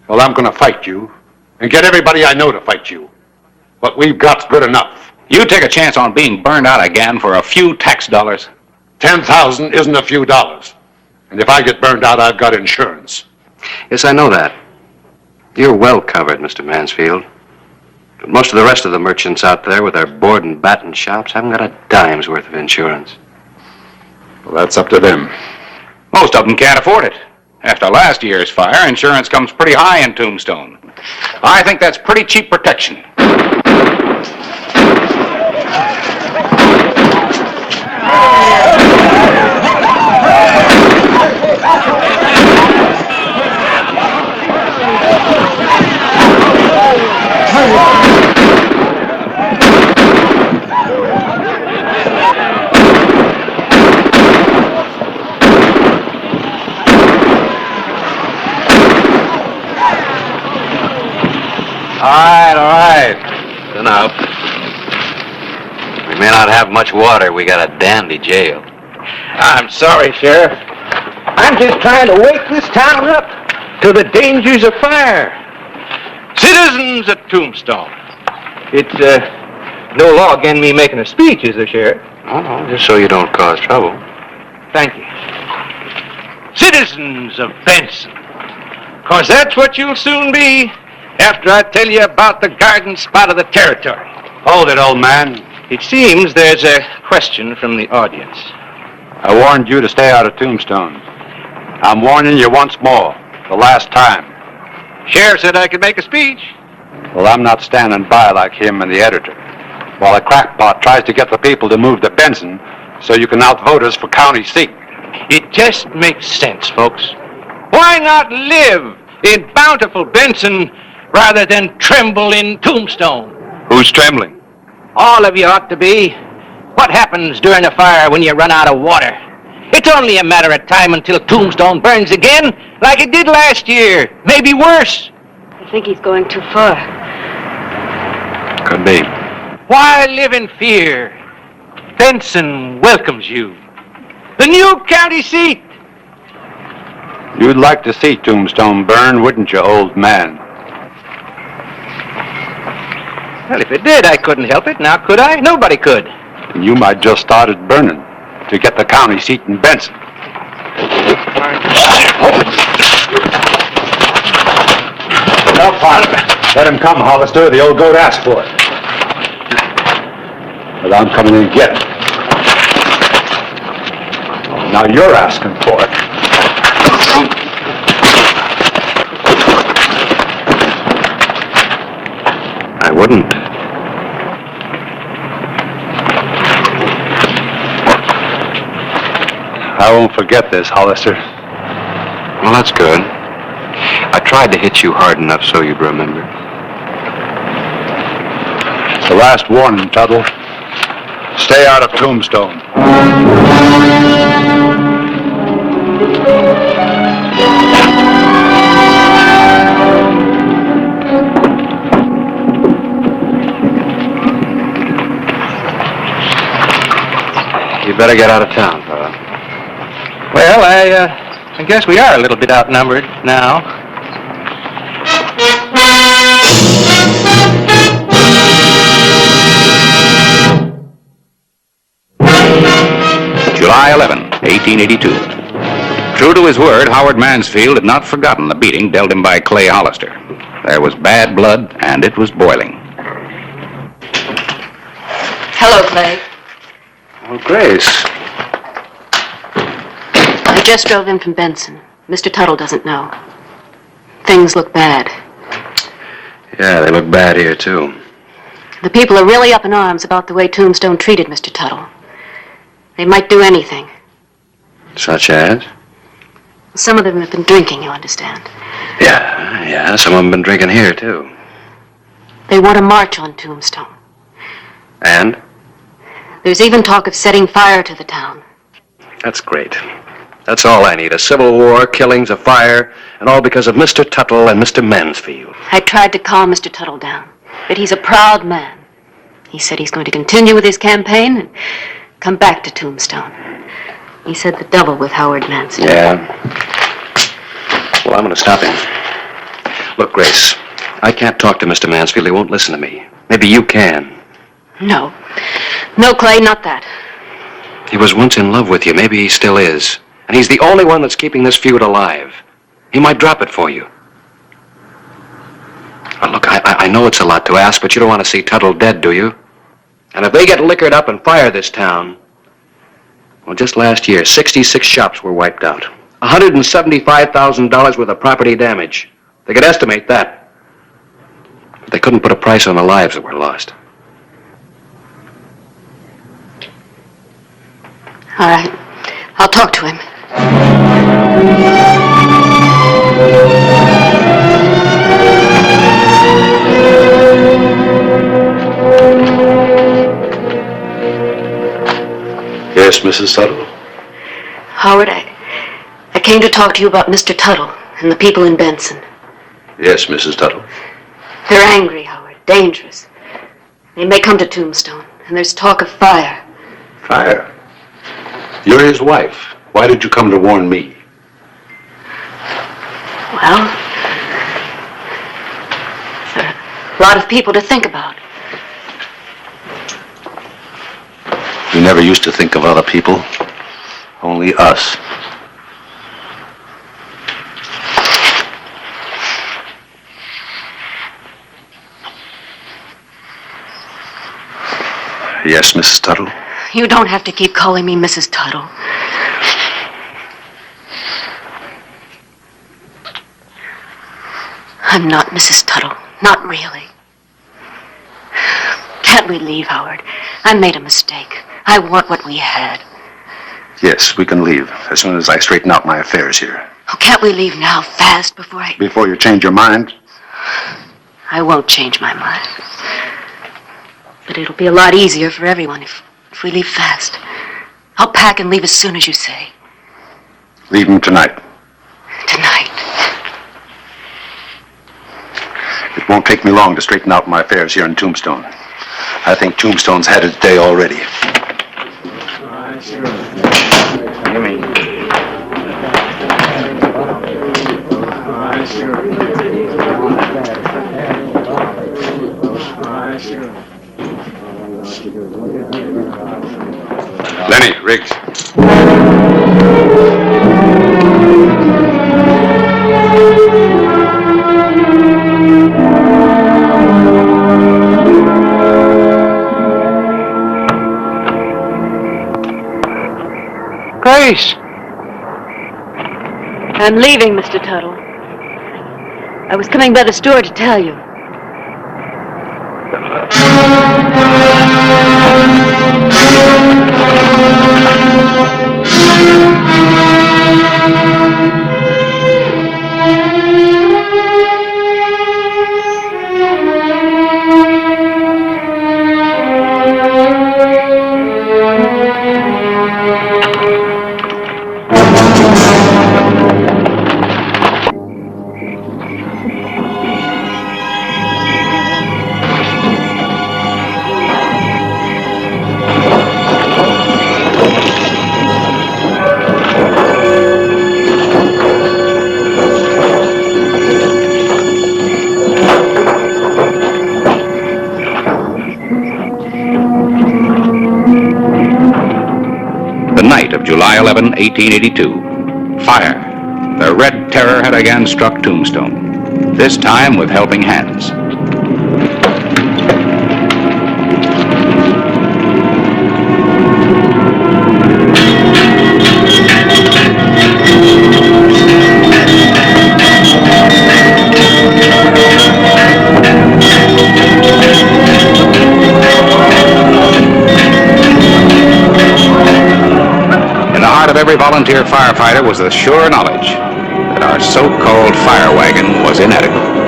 Well, I'm going to fight you and get everybody I know to fight you. What we've got's good enough. You take a chance on being burned out again for a few tax dollars. 10,000 isn't a few dollars. And if I get burned out, I've got insurance. Yes, I know that. You're well covered, Mr. Mansfield. But most of the rest of the merchants out there with their board and batten shops haven't got a dime's worth of insurance. Well, that's up to them. Most of them can't afford it. After last year's fire, insurance comes pretty high in Tombstone. I think that's pretty cheap protection. All right. Enough. We may not have much water. We got a dandy jail. I'm sorry, Sheriff. I'm just trying to wake this town up to the dangers of fire. Citizens of Tombstone. It's, no law against me making a speech, is there, Sheriff? Oh, just so you don't cause trouble. Thank you. Citizens of Benson. 'Cause that's what you'll soon be after I tell you about the garden spot of the territory. Hold it, old man. It seems there's a question from the audience. I warned you to stay out of Tombstone. I'm warning you once more, the last time. Sheriff said I could make a speech. Well, I'm not standing by like him and the editor, while a crackpot tries to get the people to move to Benson so you can outvote us for county seat. It just makes sense, folks. Why not live in bountiful Benson rather than tremble in Tombstone? Who's trembling? All of you ought to be. What happens during a fire when you run out of water? It's only a matter of time until Tombstone burns again, like it did last year. Maybe worse. I think he's going too far. Could be. Why live in fear? Benson welcomes you. The new county seat. You'd like to see Tombstone burn, wouldn't you, old man? Well, if it did, I couldn't help it. Now, could I? Nobody could. You might just start it burning to get the county seat in Benson. Now, partner, let him come, Hollister. The old goat asked for it. But I'm coming in to get it. Now you're asking for it. I wouldn't. I won't forget this, Hollister. Well, that's good. I tried to hit you hard enough so you'd remember. It's the last warning, Tuttle. Stay out of Tombstone. You better get out of town, fella. Well, I guess we are a little bit outnumbered now. July 11, 1882. True to his word, Howard Mansfield had not forgotten the beating dealt him by Clay Hollister. There was bad blood, and it was boiling. Hello, Clay. Oh, Grace. I just drove in from Benson. Mr. Tuttle doesn't know. Things look bad. Yeah, they look bad here, too. The people are really up in arms about the way Tombstone treated Mr. Tuttle. They might do anything. Such as? Some of them have been drinking, you understand. Yeah, some of them been drinking here, too. They want to march on Tombstone. And? There's even talk of setting fire to the town. That's great. That's all I need. A civil war, killings, a fire, and all because of Mr. Tuttle and Mr. Mansfield. I tried to calm Mr. Tuttle down, but he's a proud man. He said he's going to continue with his campaign and come back to Tombstone. He said the devil with Howard Mansfield. Yeah. Well, I'm going to stop him. Look, Grace, I can't talk to Mr. Mansfield. He won't listen to me. Maybe you can. No. No, Clay, not that. He was once in love with you. Maybe he still is. And he's the only one that's keeping this feud alive. He might drop it for you. Well, look, I know it's a lot to ask, but you don't want to see Tuttle dead, do you? And if they get liquored up and fire this town... Well, just last year, 66 shops were wiped out. $175,000 worth of property damage. They could estimate that. But they couldn't put a price on the lives that were lost. All right. I'll talk to him. Yes, Mrs. Tuttle? Howard, I came to talk to you about Mr. Tuttle and the people in Benson. Yes, Mrs. Tuttle. They're angry, Howard. Dangerous. They may come to Tombstone, and there's talk of fire. Fire? You're his wife. Why did you come to warn me? Well, there are a lot of people to think about. You never used to think of other people. Only us. Yes, Mrs. Tuttle? You don't have to keep calling me Mrs. Tuttle. I'm not Mrs. Tuttle. Not really. Can't we leave, Howard? I made a mistake. I want what we had. Yes, we can leave as soon as I straighten out my affairs here. Oh, can't we leave now, fast, before I... Before you change your mind? I won't change my mind. But it'll be a lot easier for everyone if we leave fast. I'll pack and leave as soon as you say. Leave him tonight. Tonight. It won't take me long to straighten out my affairs here in Tombstone. I think Tombstone's had its day already. Lenny, Riggs. Grace! I'm leaving, Mr. Tuttle. I was coming by the store to tell you. The night of July 11, 1882. Fire. The Red Terror had again struck Tombstone, this time with helping hands. In the heart of every volunteer firefighter was the sure knowledge that our so-called fire wagon was inadequate.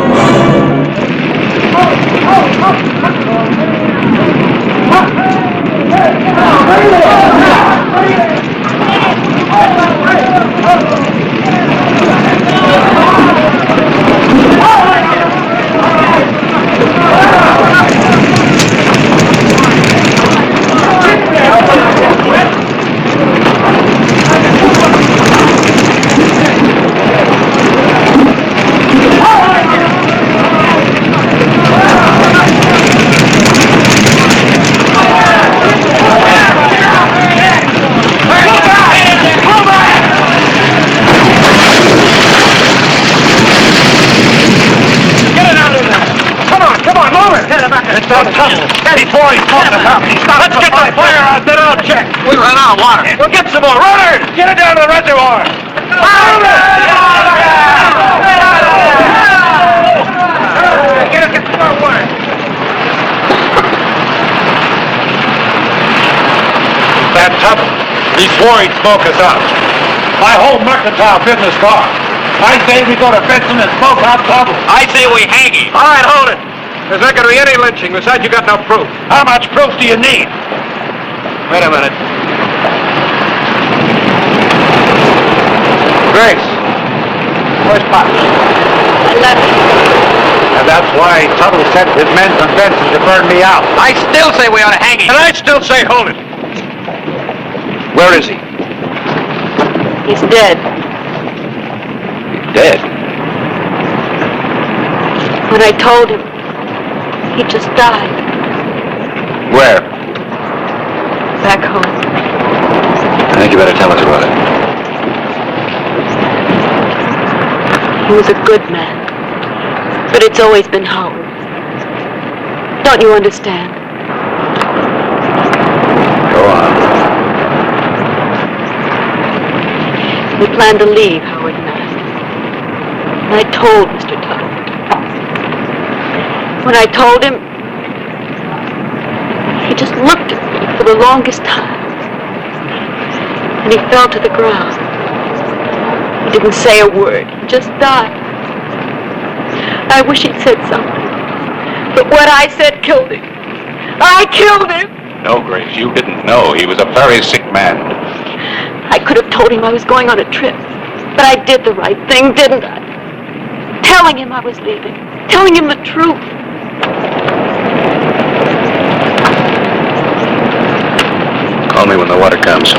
Before he's talking about me, stop. Let's get the fire out, then I'll check. We run out of water. We'll get some more. Runners, get it down to the reservoir. Get some more water. That Tuttle, he swore he'd smoke us out. My whole mercantile business gone. I say we go to Benson and smoke out Tuttle. I say we hang him. All right, hold it. There's not going to be any lynching. Besides, you got no proof. How much proof do you need? Wait a minute. Grace, where's Pop? I left him. And that's why Tuttle sent his men from Benson to burn me out. I still say we ought to hang him. And I still say hold it. Where is he? He's dead. He's dead? When I told him, he just died. Where? Back home. I think you better tell us about it. He was a good man. But it's always been Howard. Don't you understand? Go on. We planned to leave, Howard and I. And I told Mr. Tuttle. When I told him, he just looked at me for the longest time. And he fell to the ground. He didn't say a word. He just died. I wish he'd said something. But what I said killed him. I killed him! No, Grace, you didn't know. He was a very sick man. I could have told him I was going on a trip. But I did the right thing, didn't I? Telling him I was leaving. Telling him the truth. Call me when the water comes.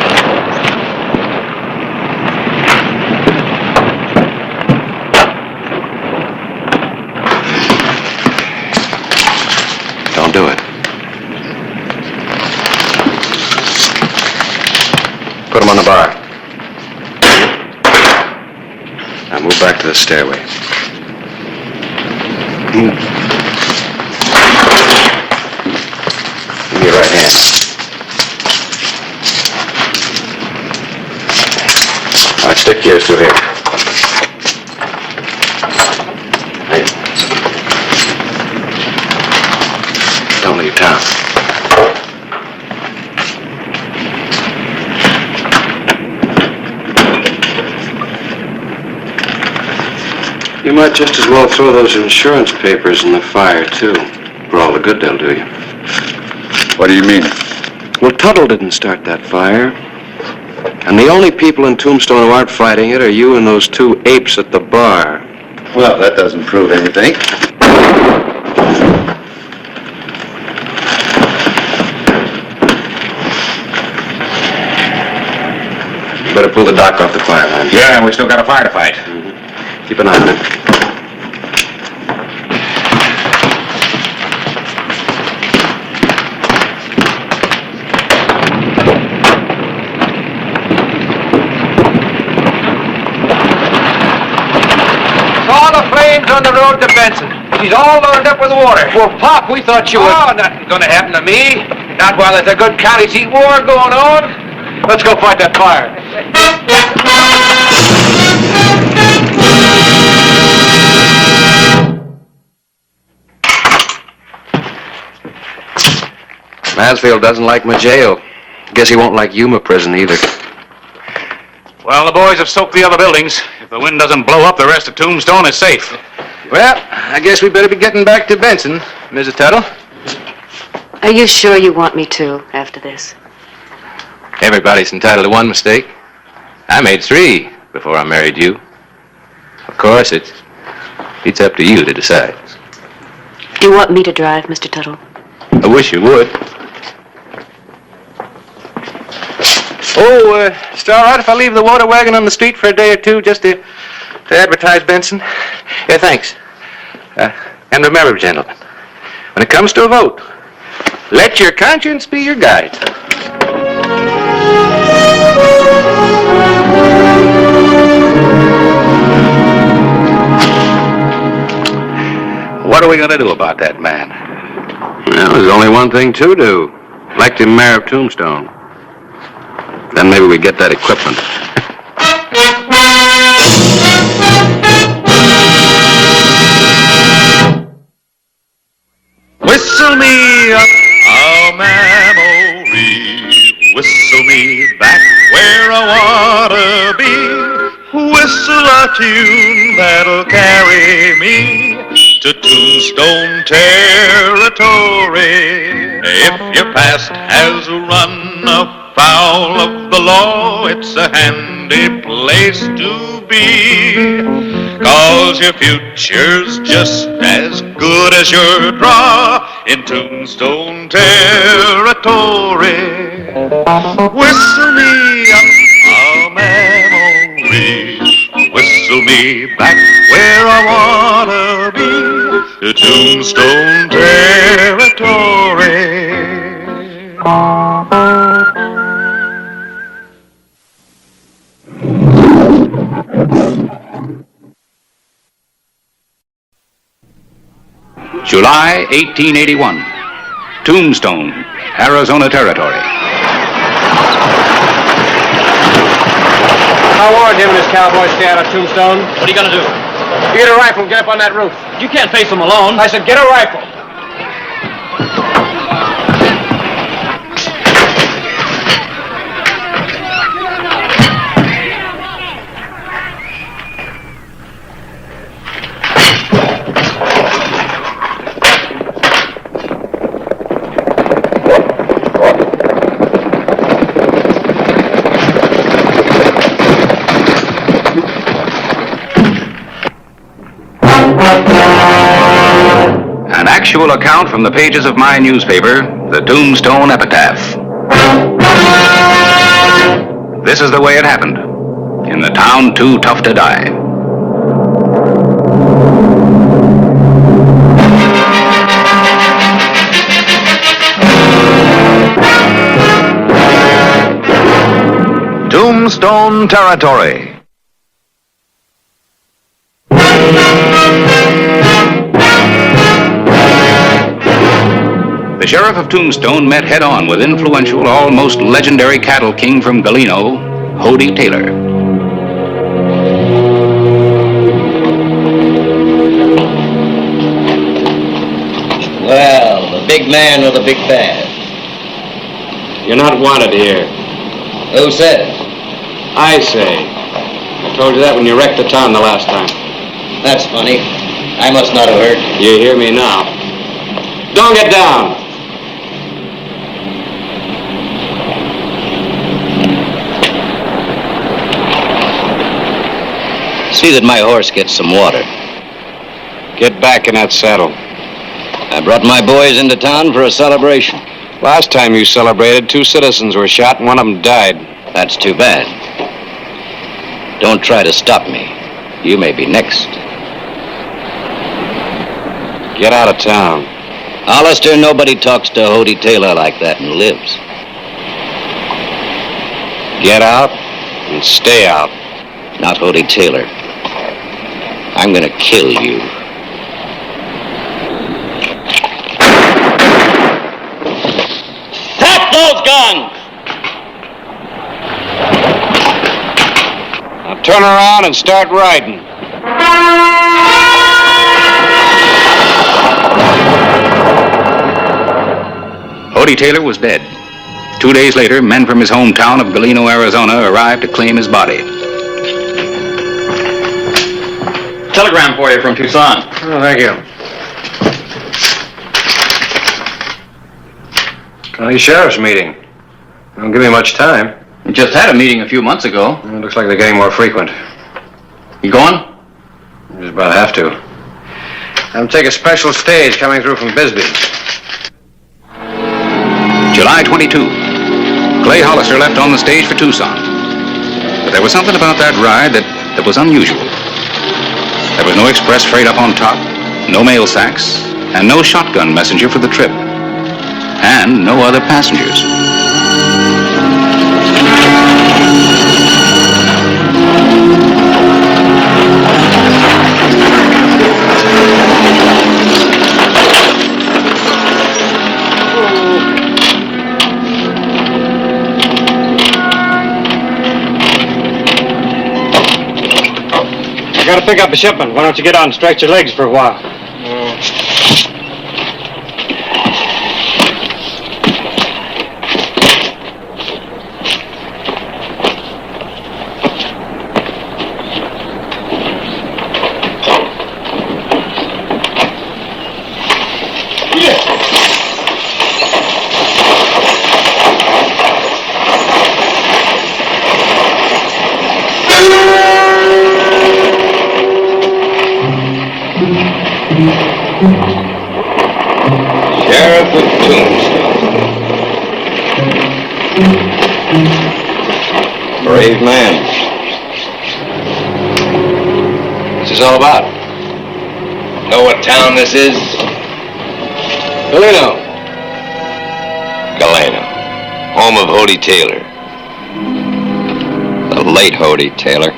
Don't do it. Put him on the bar. Now move back to the stairway. Give me your right hand. right, stick yours through here. Don't leave town. You might just as well throw those insurance papers in the fire, too. For all the good they'll do you. What do you mean? Well, Tuttle didn't start that fire. And the only people in Tombstone who aren't fighting it are you and those two apes at the bar. Well, that doesn't prove anything. You better pull the dock off the fire line. Yeah, and we still got a fire to fight. Keep an eye on it. All the flames on the road to Benson. She's all loaded up with water. Well, Pop, we thought you were... Oh, nothing's gonna happen to me. Not while there's a good county seat war going on. Let's go fight that fire. Mansfield doesn't like my jail. Guess he won't like Yuma prison either. Well, the boys have soaked the other buildings. If the wind doesn't blow up, the rest of Tombstone is safe. Well, I guess we better be getting back to Benson, Mrs. Tuttle. Are you sure you want me to after this? Everybody's entitled to one mistake. I made 3 before I married you. Of course, it's up to you to decide. Do you want me to drive, Mr. Tuttle? I wish you would. Oh, it's all right if I leave the water wagon on the street for a day or two just to advertise Benson? Yeah, thanks. And remember, gentlemen, when it comes to a vote, let your conscience be your guide. What are we going to do about that man? Well, there's only one thing to do. Elect him mayor of Tombstone. Then maybe we get that equipment. Whistle me up a memory, whistle me back where I wanna be, whistle a tune that'll carry me to Tombstone territory. If your past has run afoul of the law, it's a handy place to be, 'cause your future's just as good as your draw in Tombstone territory. Whistle me up a memory, whistle me back where I wanna be, to Tombstone territory. July 1881. Tombstone, Arizona Territory. I warned him and his cowboys stay out of Tombstone. What are you gonna do? You get a rifle and get up on that roof. You can't face them alone. I said get a rifle. An actual account from the pages of my newspaper, the Tombstone Epitaph. This is the way it happened, in the town too tough to die. Tombstone Territory. The sheriff of Tombstone met head-on with influential, almost legendary cattle king from Galeno, Hody Taylor. big man or the big bad? You're not wanted here. Who says? I say. I told you that when you wrecked the town the last time. That's funny. I must not have heard. You hear me now. Don't get down. See that my horse gets some water. Get back in that saddle. I brought my boys into town for a celebration. Last time you celebrated, 2 citizens were shot and one of them died. That's too bad. Don't try to stop me. You may be next. Get out of town. Hollister, nobody talks to Hody Taylor like that and lives. Get out and stay out. Not Hody Taylor. I'm gonna kill you. Drop those guns! Now turn around and start riding. Hody Taylor was dead. 2 days later, men from his hometown of Galeno, Arizona arrived to claim his body. Telegram for you from Tucson. Oh, thank you. County Sheriff's meeting. Don't give me much time. We just had a meeting a few months ago. It looks like they're getting more frequent. You going? Just about have to. I'm taking a special stage coming through from Bisbee. July 22. Clay Hollister left on the stage for Tucson. But there was something about that ride that was unusual. There was no express freight up on top, no mail sacks, and no shotgun messenger for the trip. And no other passengers. I gotta pick up a shipment. Why don't you get out and stretch your legs for a while? Sheriff of Tombstone. Brave man. What's this all about? Know what town this is? Galeno. Galeno. Home of Hody Taylor. The late Hody Taylor.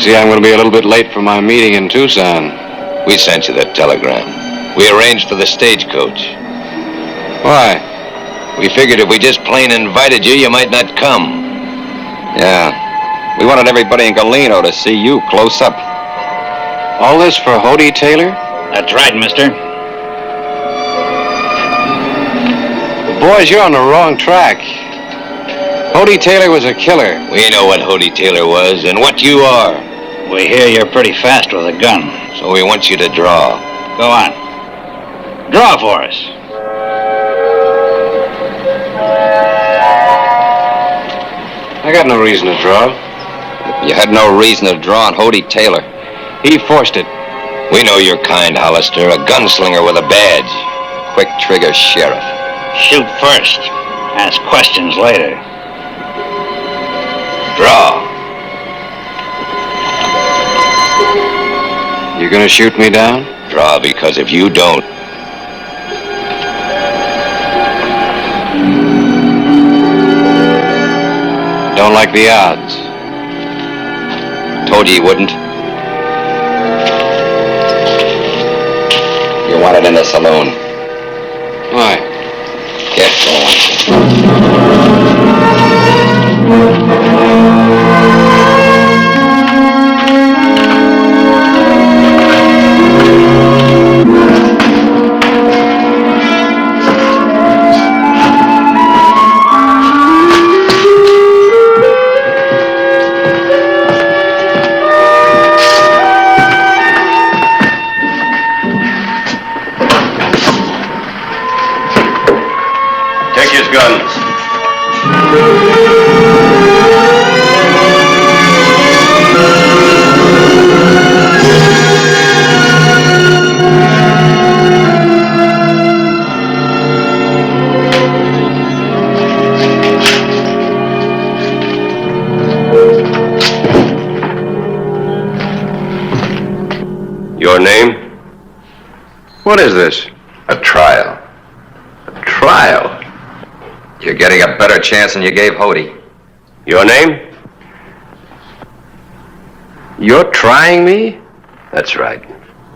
See, I'm going to be a little bit late for my meeting in Tucson. We sent you that telegram. We arranged for the stagecoach. Why? We figured if we just plain invited you, you might not come. Yeah. We wanted everybody in Galeno to see you close up. All this for Hody Taylor? That's right, mister. Boys, you're on the wrong track. Hody Taylor was a killer. We know what Hody Taylor was and what you are. We hear you're pretty fast with a gun. So we want you to draw. Go on. Draw for us. I got no reason to draw. You had no reason to draw on Hody Taylor. He forced it. We know your kind, Hollister. A gunslinger with a badge. Quick trigger sheriff. Shoot first. Ask questions later. Draw. You gonna shoot me down? Draw, because if you don't... Don't like the odds. Told you he wouldn't. You wanted in the saloon. Why? Get going. guns. Your name? What is this? A trial. A trial? You're getting a better chance than you gave Hody. Your name? You're trying me? That's right.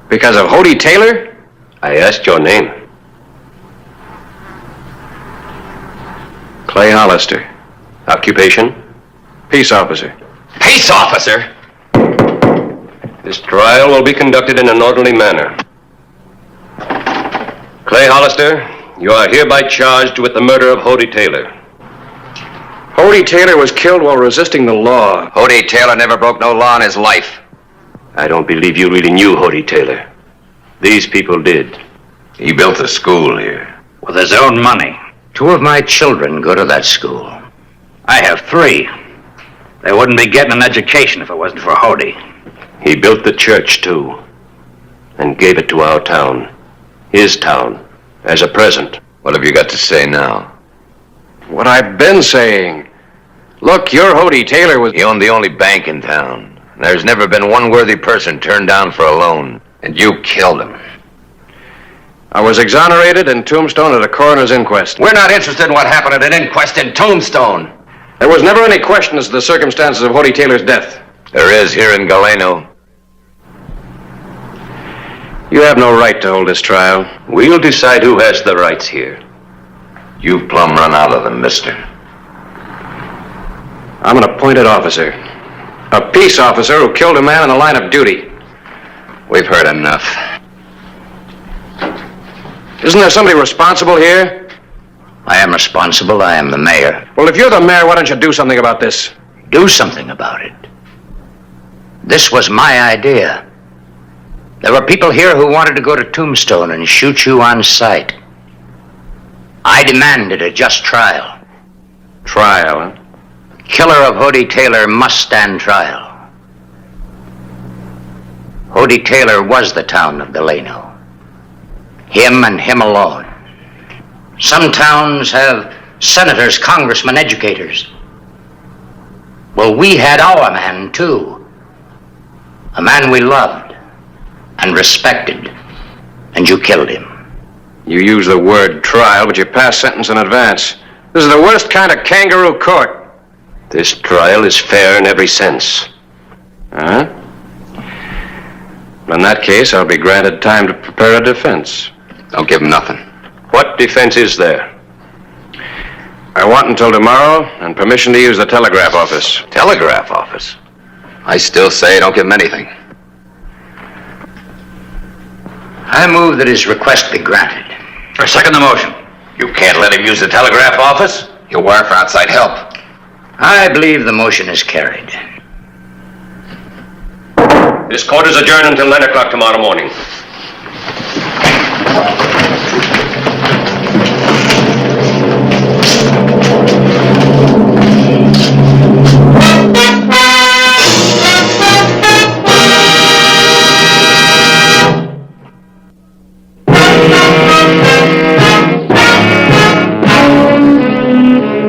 Because of Hody Taylor? I asked your name. Clay Hollister. Occupation? Peace officer. Peace officer? This trial will be conducted in an orderly manner. Clay Hollister, you are hereby charged with the murder of Hody Taylor. Hody Taylor was killed while resisting the law. Hody Taylor never broke no law in his life. I don't believe you really knew Hody Taylor. These people did. He built a school here. With his own money. 2 of my children go to that school. I have 3. They wouldn't be getting an education if it wasn't for Hody. He built the church, too, and gave it to our town, his town, as a present. What have you got to say now? What I've been saying. Look, your Hody Taylor was... He owned the only bank in town. There's never been one worthy person turned down for a loan, and you killed him. I was exonerated in Tombstone at a coroner's inquest. We're not interested in what happened at an inquest in Tombstone. There was never any question as to the circumstances of Hody Taylor's death. There is here in Galeno. You have no right to hold this trial. We'll decide who has the rights here. You've plumb run out of them, mister. I'm an appointed officer. A peace officer who killed a man in the line of duty. We've heard enough. Isn't there somebody responsible here? I am responsible. I am the mayor. Well, if you're the mayor, why don't you do something about this? Do something about it. This was my idea. There were people here who wanted to go to Tombstone and shoot you on sight. I demanded a just trial. Trial, huh? Killer of Hody Taylor must stand trial. Hody Taylor was the town of Galeno. Him and him alone. Some towns have senators, congressmen, educators. Well, we had our man, too. A man we loved and respected, and you killed him. You use the word trial, but you pass sentence in advance. This is the worst kind of kangaroo court. This trial is fair in every sense. Huh? In that case, I'll be granted time to prepare a defense. Don't give him nothing. What defense is there? I want until tomorrow and permission to use the telegraph office. Telegraph office? I still say don't give him anything. I move that his request be granted. I second the motion. You can't let him use the telegraph office. He'll wire for outside help. I believe the motion is carried. This court is adjourned until 9 o'clock tomorrow morning.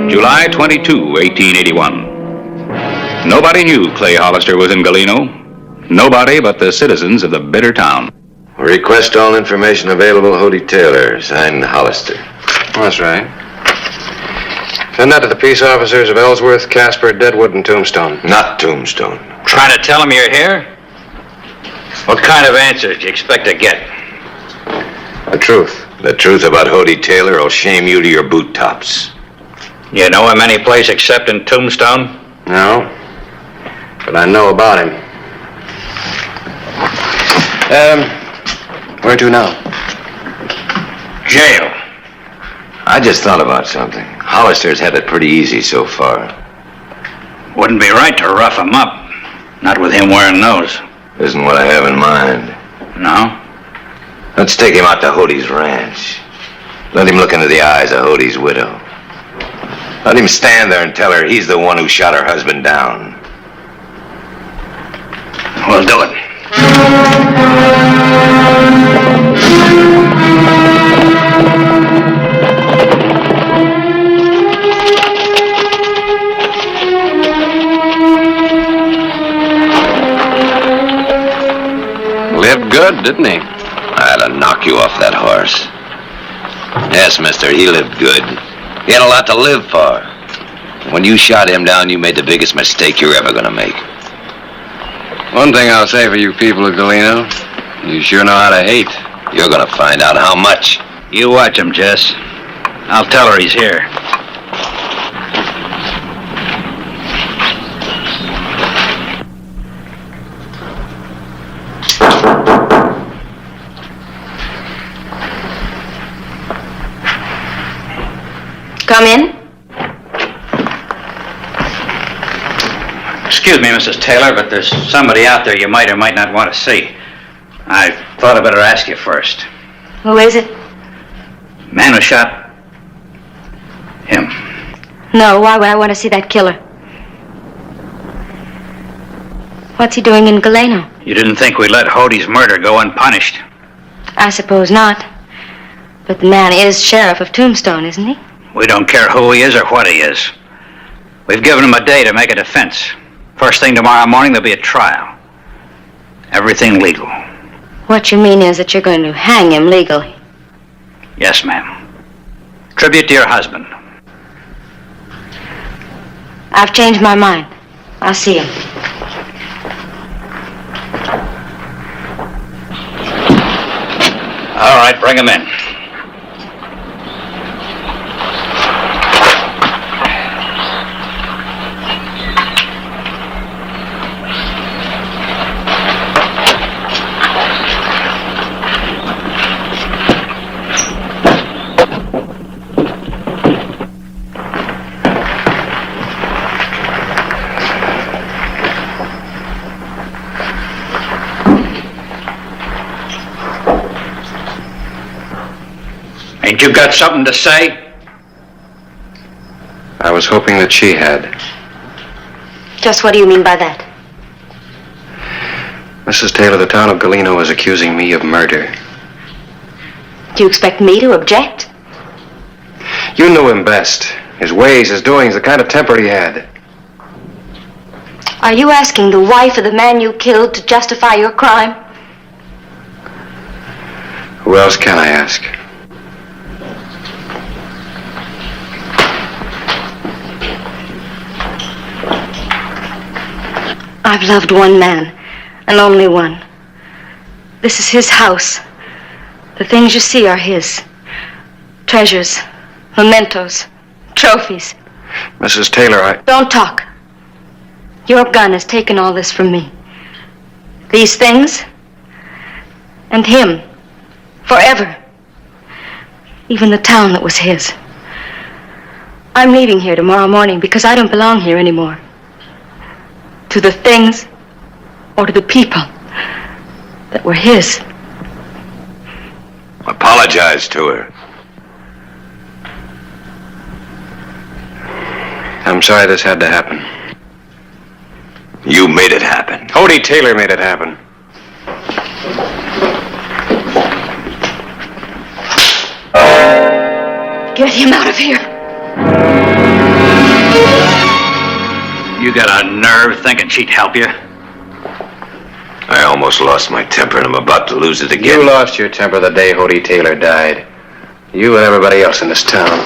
July 22, 1881. Nobody knew Clay Hollister was in Galeno. Nobody but the citizens of the bitter town. Request all information available, Hody Taylor, signed Hollister. That's right. Send that to the peace officers of Ellsworth, Casper, Deadwood, and Tombstone. Not Tombstone. Trying to tell him you're here? What kind of answers do you expect to get? The truth. The truth about Hody Taylor will shame you to your boot tops. You know him any place except in Tombstone? No. But I know about him. Where to now? Jail. I just thought about something. Hollister's had it pretty easy so far. Wouldn't be right to rough him up. Not with him wearing those. Isn't what I have in mind. No? Let's take him out to Hody's ranch. Let him look into the eyes of Hody's widow. Let him stand there and tell her he's the one who shot her husband down. We'll do it. Lived good, didn't he? I had to knock you off that horse. Yes, mister, he lived good. He had a lot to live for. When you shot him down, you made the biggest mistake you're ever gonna make. One thing I'll say for you people of Galena, you sure know how to hate. You're gonna find out how much. You watch him, Jess. I'll tell her he's here. Come in. Excuse me, Mrs. Taylor, but there's somebody out there you might or might not want to see. I thought I'd better ask you first. Who is it? Man who shot him. No, why would I want to see that killer? What's he doing in Galeno? You didn't think we'd let Hodey's murder go unpunished? I suppose not. But the man is sheriff of Tombstone, isn't he? We don't care who he is or what he is. We've given him a day to make a defense. First thing tomorrow morning, there'll be a trial. Everything legal. What you mean is that you're going to hang him legally. Yes, ma'am. Tribute to your husband. I've changed my mind. I'll see him. All right, bring him in. Ain't you got something to say? I was hoping that she had. Just what do you mean by that? Mrs. Taylor, the town of Galeno is accusing me of murder. Do you expect me to object? You knew him best. His ways, his doings, the kind of temper he had. Are you asking the wife of the man you killed to justify your crime? Who else can I ask? I've loved one man, and only one. This is his house. The things you see are his. Treasures, mementos, trophies. Mrs. Taylor, I... Don't talk. Your gun has taken all this from me. These things, and him, forever. Even the town that was his. I'm leaving here tomorrow morning because I don't belong here anymore. To the things or to the people that were his. Apologize to her. I'm sorry this had to happen. You made it happen. Hodey Taylor made it happen. Get him out of here. You got a nerve thinking she'd help you? I almost lost my temper and I'm about to lose it again. You lost your temper the day Hodey Taylor died. You and everybody else in this town.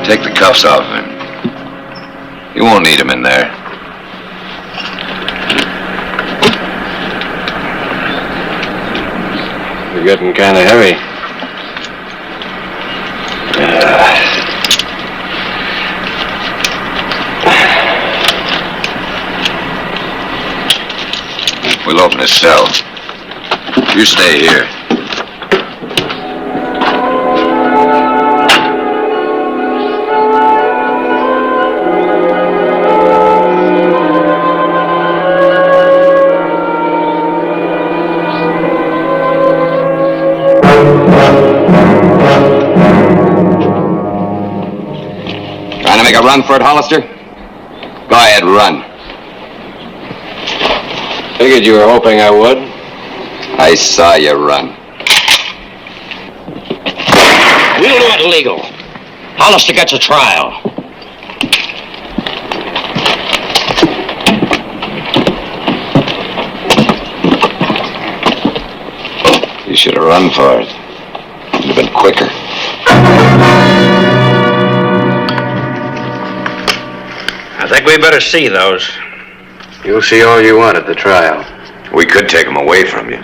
Take the cuffs off of him. You won't need him in there. You're getting kind of heavy. We'll open his cell. You stay here. Trying to make a run for it, Hollister? Go ahead, run. Figured you were hoping I would. I saw you run. We'll do it legal. Hollister gets a trial. You should have run for it. You'd have been quicker. I think we better see those. You'll see all you want at the trial. We could take them away from you.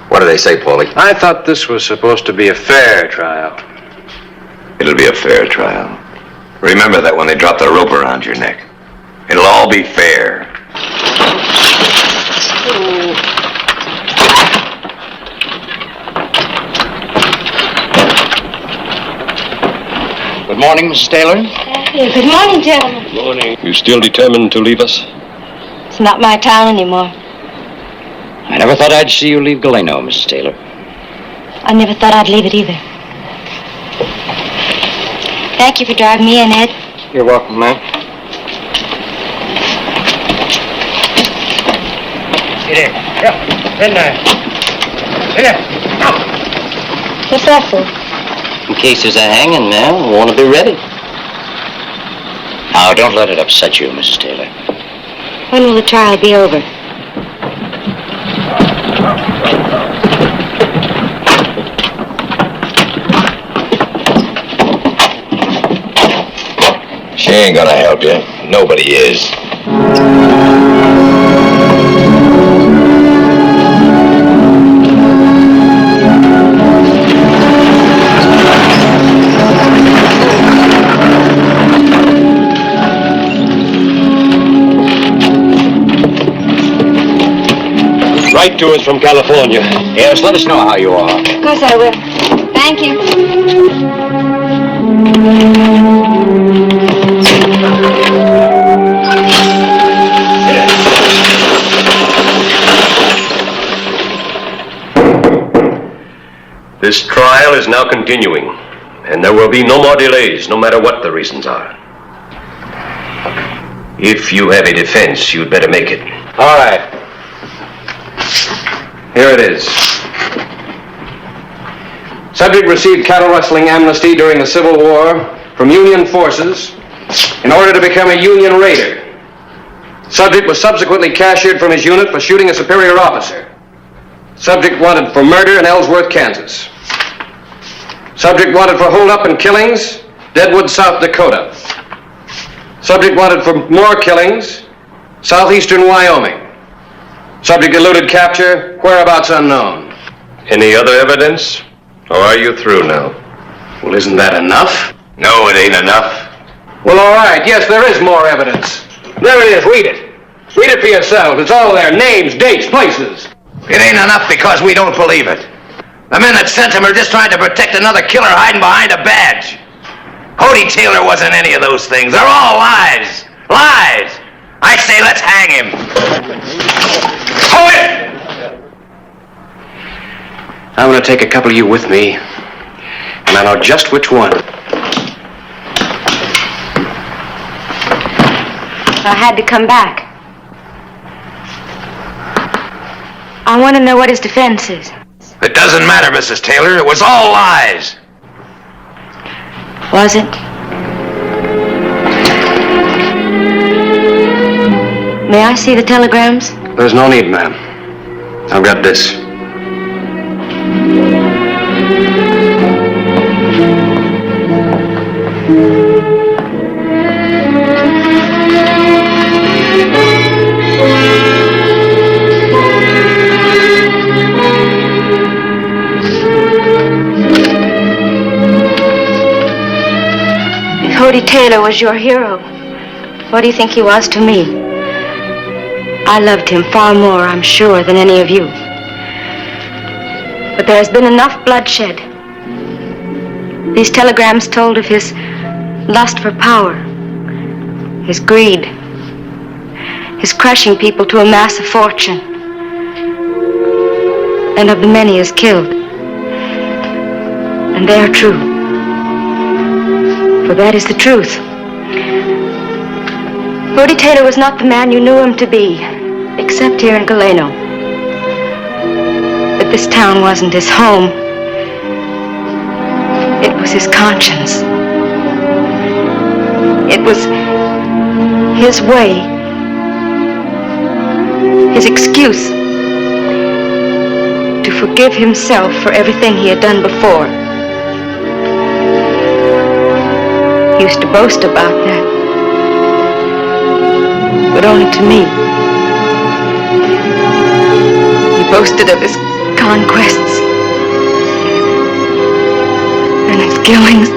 What do they say, Paulie? I thought this was supposed to be a fair trial. It'll be a fair trial. Remember that when they drop the rope around your neck. It'll all be fair. Good morning, Mrs. Taylor. Good morning, gentlemen. Morning. You still determined to leave us? It's not my town anymore. I never thought I'd see you leave Galeno, Mrs. Taylor. I never thought I'd leave it either. Thank you for driving me in, Ed. You're welcome, ma'am. Get in. Yeah. In there. In there. What's that for? In case there's a hanging, ma'am, we want to be ready. Now, don't let it upset you, Mrs. Taylor. When will the trial be over? She ain't gonna help you. Nobody is. Write to us from California. Yes, let us know how you are. Of course I will. Thank you. This trial is now continuing, and there will be no more delays, no matter what the reasons are. If you have a defense, you'd better make it. All right. Here it is. Subject received cattle rustling amnesty during the Civil War from Union forces in order to become a Union raider. Subject was subsequently cashiered from his unit for shooting a superior officer. Subject wanted for murder in Ellsworth, Kansas. Subject wanted for holdup and killings, Deadwood, South Dakota. Subject wanted for more killings, southeastern Wyoming. Subject eluded capture, whereabouts unknown. Any other evidence? Or are you through now? Well, isn't that enough? No, it ain't enough. Well, all right. Yes, there is more evidence. There it is. Read it. Read it for yourselves. It's all there. Names, dates, places. It ain't enough because we don't believe it. The men that sent him are just trying to protect another killer hiding behind a badge. Hody Taylor wasn't any of those things. They're all lies. Lies. I say let's hang him. Hold it! I'm going to take a couple of you with me, and I know just which one. I had to come back. I want to know what his defense is. It doesn't matter, Mrs. Taylor. It was all lies. Was it? May I see the telegrams? There's no need, ma'am. I've got this. If Hody Taylor was your hero, what do you think he was to me? I loved him far more, I'm sure, than any of you. But there has been enough bloodshed. These telegrams told of his lust for power, his greed, his crushing people to amass a fortune, and of the many he has killed. And they are true. For that is the truth. Rhodey Taylor was not the man you knew him to be, except here in Galeno. But this town wasn't his home. It was his conscience. It was his way, his excuse to forgive himself for everything he had done before. He used to boast about that, but only to me. He boasted of his conquests and his killings.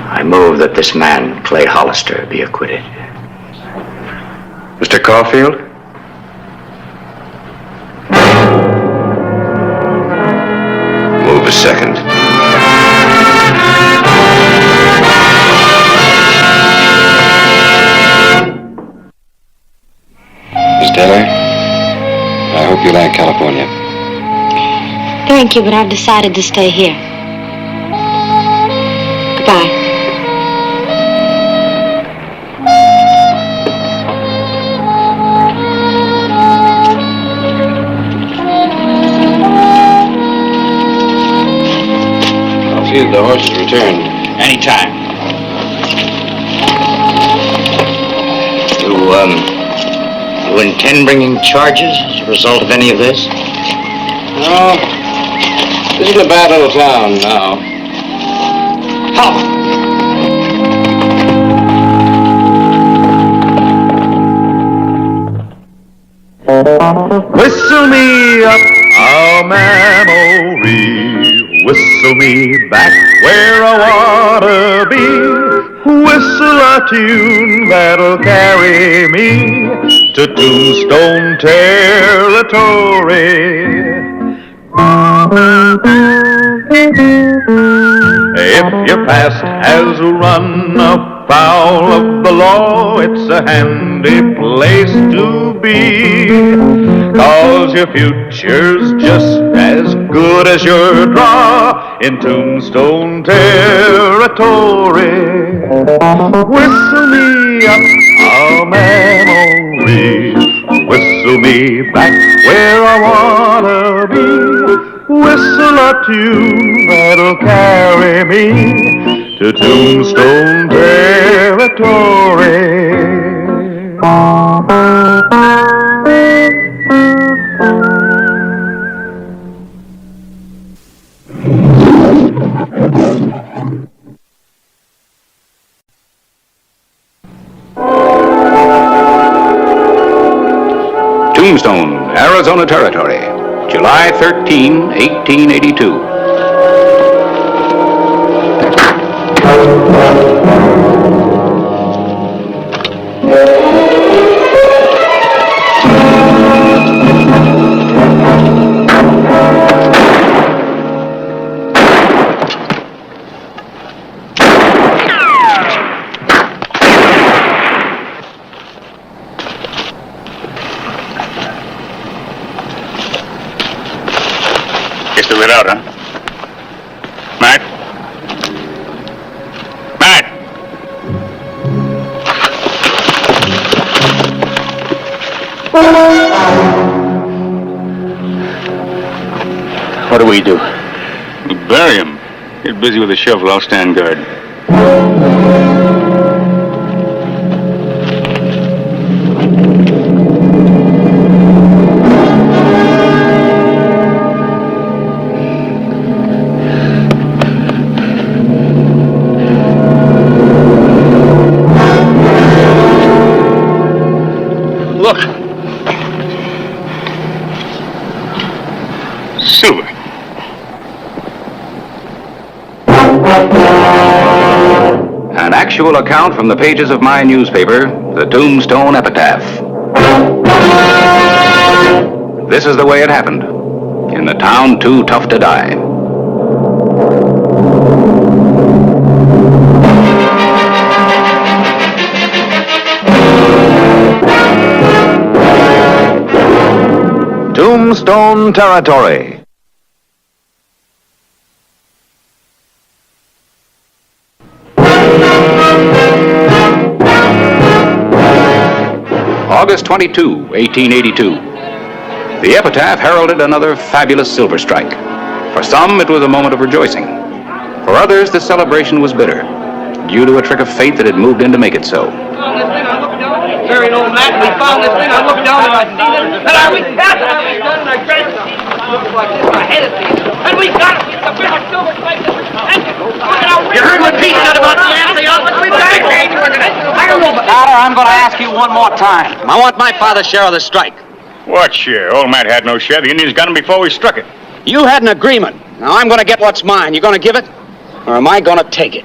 I move that this man, Clay Hollister, be acquitted. Mr. Caulfield? Move a second. Miss Taylor, I hope you like California. Thank you, but I've decided to stay here. Goodbye. I'll see that the horse is returned. Anytime. You intend bringing charges as a result of any of this? No, this is a bad little town now. Whistle me up a memory, whistle me back where I wanna be, whistle a tune that'll carry me to Tombstone territory. If your past has run afoul of the law, it's a handy place to be, 'cause your future's just as good as your draw in Tombstone territory. Whistle me up a memory, whistle me back where I wanna be, whistle a tune that'll carry me to Tombstone territory. Tombstone, Arizona Territory, July 13, 1882. Just to get out, huh? Matt? Matt! What do we do? We bury him. Get busy with the shovel. I'll stand guard. actual account from the pages of my newspaper, the Tombstone Epitaph. This is the way it happened, in the town too tough to die. Tombstone Territory. August 22, 1882. The epitaph heralded another fabulous silver strike. For some, it was a moment of rejoicing. For others, the celebration was bitter, due to a trick of fate that had moved in to make it so. Very old Matt, we found this thing. I looked down and I seen it. And I reached out and I reached down and I grabbed it. It looked like this. I had it. And we got it. It's a bit of silver strike. You heard what Pete said about the assay outlet? We got it. I don't know, but... Carter, I'm going to ask you one more time. I want my father's share of the strike. What share? Old Matt had no share. The Indians got him before we struck it. You had an agreement. Now I'm going to get what's mine. You going to give it? Or am I going to take it?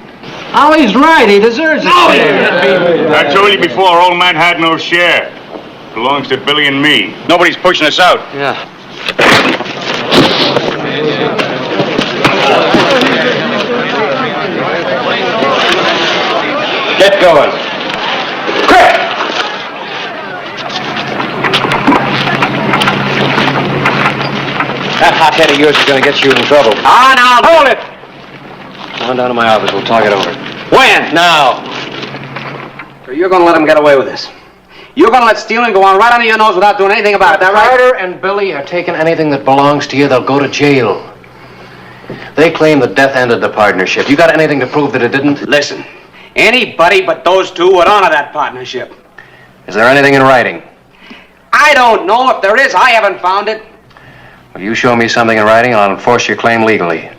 Ollie's right. He deserves it. I told you before, old man had no share. Belongs to Billy and me. Nobody's pushing us out. Yeah. Get going. Quick! That hothead of yours is going to get you in trouble. Ah, now, hold it! Come on down to my office. We'll talk it over. When? Now. So you're going to let him get away with this? You're going to let stealing go on right under your nose without doing anything about it, that right? Carter and Billy are taking anything that belongs to you, they'll go to jail. They claim the death ended the partnership. You got anything to prove that it didn't? Listen, anybody but those two would honor that partnership. Is there anything in writing? I don't know. If there is, I haven't found it. Well, you show me something in writing, I'll enforce your claim legally.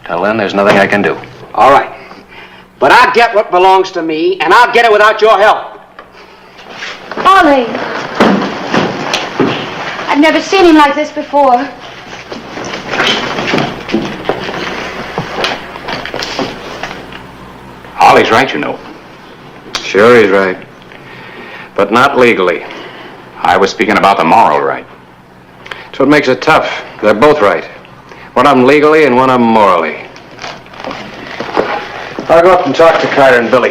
Till then, there's nothing I can do. All right. But I'll get what belongs to me, and I'll get it without your help. Ollie! I've never seen him like this before. Ollie's right, you know. Sure, he's right. But not legally. I was speaking about the moral right. That's what makes it tough. They're both right. One of them legally and one of them morally. I'll go up and talk to Carter and Billy.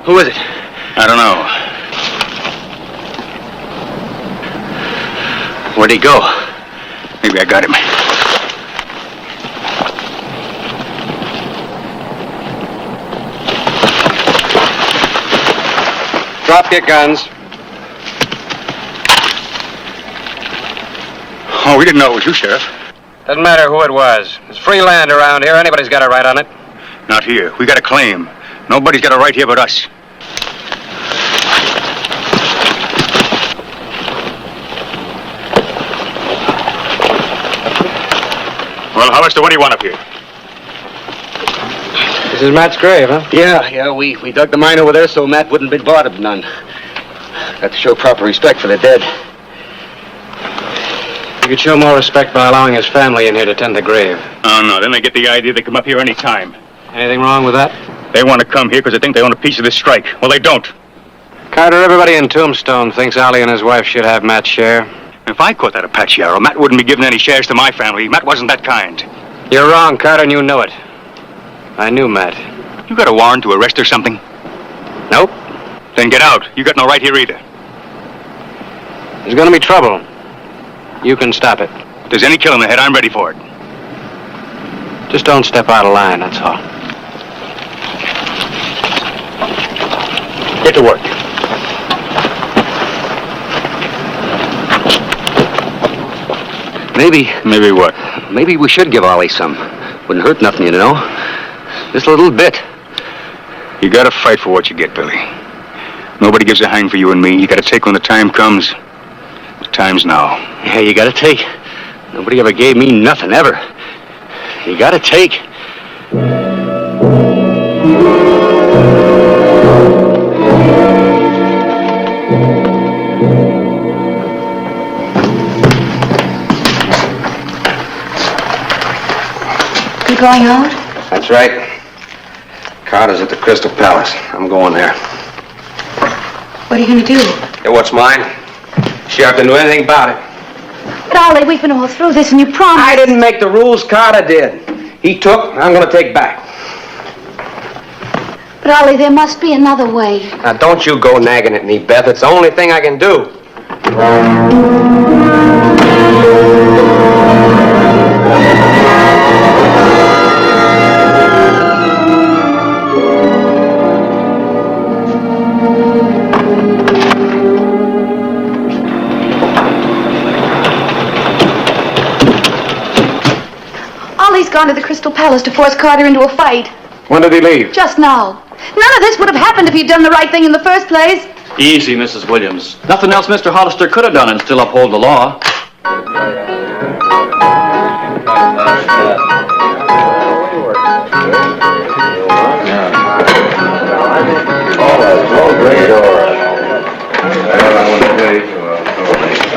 Who is it? I don't know. Where'd he go? Maybe I got him. Drop your guns. Oh, we didn't know it was you, Sheriff. Doesn't matter who it was. It's free land around here. Anybody's got a right on it. Not here. We got a claim. Nobody's got a right here but us. Well, Hollister, what do you want up here? This is Matt's grave, huh? Yeah, we dug the mine over there so Matt wouldn't be bothered none. Got to show proper respect for the dead. You could show more respect by allowing his family in here to tend the grave. Oh, no, then they get the idea they come up here any time. Anything wrong with that? They want to come here because they think they own a piece of this strike. Well, they don't. Carter, everybody in Tombstone thinks Ollie and his wife should have Matt's share. If I caught that Apache arrow, Matt wouldn't be giving any shares to my family. Matt wasn't that kind. You're wrong, Carter, and you know it. I knew Matt. You got a warrant to arrest or something? Nope. Then get out. You got no right here either. There's gonna be trouble. You can stop it. If there's any killing ahead, I'm ready for it. Just don't step out of line, that's all. Get to work. Maybe. Maybe what? Maybe we should give Ollie some. Wouldn't hurt nothing, you know. Just a little bit. You gotta fight for what you get, Billy. Nobody gives a hang for you and me. You gotta take when the time comes. The time's now. Yeah, you gotta take. Nobody ever gave me nothing, ever. You gotta take. You going out? That's right. Carter's at the Crystal Palace. I'm going there. What are you going to do? Hey, what's mine? Sheriff didn't know anything about it. But Ollie, we've been all through this and you promised. I didn't make the rules, Carter did. He took, I'm gonna take back. But Ollie, there must be another way. Now don't you go nagging at me, Beth. It's the only thing I can do. Ollie's gone to the Crystal Palace to force Carter into a fight. When did he leave? Just now. None of this would have happened if you'd done the right thing in the first place. Easy, Mrs. Williams. Nothing else Mr. Hollister could have done and still uphold the law.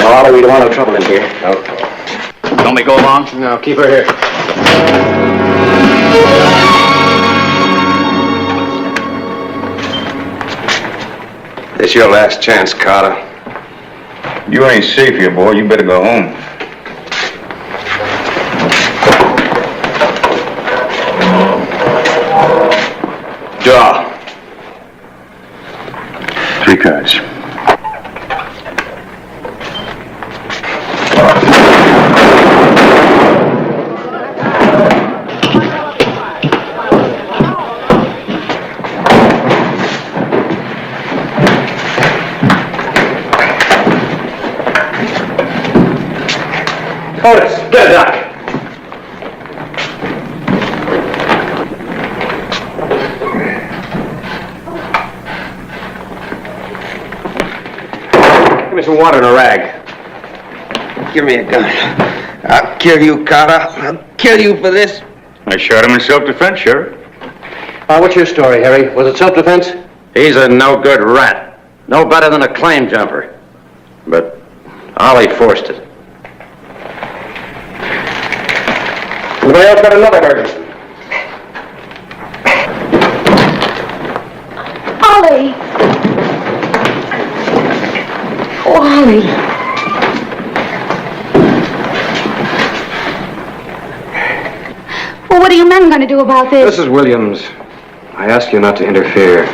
Ollie, we don't want no trouble in here. Don't we go along? No, keep her here. It's your last chance, Carter. You ain't safe here, boy. You better go home. Draw. 3 cards. Otis, get it out. Give me some water and a rag. Give me a gun. I'll kill you, Carter. I'll kill you for this. I shot him in self-defense, Sheriff. What's your story, Harry? Was it self-defense? He's a no-good rat. No better than a claim jumper. But Ollie forced it. Anybody else got another hurt? Ollie! Oh, Ollie. Well, what are you men going to do about this? Mrs. Williams, I ask you not to interfere.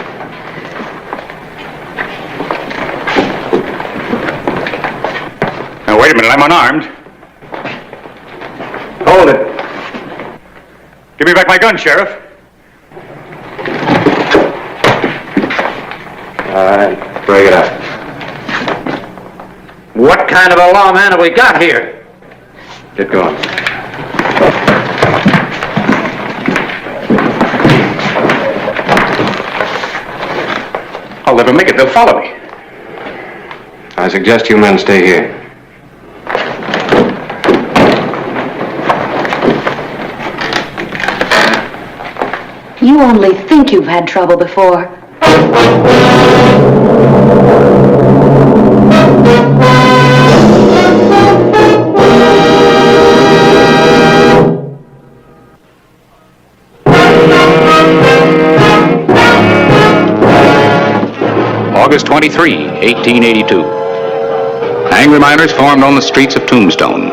Now, wait a minute. I'm unarmed. Hold it. Give me back my gun, Sheriff. All right, break it up. What kind of a lawman have we got here? Get going. I'll never make it. They'll follow me. I suggest you men stay here. You only think you've had trouble before. August 23, 1882. Angry miners formed on the streets of Tombstone.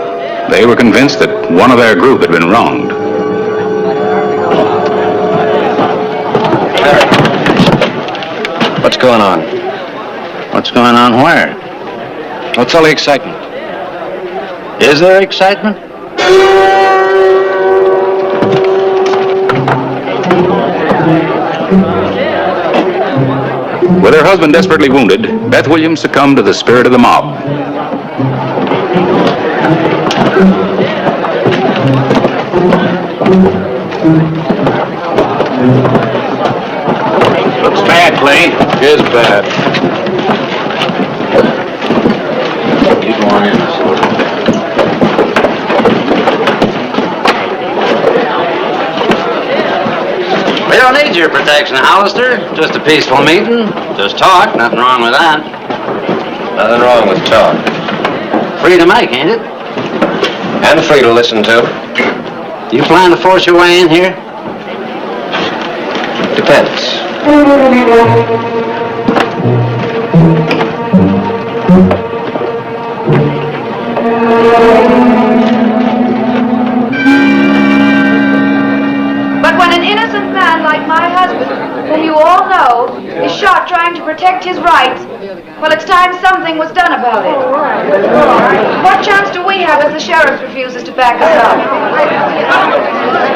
They were convinced that one of their group had been wronged. What's going on? What's going on where? What's all the excitement? Is there excitement? With her husband desperately wounded, Beth Williams succumbed to the spirit of the mob. Looks bad, Clay. Is bad. Keep going in. We don't need your protection, Hollister. Just a peaceful meeting. Just talk. Nothing wrong with that. Nothing wrong with talk. Free to make, ain't it? And free to listen to. You plan to force your way in here? Depends. But when an innocent man like my husband, whom you all know, is shot trying to protect his rights, well, it's time something was done about it. What chance do we have if the sheriff refuses to back us up?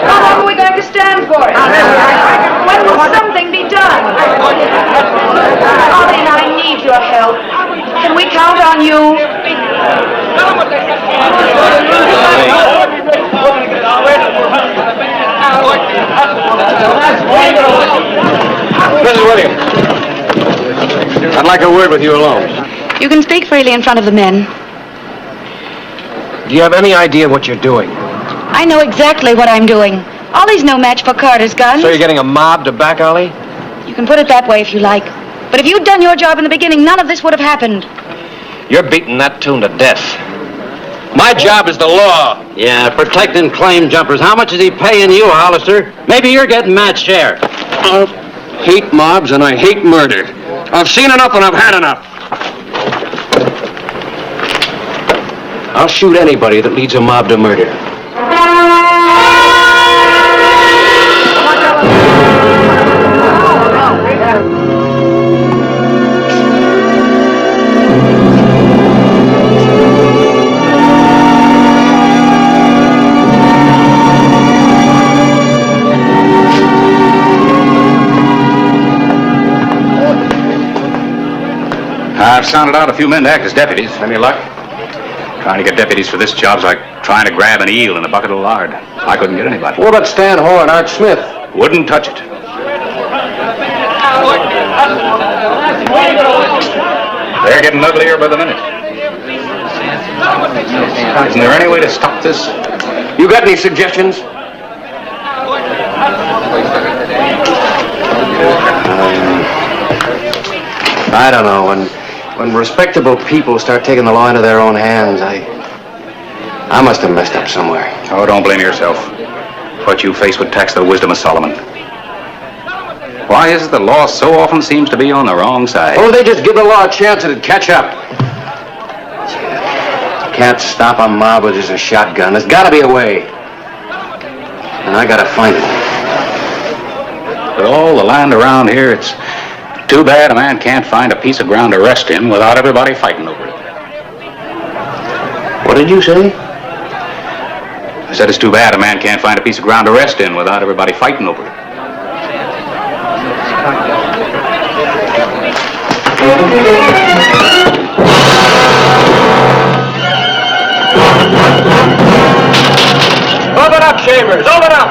How long are we going to stand for it? When will something be done? Ollie and I need your help. Can we count on you? Mrs. Williams, I'd like a word with you alone. You can speak freely in front of the men. Do you have any idea what you're doing? I know exactly what I'm doing. Ollie's no match for Carter's guns. So you're getting a mob to back Ollie? You can put it that way if you like. But if you'd done your job in the beginning, none of this would have happened. You're beating that tune to death. My job is the law. Yeah, protecting claim jumpers. How much is he paying you, Hollister? Maybe you're getting match share. I hate mobs and I hate murder. I've seen enough and I've had enough. I'll shoot anybody that leads a mob to murder. I've sounded out a few men to act as deputies. Any luck? Trying to get deputies for this job's like trying to grab an eel in a bucket of lard. I couldn't get anybody. What about Stan Hoare and Art Smith? Wouldn't touch it. They're getting uglier by the minute. Isn't there any way to stop this? You got any suggestions? I don't know. When respectable people start taking the law into their own hands, I must have messed up somewhere. Oh, don't blame yourself. What you face would tax the wisdom of Solomon. Why is it the law so often seems to be on the wrong side? Oh, they just give the law a chance and it'd catch up. Can't stop a mob with just a shotgun. There's got to be a way. And I got to find it. With all the land around here, it's too bad a man can't find a piece of ground to rest in without everybody fighting over it. What did you say? I said it's too bad a man can't find a piece of ground to rest in without everybody fighting over it. Open up, Chambers! Open up!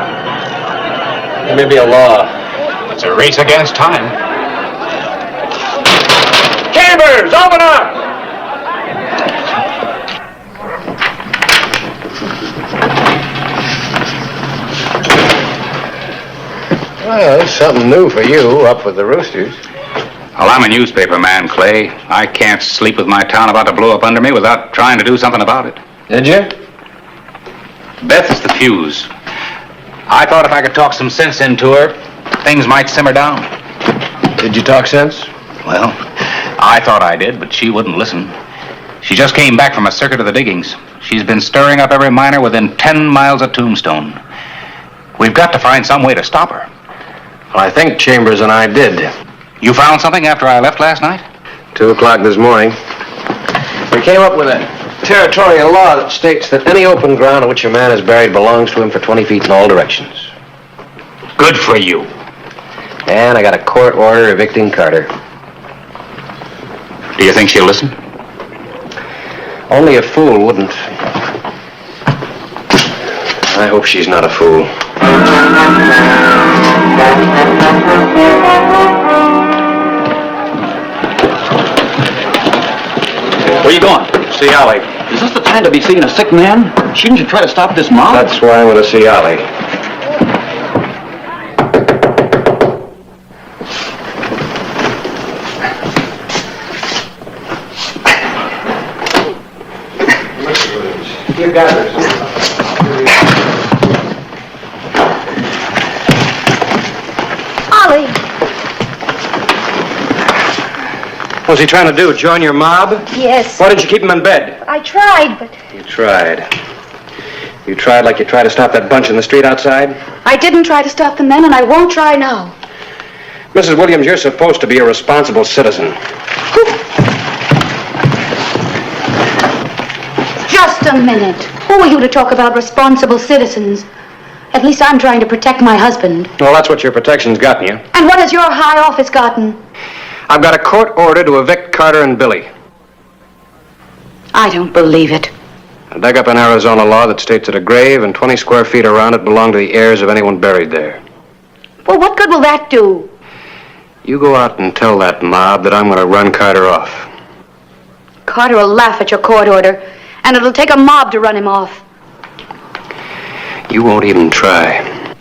There may be a law. It's a race against time. Chambers, open up! Well, there's something new for you, up with the roosters. Well, I'm a newspaper man, Clay. I can't sleep with my town about to blow up under me without trying to do something about it. Did you? Beth's the fuse. I thought if I could talk some sense into her, things might simmer down. Did you talk sense? Well, I thought I did, but she wouldn't listen. She just came back from a circuit of the diggings. She's been stirring up every miner within 10 miles of Tombstone. We've got to find some way to stop her. Well, I think Chambers and I did. You found something after I left last night? 2 o'clock this morning. We came up with a territorial law that states that any open ground on which a man is buried belongs to him for 20 feet in all directions. Good for you. And I got a court order evicting Carter. Do you think she'll listen? Only a fool wouldn't. I hope she's not a fool. Where you going? See Ollie. Is this the time to be seeing a sick man? Shouldn't you try to stop this mob? That's why I'm going to see Ollie. You got it. Ollie. What's he trying to do, join your mob? Yes. Why didn't you keep him in bed? I tried, but You tried. You tried like you tried to stop that bunch in the street outside? I didn't try to stop them then, and I won't try now. Mrs. Williams, you're supposed to be a responsible citizen. Just a minute. Who are you to talk about responsible citizens? At least I'm trying to protect my husband. Well, that's what your protection's gotten you. And what has your high office gotten? I've got a court order to evict Carter and Billy. I don't believe it. I dug up an Arizona law that states that a grave and 20 square feet around it belong to the heirs of anyone buried there. Well, what good will that do? You go out and tell that mob that I'm going to run Carter off. Carter will laugh at your court order, and it'll take a mob to run him off. You won't even try.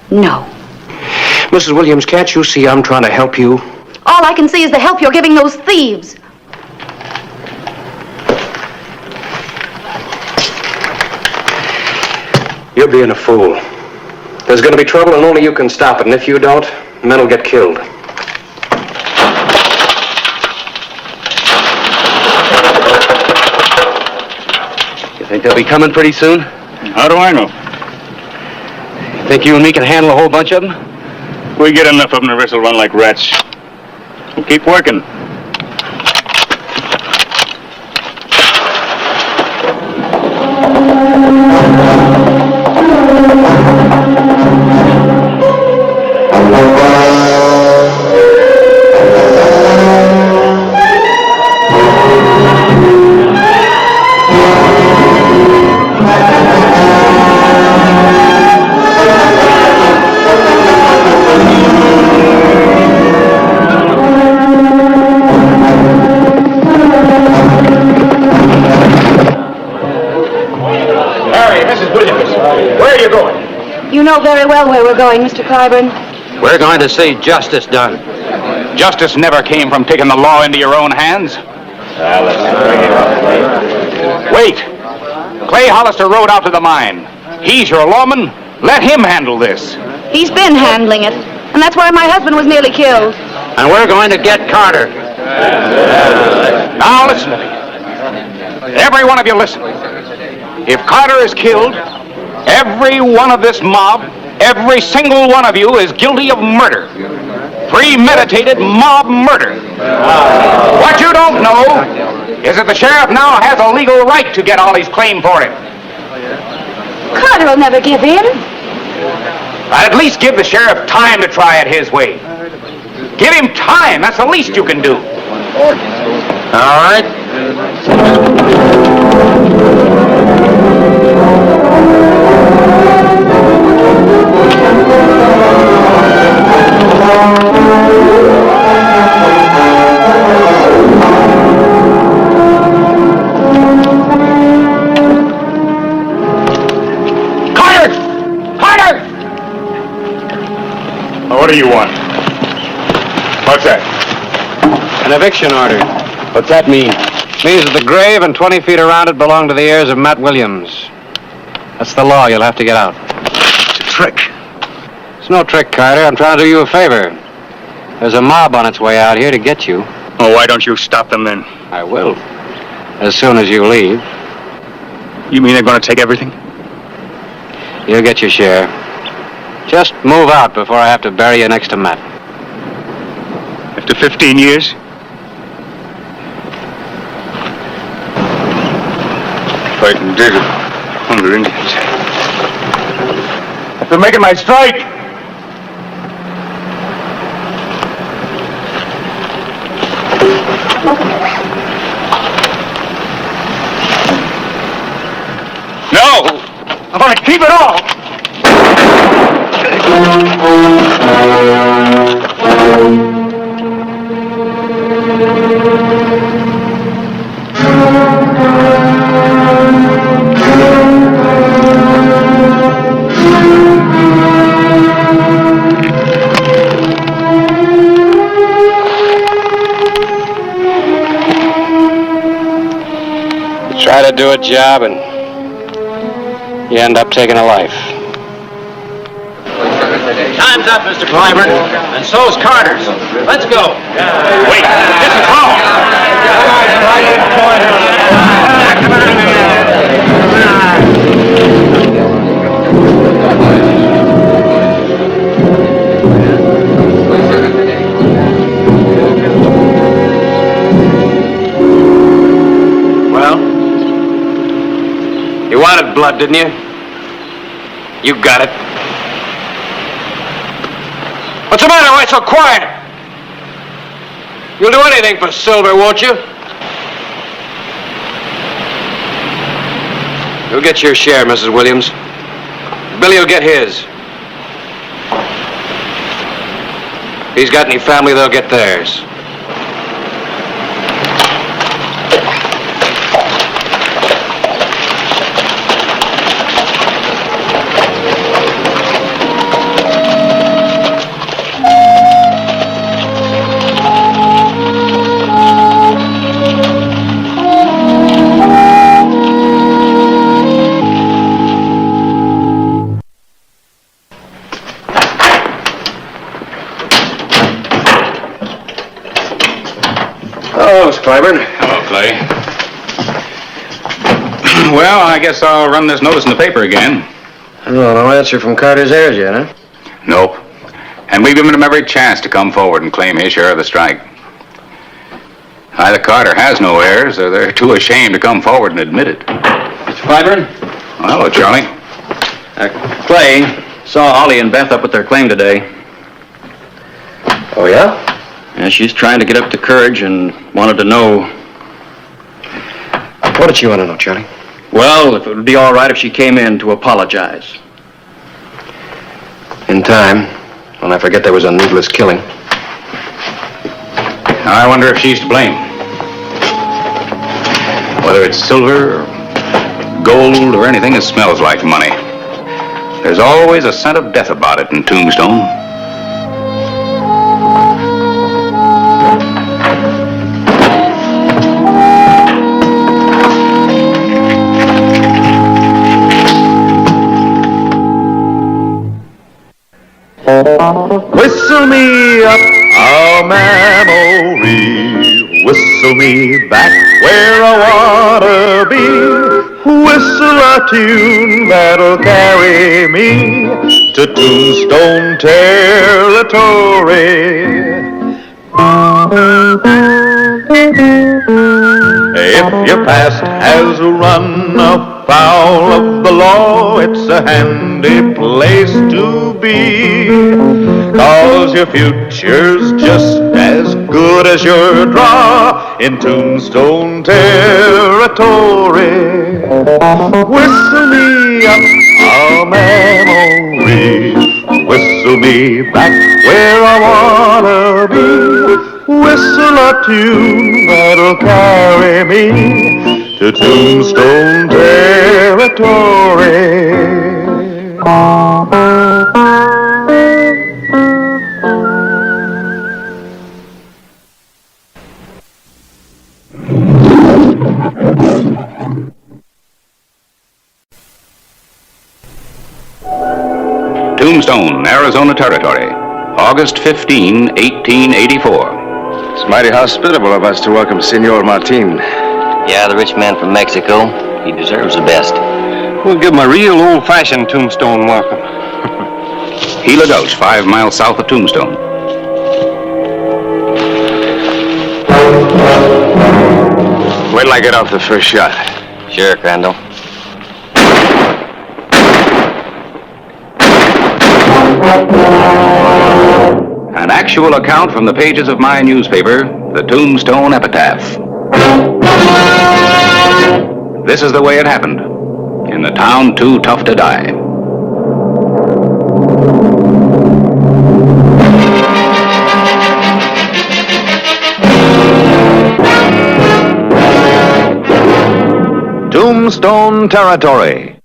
No. Mrs. Williams, can't you see I'm trying to help you? All I can see is the help you're giving those thieves. You're being a fool. There's going to be trouble and only you can stop it. And if you don't, men will get killed. You think they'll be coming pretty soon? How do I know? Think you and me can handle a whole bunch of them? We get enough of them to wrestle run like rats. We'll keep working. You know very well where we're going, Mr. Clyburn. We're going to see justice done. Justice never came from taking the law into your own hands. Wait. Clay Hollister rode out to the mine. He's your lawman. Let him handle this. He's been handling it, and that's why my husband was nearly killed. And we're going to get Carter. Now listen to me. Every one of you listen. If Carter is killed, every one of this mob, every single one of you is guilty of murder. Premeditated mob murder. What you don't know is that the sheriff now has a legal right to get Ollie's claim for it. Carter will never give in. I'd at least give the sheriff time to try it his way. Give him time. That's the least you can do. All right. What do you want? What's that? An eviction order. What's that mean? Means that the grave and 20 feet around it belong to the heirs of Matt Williams. That's the law. You'll have to get out. It's a trick. It's no trick, Carter. I'm trying to do you a favor. There's a mob on its way out here to get you. Oh, why don't you stop them then? I will. As soon as you leave. You mean they're going to take everything? You'll get your share. Just move out before I have to bury you next to Matt. After 15 years? Fighting dig it. 100 Indians. After making my strike! No! I want to keep it all! Try to do a job and you end up taking a life. Time's up, Mr. Clyburn. And so's Carter's. Let's go. Wait, this is wrong. Well, you wanted blood, didn't you? You got it. What's the matter? Why so quiet? You'll do anything for silver, won't you? You'll get your share, Mrs. Williams. Billy will get his. If he's got any family, they'll get theirs. Hello, Mr. Clyburn. Hello, Clay. Well, I guess I'll run this notice in the paper again. No answer from Carter's heirs yet, huh? Nope. And we've given him every chance to come forward and claim his share of the strike. Either Carter has no heirs, or they're too ashamed to come forward and admit it. Mr. Clyburn? Hello, Charlie. Clay saw Ollie and Beth up with their claim today. Oh, yeah? Yeah, she's trying to get up to courage and wanted to know. What did she want to know, Charlie? Well, if it would be all right if she came in to apologize. In time, when I forget there was a needless killing. I wonder if she's to blame. Whether it's silver, or gold, or anything that smells like money. There's always a scent of death about it in Tombstone. Whistle me up a memory, whistle me back where I wanna be, whistle a tune that'll carry me to Tombstone territory. If your past has run afoul of the law, it's a handy place to be, 'cause your future's just as good as your draw in Tombstone territory. Whistle me up a memory, whistle me back where I wanna be, whistle a tune that'll carry me to Tombstone territory. Tombstone, Arizona Territory, August 15, 1884. It's mighty hospitable of us to welcome Senor Martin. Yeah, the rich man from Mexico. He deserves the best. We'll give him a real old-fashioned Tombstone welcome. Gila Gulch, 5 miles south of Tombstone. Wait till I get off the first shot. Sure, Crandall. An actual account from the pages of my newspaper, the Tombstone Epitaph. This is the way it happened, in the town too tough to die. Tombstone territory.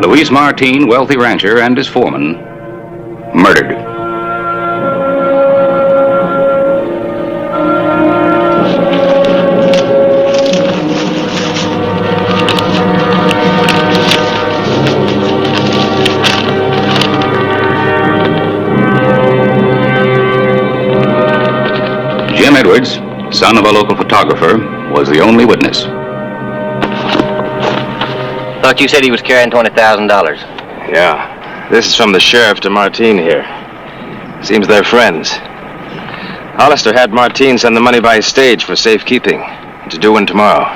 Luis Martin, wealthy rancher, and his foreman, murdered. Jim Edwards, son of a local photographer, was the only witness. Thought you said he was carrying $20,000. Yeah. This is from the sheriff to Martin here. Seems they're friends. Hollister had Martin send the money by stage for safekeeping. To do in tomorrow.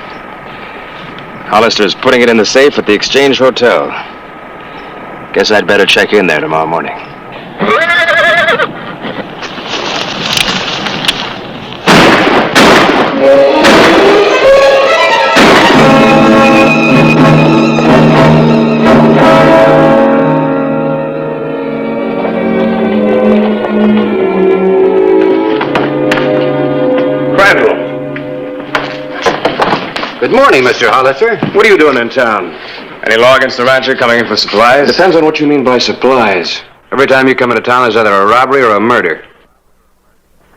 Hollister is putting it in the safe at the Exchange Hotel. Guess I'd better check in there tomorrow morning. Good morning, Mr. Hollister. What are you doing in town? Any law against the rancher coming in for supplies? Depends on what you mean by supplies. Every time you come into town, there's either a robbery or a murder.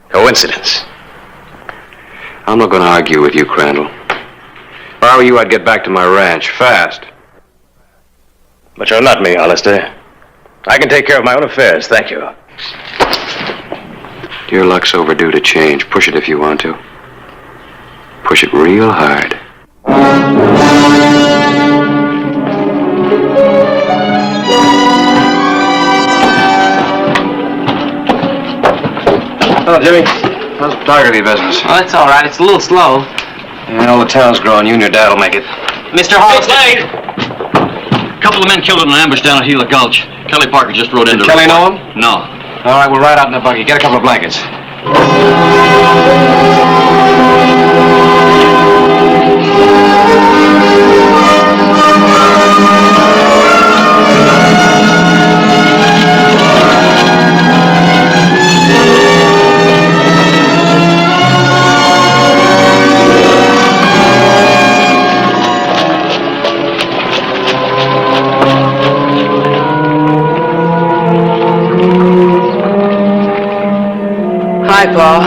Coincidence. I'm not going to argue with you, Crandall. If I were you, I'd get back to my ranch, fast. But you're not me, Hollister. I can take care of my own affairs, thank you. Your luck's overdue to change. Push it if you want to. Push it real hard. Hello, Jimmy. How's the photography business? Oh, it's all right. It's a little slow. Yeah, all the town's growing. You and your dad will make it. Mr. Hollister. A couple of men killed in an ambush down at Gila Gulch. Kelly Parker just rode into Kelly know him? No. All right, we'll ride out in the buggy. Get a couple of blankets. Hi, Pa.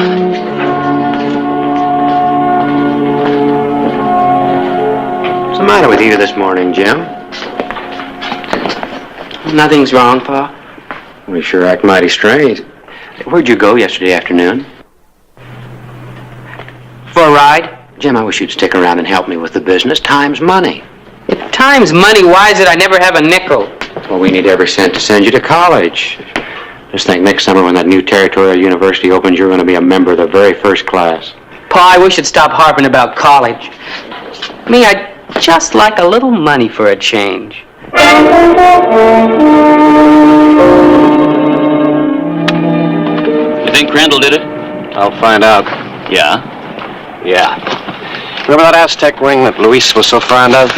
What's the matter with you this morning, Jim? Nothing's wrong, Pa. We sure act mighty strange. Where'd you go yesterday afternoon? For a ride? Jim, I wish you'd stick around and help me with the business. Time's money. If time's money, why is it I never have a nickel? Well, we need every cent to send you to college. Just think, next summer when that new territorial university opens, you're going to be a member of the very first class. Pa, I wish you'd stop harping about college. I'd just like a little money for a change. You think Crandall did it? I'll find out. Yeah? Yeah. Remember that Aztec ring that Luis was so fond of?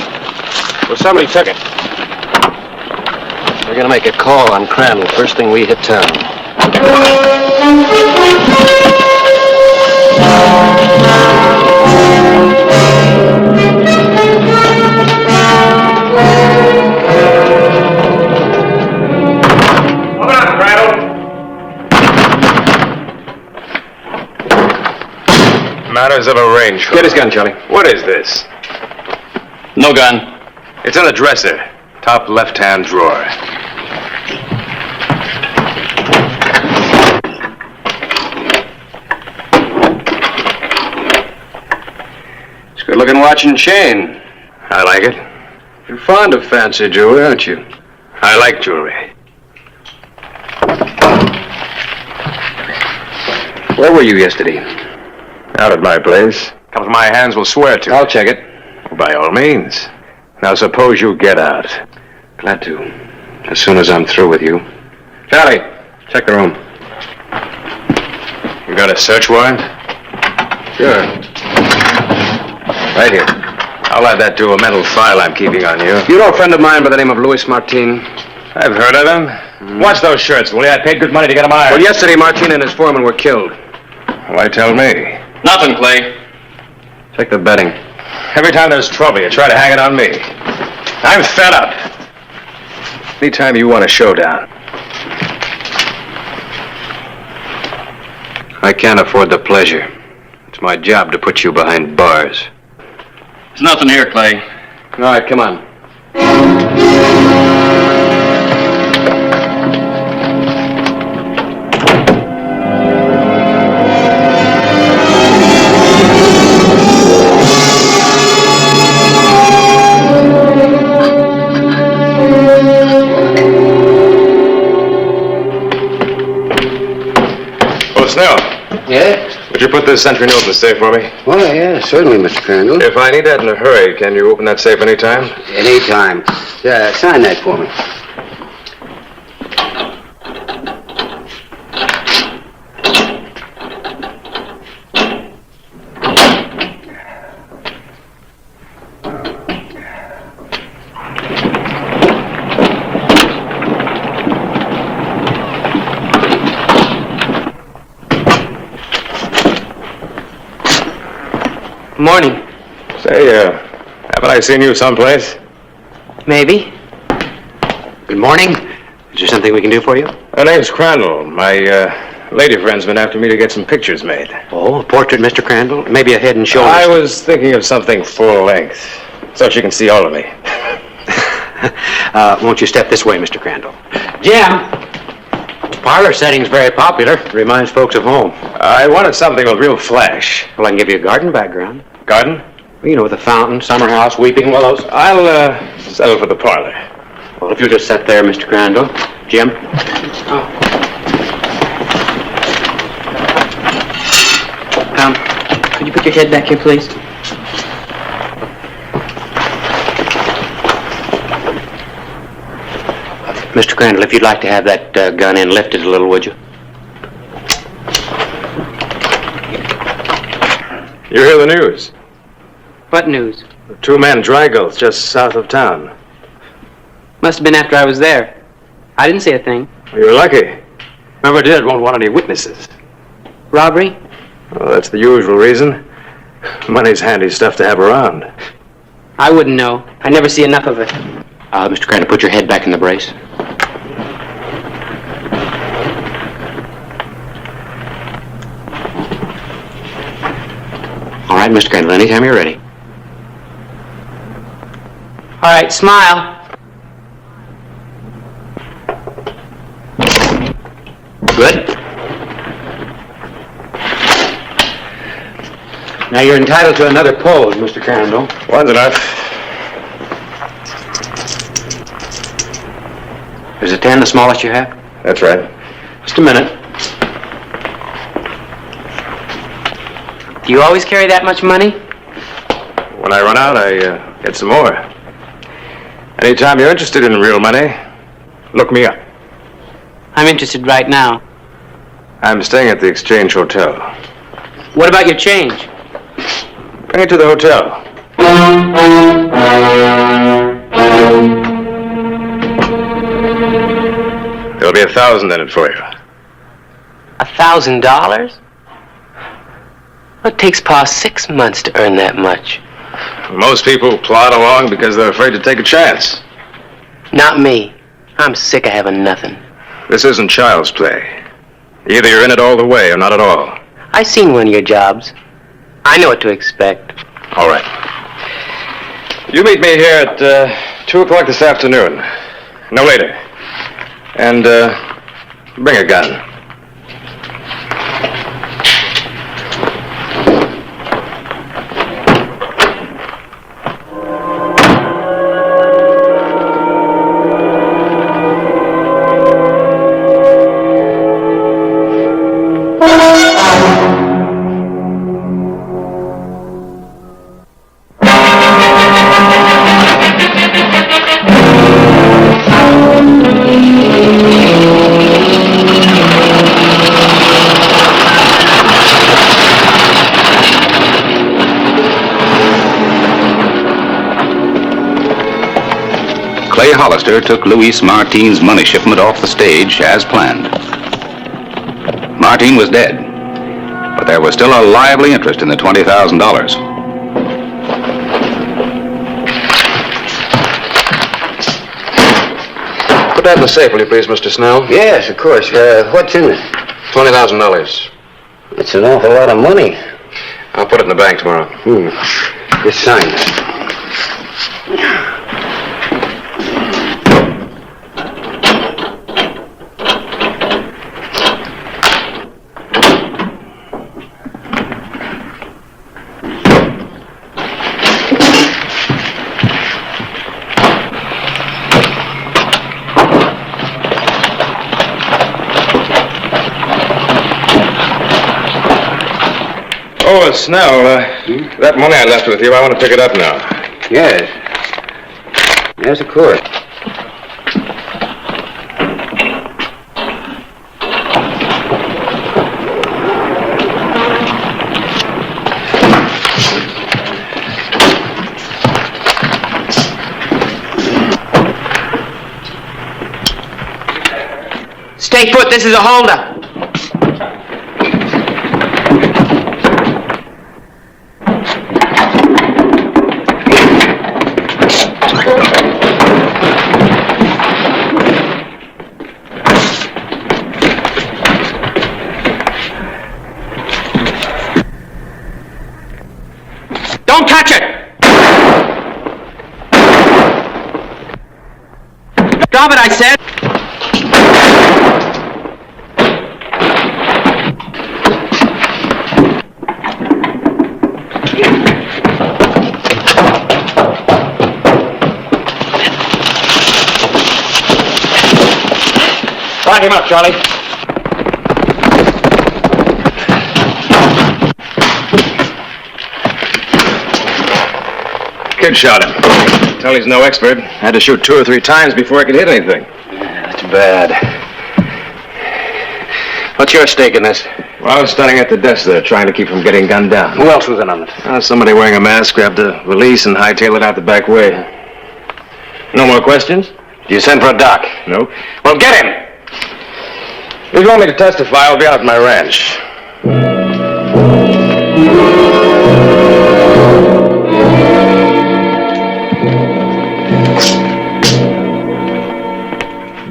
Well, somebody took it. We're gonna make a call on Crandall first thing we hit town. Open up, Crandall. Matters of a range. Get his gun, Charlie. What is this? No gun. It's in the dresser. Top left-hand drawer. It's a good-looking watch and chain. I like it. You're fond of fancy jewelry, aren't you? I like jewelry. Where were you yesterday? Out at my place. Comes to my hands will swear to. I'll check it. By all means. Now suppose you get out. Glad to. As soon as I'm through with you. Charlie, check the room. You got a search warrant? Sure. Right here. I'll add that to a mental file I'm keeping on you. You know a friend of mine by the name of Luis Martin? I've heard of him. Watch those shirts, will you? I paid good money to get them ironed. Well, yesterday, Martin and his foreman were killed. Why tell me? Nothing, Clay. Check the betting. Every time there's trouble, you try to hang it on me. I'm fed up. Anytime you want a showdown. I can't afford the pleasure. It's my job to put you behind bars. There's nothing here, Clay. All right, come on. Yeah? Would you put this century note in the safe for me? Oh, yeah, certainly, Mr. Crandall. If I need that in a hurry, can you open that safe anytime? Anytime. Sign that for me. Morning. Say, haven't I seen you someplace? Maybe. Good morning. Is there something we can do for you? My name's Crandall. My, lady friend's been after me to get some pictures made. Oh, a portrait, Mr. Crandall? Maybe a head and shoulders. I was thinking of something full length, so she can see all of me. Won't you step this way, Mr. Crandall? Jim! Parlor setting's very popular. Reminds folks of home. I wanted something with real flash. Well, I can give you a garden background. Garden? Well, you know, with a fountain, summer house, weeping willows. I'll, settle for the parlor. Well, if you'll just sit there, Mr. Crandall. Jim? Could you put your head back here, please? Mr. Crandall, if you'd like to have that gun end lifted a little, would you? You hear the news? What news? 2 men dry gulls just south of town. Must have been after I was there. I didn't see a thing. Well, you're lucky. Whoever did won't want any witnesses. Robbery? Well, that's the usual reason. Money's handy stuff to have around. I wouldn't know. I never see enough of it. Mr. Crandall, put your head back in the brace. All right, Mr. Crandall, anytime you're ready. All right, smile. Good. Now you're entitled to another pose, Mr. Crandall. One's enough. Is a 10 the smallest you have? That's right. Just a minute. Do you always carry that much money? When I run out, I get some more. Anytime you're interested in real money, look me up. I'm interested right now. I'm staying at the Exchange Hotel. What about your change? Bring it to the hotel. There'll be 1,000 in it for you. $1,000? It takes Pa 6 months to earn that much. Most people plod along because they're afraid to take a chance. Not me. I'm sick of having nothing. This isn't child's play. Either you're in it all the way or not at all. I seen one of your jobs. I know what to expect. All right. You meet me here at 2 o'clock this afternoon. No later. And bring a gun. Clay Hollister took Luis Martin's money shipment off the stage as planned. Martin was dead, but there was still a lively interest in the $20,000. Put that in the safe, will you please, Mr. Snell? Yes, of course. What's in it? $20,000. It's an awful lot of money. I'll put it in the bank tomorrow. Just sign it. Oh, Snell, that money I left with you, I want to pick it up now. Yes. Yes, of course. Stay put, this is a holdup. Don't touch it! Drop it, I said! Lock him up, Charlie. Kid shot him. Tell he's no expert. Had to shoot 2 or 3 times before I could hit anything. Yeah, that's bad. What's your stake in this? Well, I was standing at the desk there, trying to keep from getting gunned down. Who else was in on it? Somebody wearing a mask grabbed a valise and hightailed it out the back way. No more questions? Did you send for a doc? Nope. Well, get him! If you want me to testify, I'll be out at my ranch.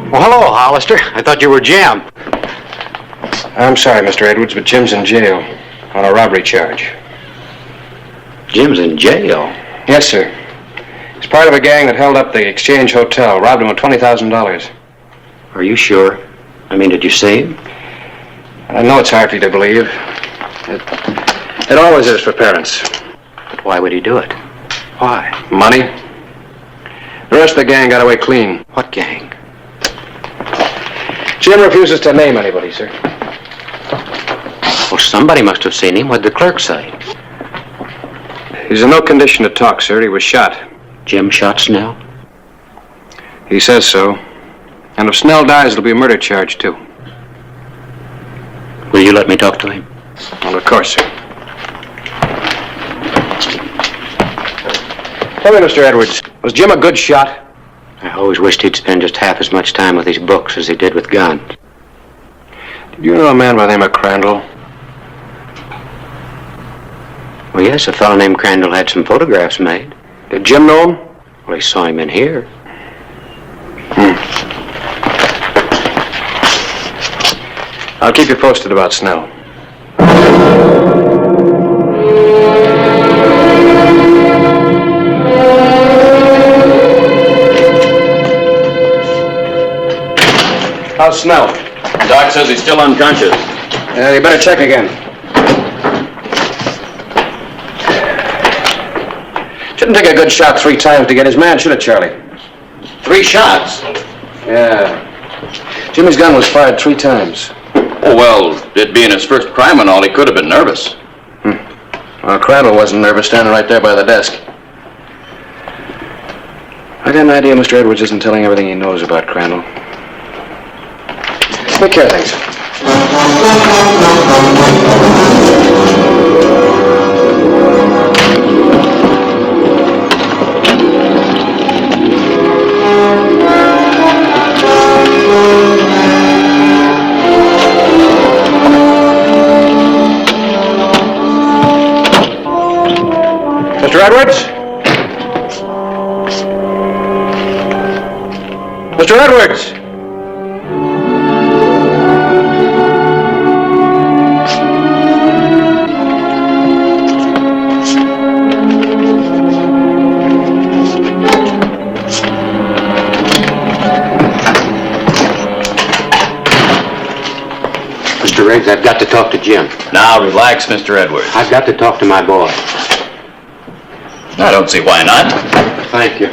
Well, hello, Hollister. I thought you were Jim. I'm sorry, Mr. Edwards, but Jim's in jail on a robbery charge. Jim's in jail? Yes, sir. He's part of a gang that held up the Exchange Hotel, robbed him of $20,000. Are you sure? I mean, did you see him? I know it's hard for you to believe. It always is for parents. But why would he do it? Why? Money. The rest of the gang got away clean. What gang? Jim refuses to name anybody, sir. Well, somebody must have seen him. What'd the clerk say? He's in no condition to talk, sir. He was shot. Jim shot Snell? He says so. And if Snell dies, it'll be a murder charge, too. Will you let me talk to him? Well, of course, sir. Tell me, Mr. Edwards, was Jim a good shot? I always wished he'd spend just half as much time with his books as he did with guns. Did you know a man by the name of Crandall? Well, yes, a fellow named Crandall had some photographs made. Did Jim know him? Well, he saw him in here. I'll keep you posted about Snell. How's Snell? Doc says he's still unconscious. Yeah, you better check again. Shouldn't take a good shot 3 times to get his man, should it, Charlie? 3 shots? Yeah. Jimmy's gun was fired 3 times. Oh, well, it being his first crime and all, he could have been nervous. Well, Crandall wasn't nervous standing right there by the desk. I got an idea Mr. Edwards isn't telling everything he knows about Crandall. Take care of things. Mr. Edwards? Mr. Edwards! Mr. Riggs, I've got to talk to Jim. Now, relax, Mr. Edwards. I've got to talk to my boy. I don't see why not. Thank you.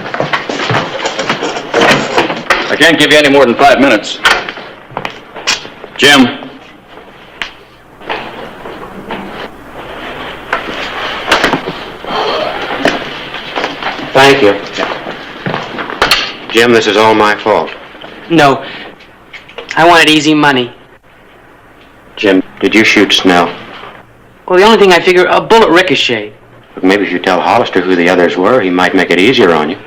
I can't give you any more than 5 minutes. Jim. Thank you. Jim, this is all my fault. No. I wanted easy money. Jim, did you shoot Snell? Well, the only thing I figure, a bullet ricocheted. But maybe if you tell Hollister who the others were, he might make it easier on you.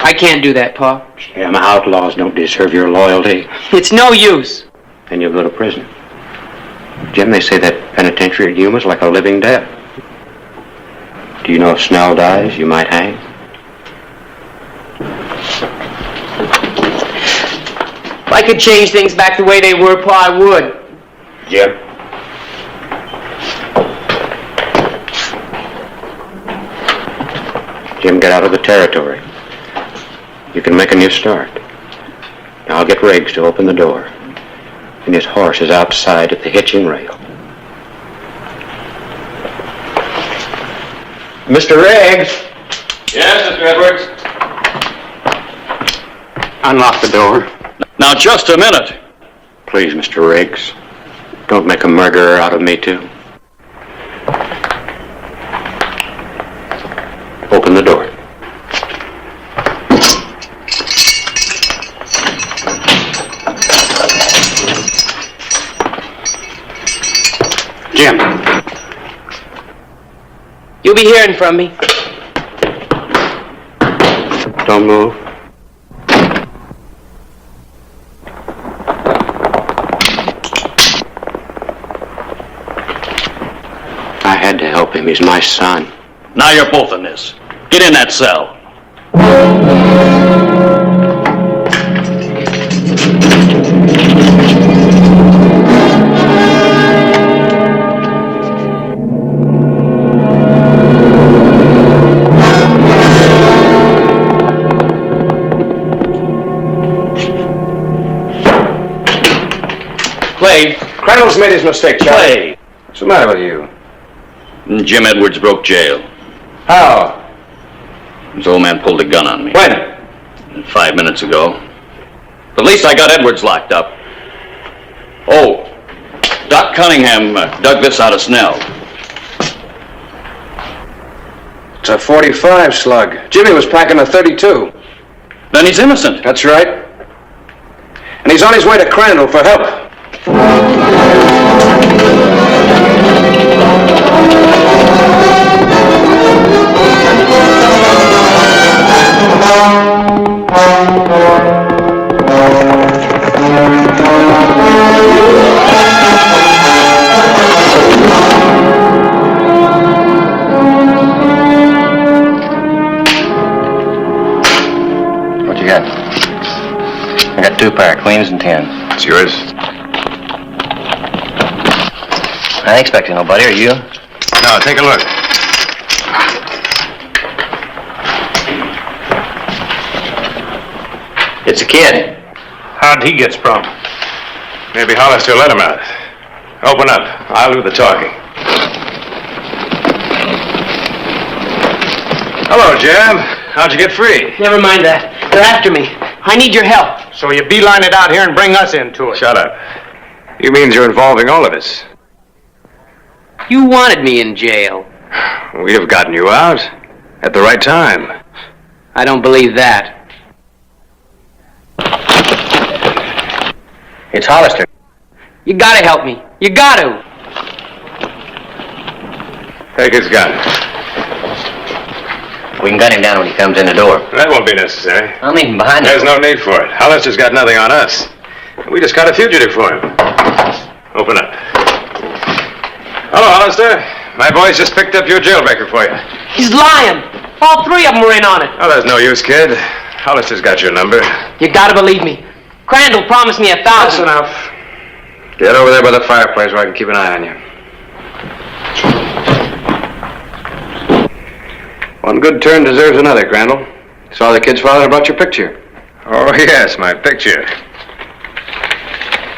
I can't do that, Pa. Jim, outlaws don't deserve your loyalty. It's no use. Then you'll go to prison. Jim, they say that penitentiary at Yuma's like a living death. Do you know if Snell dies, you might hang? If I could change things back the way they were, Pa, I would. Jim? Jim, get out of the territory. You can make a new start. Now I'll get Riggs to open the door. And his horse is outside at the hitching rail. Mr. Riggs! Yes, Mr. Edwards? Unlock the door. Now, just a minute. Please, Mr. Riggs. Don't make a murderer out of me, too. Open the door. Jim. You'll be hearing from me. Don't move. I had to help him. He's my son. Now you're both in this. Get in that cell. Clay. Crandall's made his mistake, Charlie. Clay. What's the matter with you? Jim Edwards broke jail. How? His old man pulled a gun on me. When? 5 minutes ago. At least I got Edwards locked up. Oh, Doc Cunningham dug this out of Snell. It's a .45 slug. Jimmy was packing a .32. Then he's innocent. That's right. And he's on his way to Crandall for help. What you got? I got 2 pair, queens and 10. It's yours. I ain't expecting nobody, are you? No, take a look. It's a kid. How'd he get sprung? Maybe Hollister let him out. Open up. I'll do the talking. Hello, Jim. How'd you get free? Never mind that. They're after me. I need your help. So you beeline it out here and bring us into it. Shut up. You means you're involving all of us. You wanted me in jail. We have gotten you out at the right time. I don't believe that. It's Hollister. You gotta help me. You gotta. Take his gun. We can gun him down when he comes in the door. That won't be necessary. I'm even behind There's no need for it. Hollister's got nothing on us. We just got a fugitive for him. Open up. Hello, Hollister. My boys just picked up your jailbreaker for you. He's lying. All three of them were in on it. Oh, there's no use, kid. Hollister's got your number. You gotta believe me. Crandall promised me $1,000. That's enough. Get over there by the fireplace where I can keep an eye on you. One good turn deserves another, Crandall. Saw the kid's father about your picture. Oh, yes, my picture.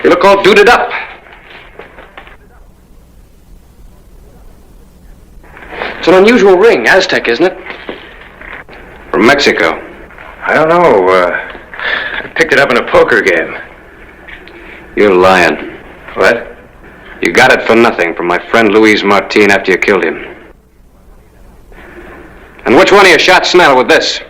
You look all duded up. It's an unusual ring, Aztec, isn't it? From Mexico. I don't know. I picked it up in a poker game. You're lying. What? You got it for nothing from my friend Luis Martin after you killed him. And which one of you shot Snell with this?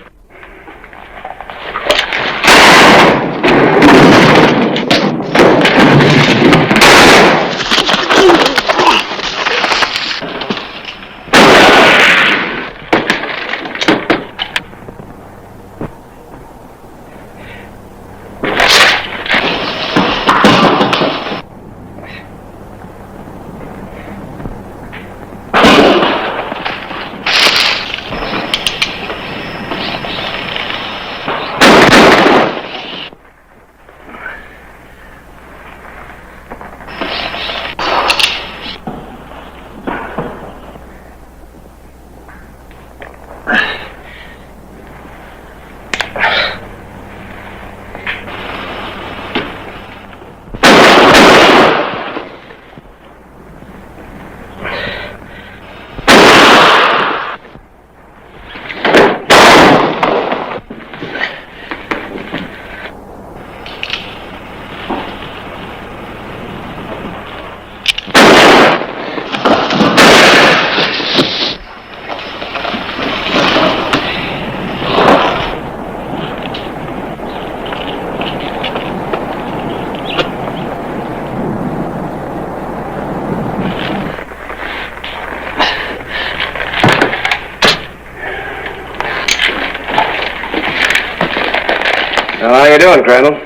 How you doing, Crandall?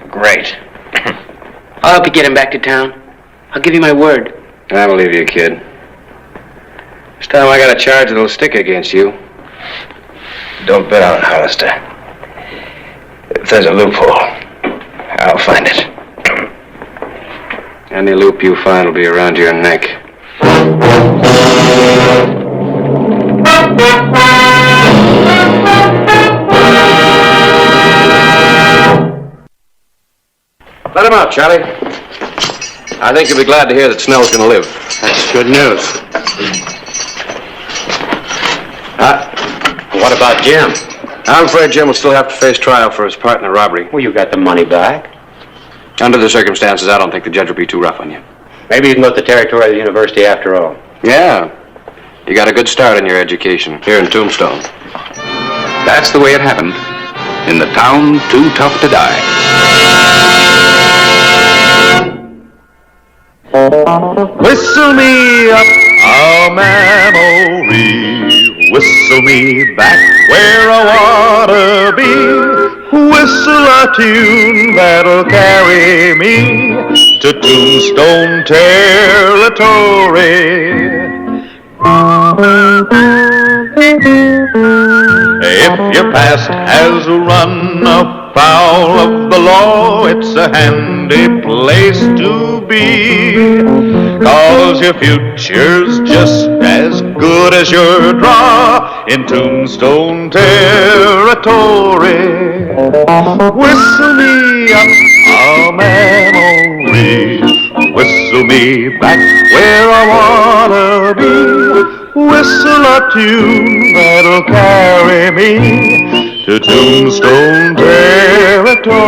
Great. I'll help you get him back to town. I'll give you my word. I believe you, kid. This time I got a charge that'll stick against you. Don't bet on it, Hollister. If there's a loophole, I'll find it. Any loop you find will be around your neck. Let him out, Charlie. I think you'll be glad to hear that Snell's going to live. That's good news. What about Jim? I'm afraid Jim will still have to face trial for his part in the robbery. Well, you got the money back. Under the circumstances, I don't think the judge will be too rough on you. Maybe you can go to the territory of the university after all. Yeah. You got a good start in your education here in Tombstone. That's the way it happened. In the town too tough to die. Whistle me up a memory, whistle me back where I wanna be, whistle a tune that'll carry me to Tombstone territory. If your past has run afoul of the law, it's a handy place to be, 'cause your future's just as good as your draw in Tombstone territory. Whistle me up a memory, whistle me back where I wanna be, whistle a tune that'll carry me to Tombstone territory.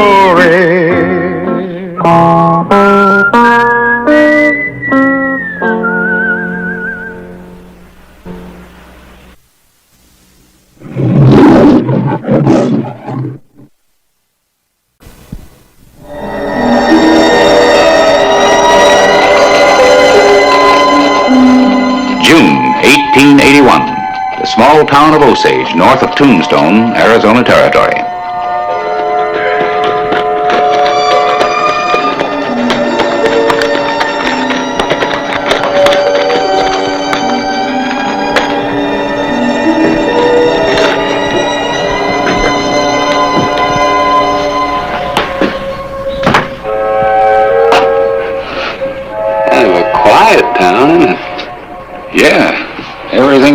June 1881. The small town of Osage, north of Tombstone, Arizona Territory.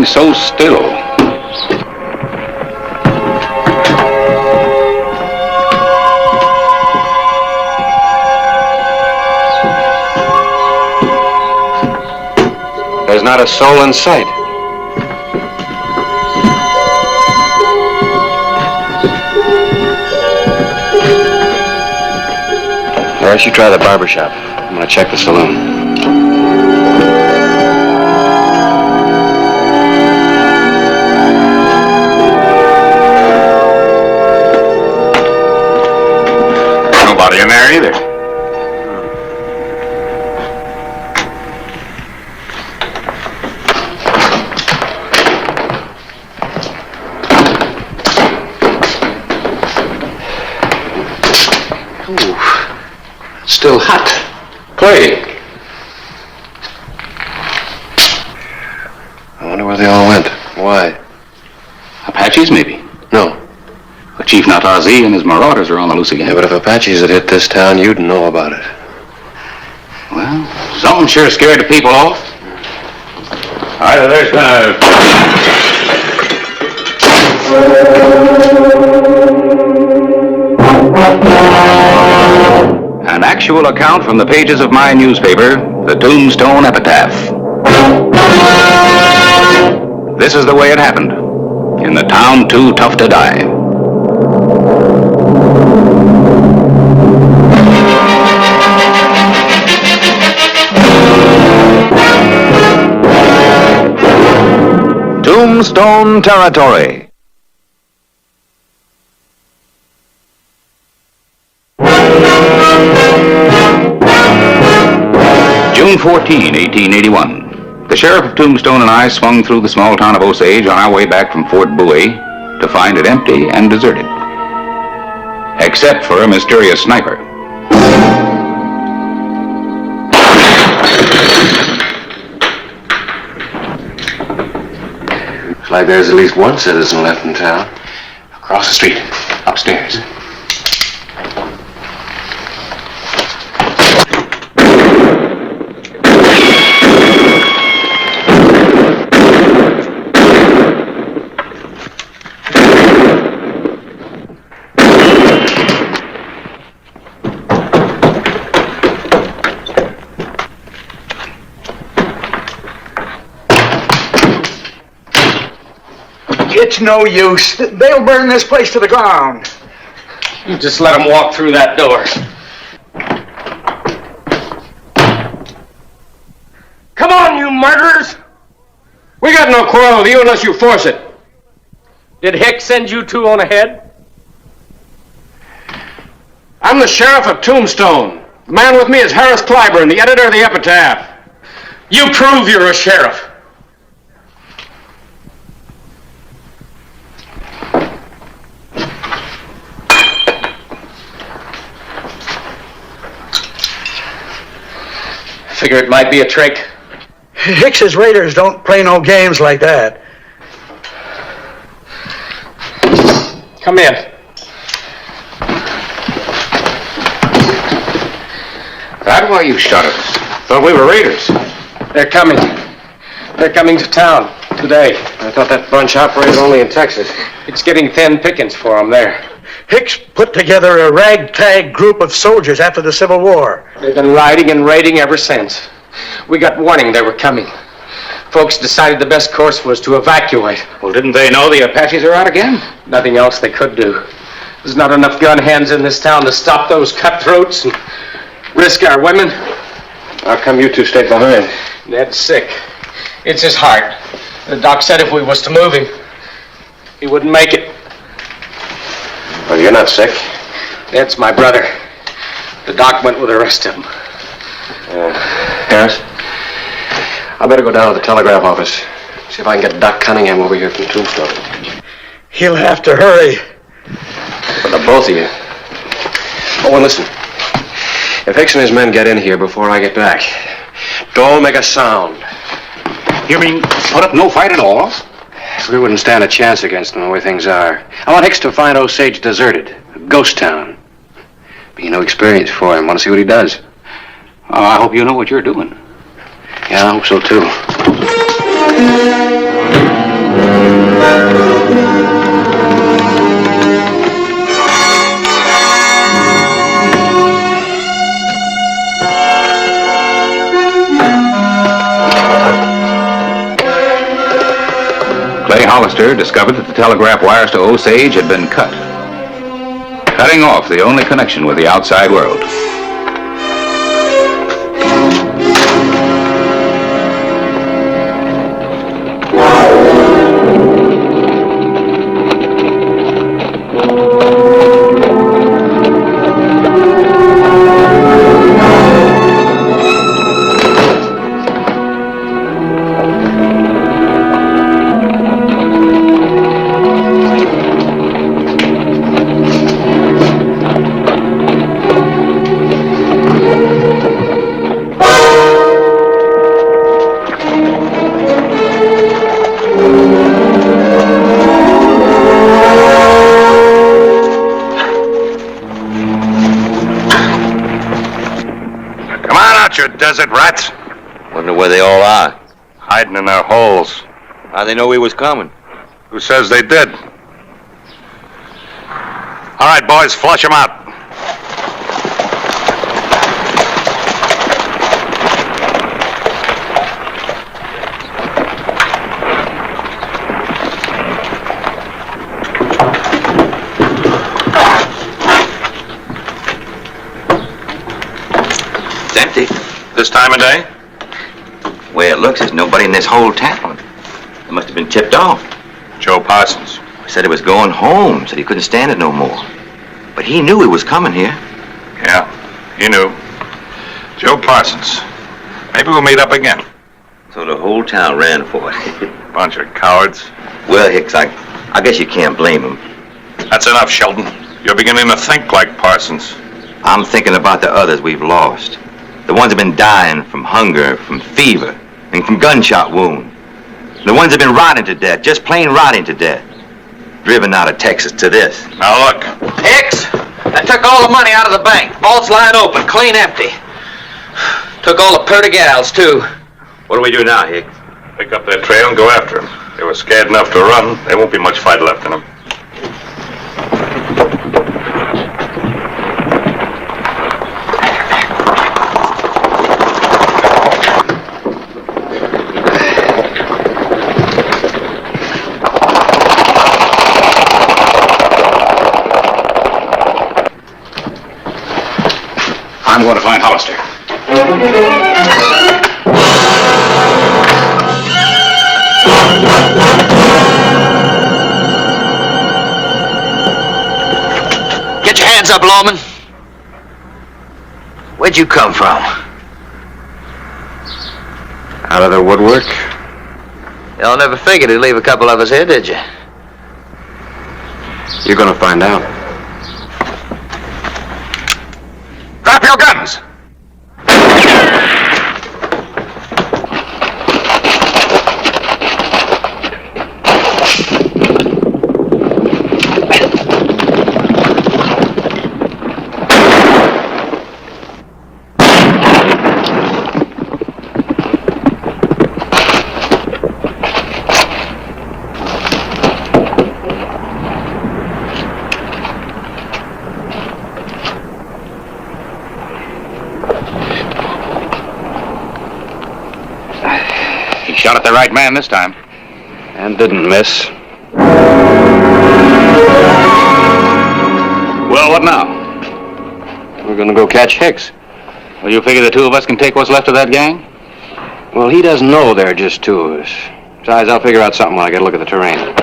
lying so still. There's not a soul in sight. First, you try the barber shop. I'm gonna check the saloon. Nobody in there either. Still hot. Clay. I wonder where they all went. Why? Apaches, maybe. No. But Chief Natazi and his marauders are on the loose again. Yeah, but if Apaches had hit this town, you'd know about it. Well, something sure scared the people off. Either there's been an actual account from the pages of my newspaper, the Tombstone Epitaph. This is the way it happened, in the town too tough to die. Tombstone Territory. June 14, 1881. The sheriff of Tombstone and I swung through the small town of Osage on our way back from Fort Bowie to find it empty and deserted. Except for a mysterious sniper. Looks like there's at least one citizen left in town. Across the street, upstairs. It's no use. They'll burn this place to the ground. You just let them walk through that door. Come on, you murderers! We got no quarrel with you unless you force it. Did Hicks send you two on ahead? I'm the sheriff of Tombstone. The man with me is Harris Clyburn, the editor of the Epitaph. You prove you're a sheriff. Figure it might be a trick. Hicks's raiders don't play no games like that. Come in. That's why you shot us. Thought we were raiders. They're coming. They're coming to town today. I thought that bunch operated only in Texas. It's getting thin pickings for them there. Hicks put together a ragtag group of soldiers after the Civil War. They've been riding and raiding ever since. We got warning they were coming. Folks decided the best course was to evacuate. Well, didn't they know the Apaches are out again? Nothing else they could do. There's not enough gun hands in this town to stop those cutthroats and risk our women. How come you two stayed behind? Ned's sick. It's his heart. The doc said if we was to move him, he wouldn't make it. Well, you're not sick. Ned's my brother. The doc went with the rest of them. Harris, I better go down to the telegraph office. See if I can get Doc Cunningham over here from Tombstone. He'll have to hurry. For the both of you. Oh, well, listen. If Hicks and his men get in here before I get back, don't make a sound. You mean put up no fight at all? We wouldn't stand a chance against them the way things are. I want Hicks to find Osage deserted, a ghost town. Be no experience for him. Want to see what he does. I hope you know what you're doing. Yeah, I hope so, too. Hollister discovered that the telegraph wires to Osage had been cut, cutting off the only connection with the outside world. Desert rats. Wonder where they all are. Hiding in their holes. How'd they know we was coming? Who says they did? All right, boys, flush them out. It's empty. This time of day? The way it looks, there's nobody in this whole town. It must have been tipped off. Joe Parsons. He said he was going home, said he couldn't stand it no more. But he knew he was coming here. Yeah, he knew. Joe Parsons. Maybe we'll meet up again. So the whole town ran for it. Bunch of cowards. Well, Hicks, I guess you can't blame him. That's enough, Sheldon. You're beginning to think like Parsons. I'm thinking about the others we've lost. The ones that have been dying from hunger, from fever, and from gunshot wound. The ones that have been rotting to death, just plain rotting to death. Driven out of Texas to this. Now look. Hicks, I took all the money out of the bank. Vault's lying open, clean empty. Took all the purty gals, too. What do we do now, Hicks? Pick up their trail and go after them. They were scared enough to run. There won't be much fight left in them. I'm going to find Hollister. Get your hands up, lawman. Where'd you come from? Out of the woodwork? Y'all never figured he'd leave a couple of us here, did you? You're gonna find out. Drop your guns! Shot at the right man this time. And didn't miss. Well, what now? We're gonna go catch Hicks. Well, you figure the two of us can take what's left of that gang? Well, he doesn't know there are just two of us. Besides, I'll figure out something when I get a look at the terrain.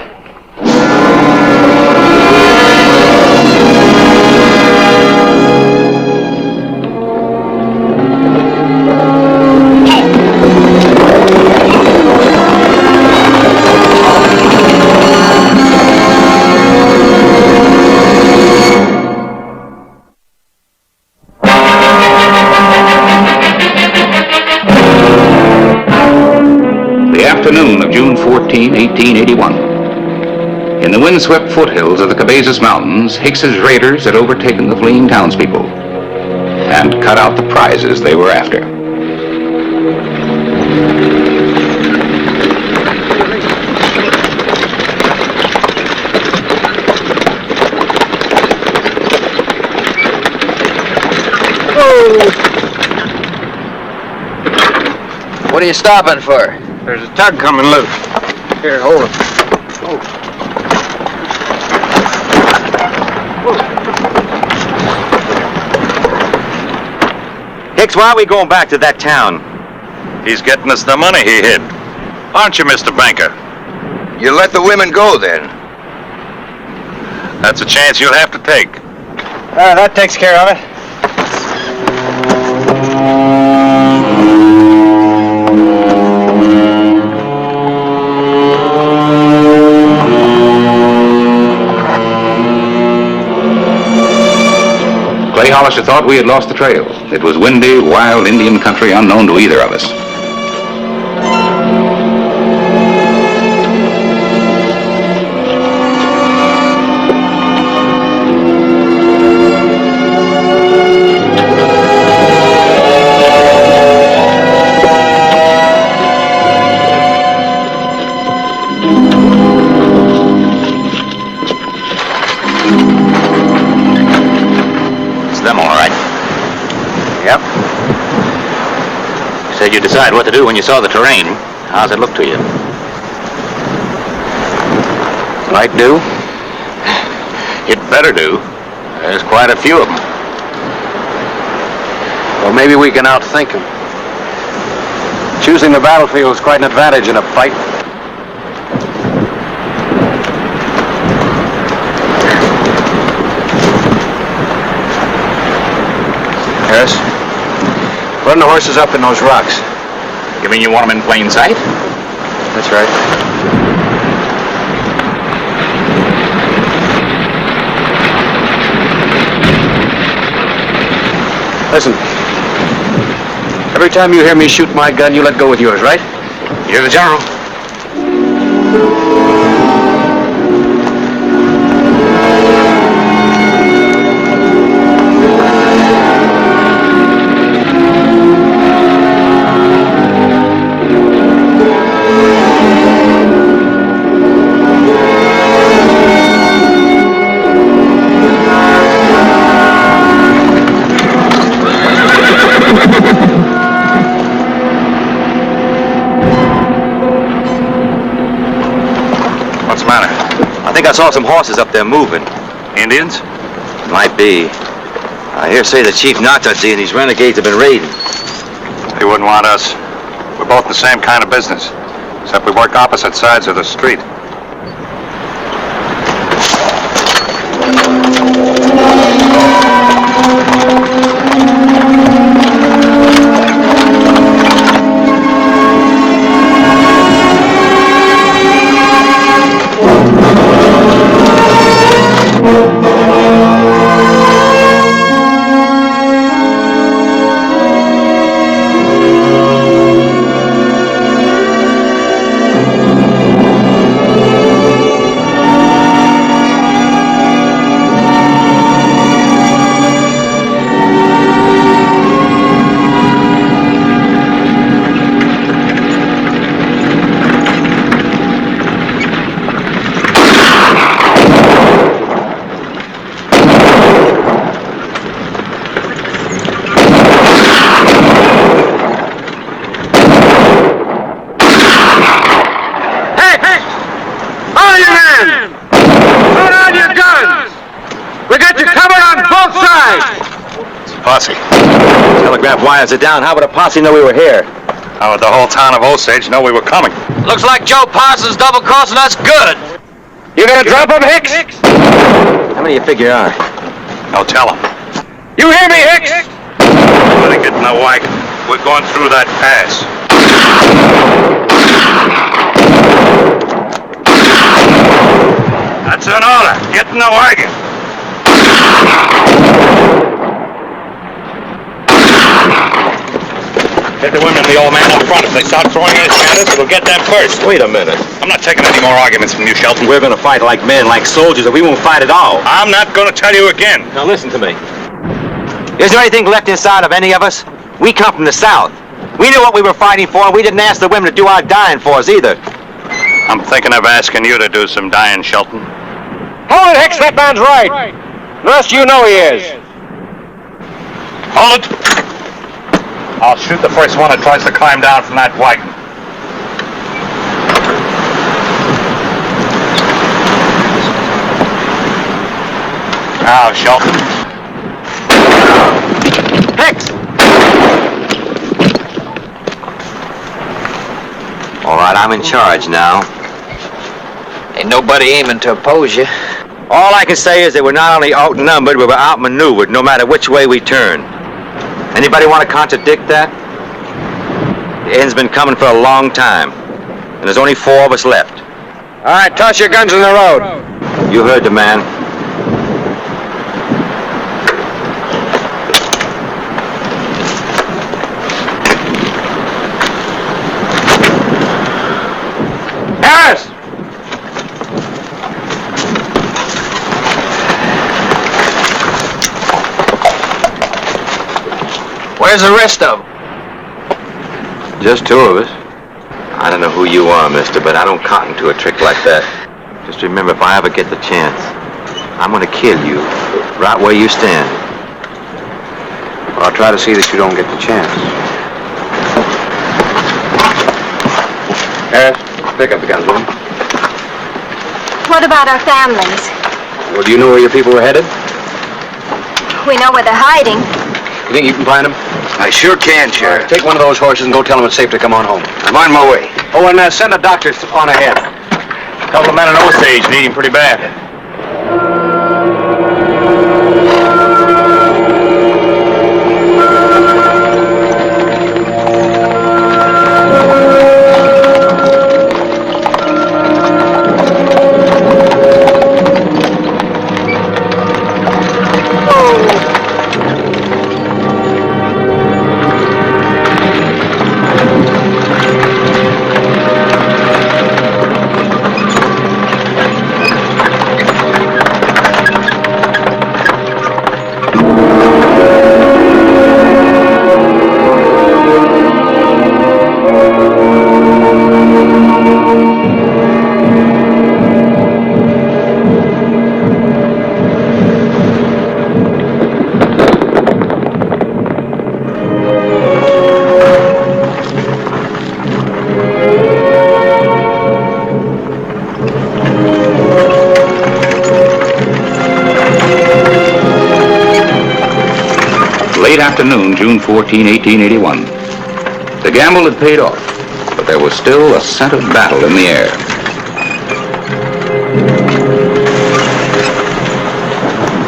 Afternoon of June 14, 1881. In the windswept foothills of the Cabezas Mountains, Hicks's raiders had overtaken the fleeing townspeople and cut out the prizes they were after. What are you stopping for? There's a tug coming loose. Here, hold it. Hicks, why are we going back to that town? He's getting us the money he hid. Aren't you, Mr. Banker? You let the women go, then? That's a chance you'll have to take. That takes care of it. Clay Hollister thought we had lost the trail. It was windy, wild Indian country unknown to either of us. Said you decide what to do when you saw the terrain. How's it look to you? Might do. It better do. There's quite a few of them. Well, maybe we can outthink them. Choosing the battlefield is quite an advantage in a fight. Harris, run the horses up in those rocks. You mean you want them in plain sight? That's right. Listen. Every time you hear me shoot my gun, you let go with yours, right? You're the general. I saw some horses up there moving. Indians? Might be. I hear say the Chief Nataji and these renegades have been raiding. They wouldn't want us. We're both in the same kind of business, except we work opposite sides of the street. Posse. Telegraph wires are down. How would a posse know we were here? How would the whole town of Osage know we were coming? Looks like Joe Parsons double-crossing us good. You gonna drop him, Hicks? How many do you figure are? Now tell him. You hear me, Hicks? Let it get in the wagon. We're going through that pass. That's an order. Get in the wagon. Get the women and the old man up front. If they start throwing anything at us, we'll get them first. Wait a minute. I'm not taking any more arguments from you, Shelton. We're going to fight like men, like soldiers, or we won't fight at all. I'm not going to tell you again. Now listen to me. Is there anything left inside of any of us? We come from the South. We knew what we were fighting for, and we didn't ask the women to do our dying for us either. I'm thinking of asking you to do some dying, Shelton. Hold it, Hicks, that man's right. The rest of you know he is. Hold it. I'll shoot the first one that tries to climb down from that wagon. Now, Shelton. Hicks! right, I'm in charge now. Ain't nobody aiming to oppose you. All I can say is that we're not only outnumbered, but we're outmaneuvered no matter which way we turn. Anybody want to contradict that? The end's been coming for a long time, and there's only 4 of us left. All right, toss your guns in the road. You heard the man. Harris! Where's the rest of them? Just 2 of us. I don't know who you are, mister, but I don't cotton to a trick like that. Just remember, if I ever get the chance, I'm gonna kill you right where you stand. Well, I'll try to see that you don't get the chance. Harris, pick up the guns, will you? What about our families? Well, do you know where your people are headed? We know where they're hiding. You think you can find them? I sure can, Sheriff. Take one of those horses and go tell them it's safe to come on home. I'm on my way. Oh, and send a doctor on ahead. A couple of men in Osage need him pretty bad. Late afternoon, June 14, 1881. The gamble had paid off, but there was still a scent of battle in the air.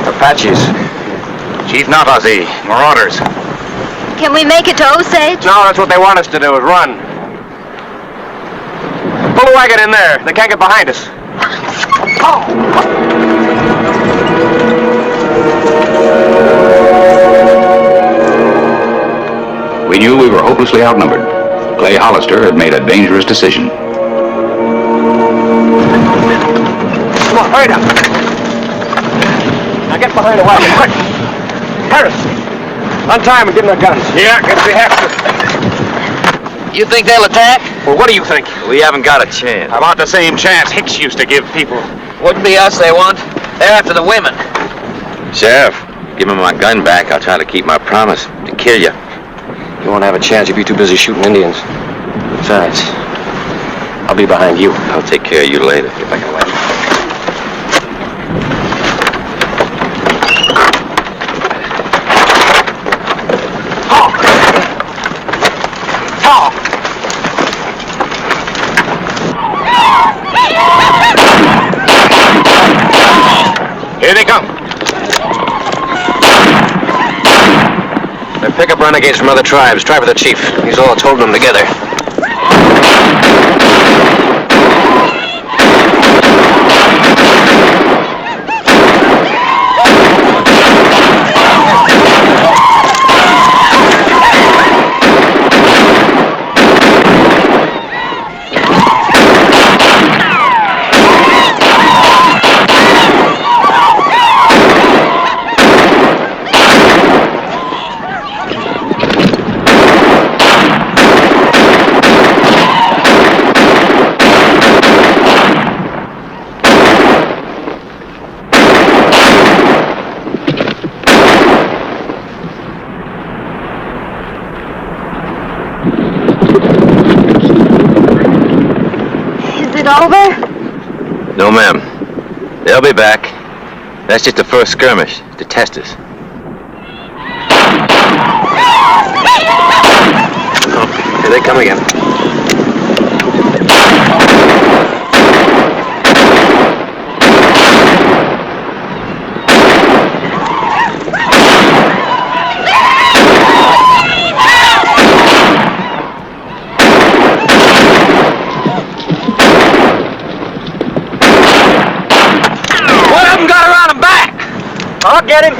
Apaches. Chief Natazi, marauders. Can we make it to Osage? No, that's what they want us to do, is run. Pull the wagon in there. They can't get behind us. We knew we were hopelessly outnumbered. Clay Hollister had made a dangerous decision. Come on, hurry up. Now get behind the wagon, quick. Harris, untie them and give them their guns. Yeah, guess we have to. You think they'll attack? Well, what do you think? We haven't got a chance. About the same chance Hicks used to give people. Wouldn't be us they want. They're after the women. Sheriff, give me my gun back. I'll try to keep my promise to kill you. You won't have a chance. You'll be too busy shooting Indians. Besides, I'll be behind you. I'll take care of you later. Get back away. Here they come. They're pickup renegades from other tribes. Try for the chief. He's all that's holding them together. Over? No, ma'am. They'll be back. That's just the first skirmish to test us. Oh, here they come again. I'll get him.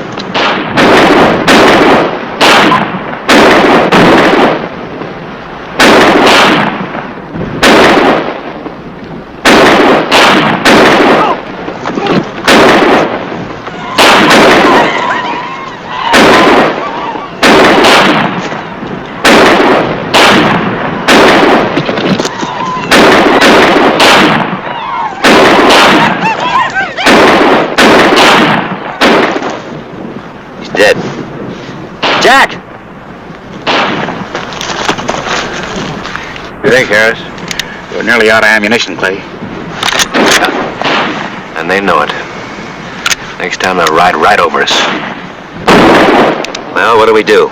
Dead. Jack! You think, Harris? We're nearly out of ammunition, Clay. And they know it. Next time they'll ride right over us. Well, what do we do?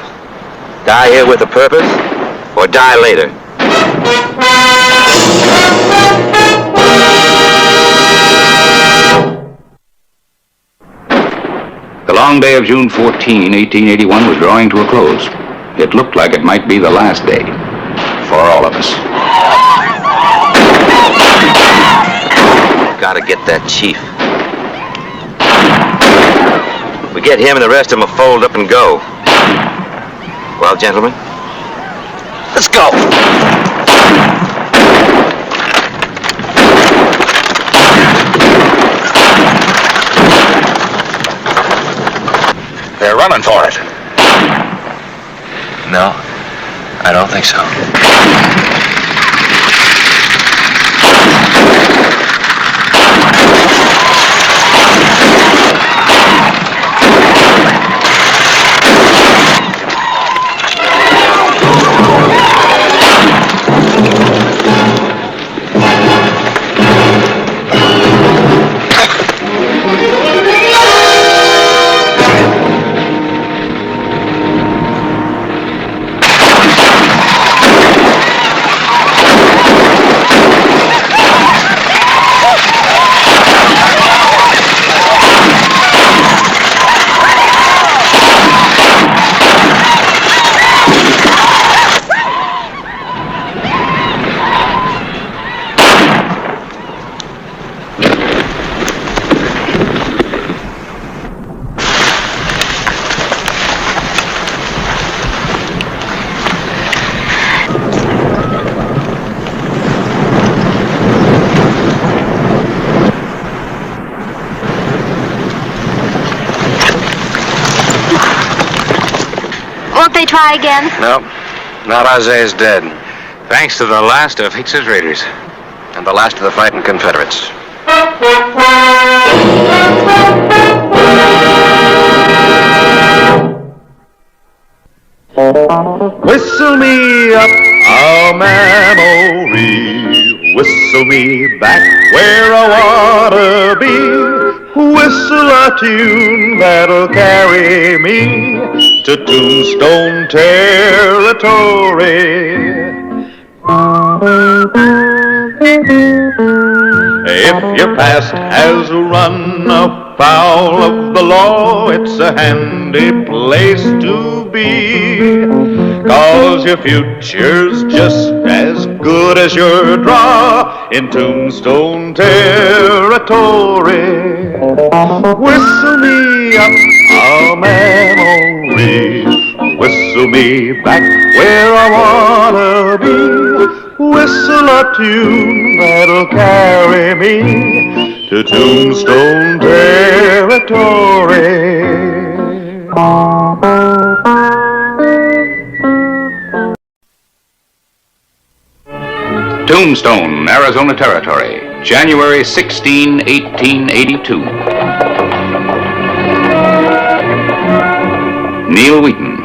Die here with a purpose, or die later? The long day of June 14, 1881 was drawing to a close. It looked like it might be the last day for all of us. Gotta get that chief. We get him and the rest of them will fold up and go. Well, gentlemen, let's go. They're running for it. No, I don't think so. Won't they try again? No, not Isaiah's dead. Thanks to the last of Hicks's raiders. And the last of the fighting Confederates. Whistle me up a memory, whistle me back where I wanna be, whistle a tune that'll carry me to Tombstone territory. If your past has run afoul of the law, it's a handy place to be, 'cause your future's just as good as your draw in Tombstone territory. Whistle me up a memory, whistle me back where I wanna be, whistle a tune that'll carry me to Tombstone territory. Tombstone, Arizona Territory, January 16, 1882. Neil Wheaton,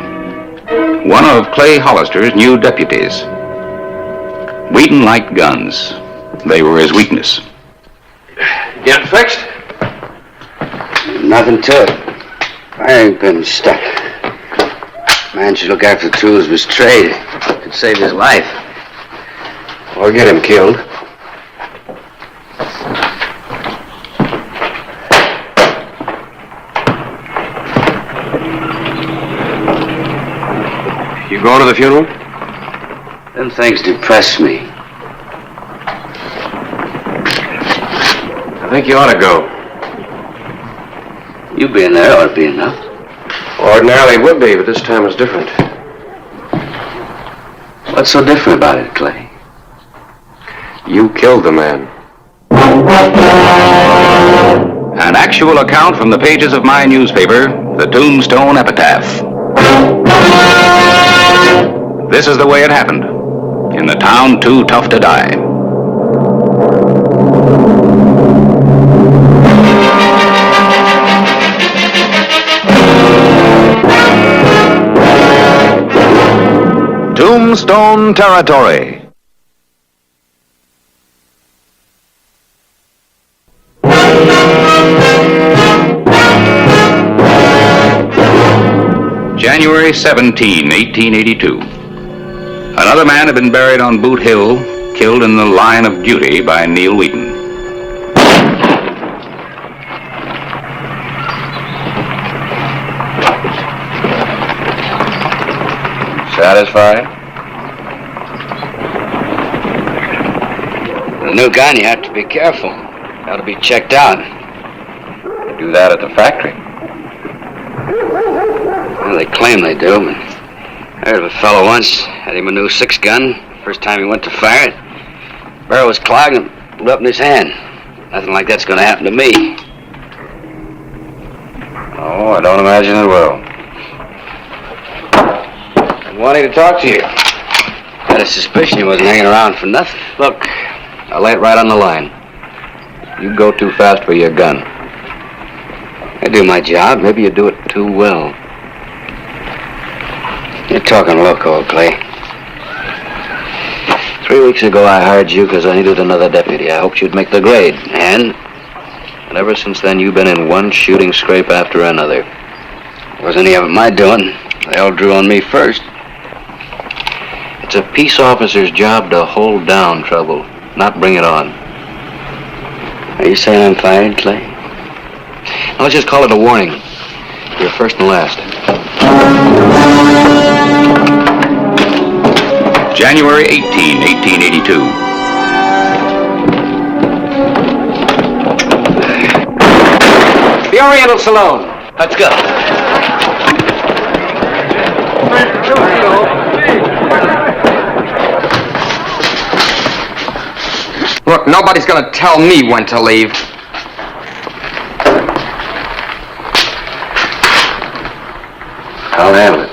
one of Clay Hollister's new deputies. Wheaton liked guns. They were his weakness. Get it fixed? Nothing to it. I ain't been stuck. Man should look after the tools of his trade. Could save his life. Or get him killed. You going to the funeral? Them things depress me. I think you ought to go. You being there ought to be enough. Ordinarily it would be, but this time is different. What's so different about it, Clay? You killed the man. An actual account from the pages of my newspaper, the Tombstone Epitaph. This is the way it happened. In the town too tough to die. Tombstone Territory. January 17, 1882. Another man had been buried on Boot Hill, killed in the line of duty by Neil Wheaton. Satisfied? With a new gun, you have to be careful. Got to be checked out. You do that at the factory. Well, they claim they do, but I heard of a fellow once, had him a new 6-gun. First time he went to fire it, barrel was clogged and blew up in his hand. Nothing like that's going to happen to me. Oh, I don't imagine it will. I'm wanting to talk to you. Had a suspicion he wasn't hanging around for nothing. Look, I'll lay it right on the line. You go too fast for your gun. I do my job. Maybe you do it too well. You're talking loco, Clay. 3 weeks ago, I hired you because I needed another deputy. I hoped you'd make the grade. And ever since then, you've been in one shooting scrape after another. Wasn't any of it my doing. They all drew on me first. It's a peace officer's job to hold down trouble, not bring it on. Are you saying I'm fired, Clay? Now, let's just call it a warning. You're first and last. January 18, 1882. The Oriental Saloon. Let's go. Look, nobody's gonna tell me when to leave. I'll handle it.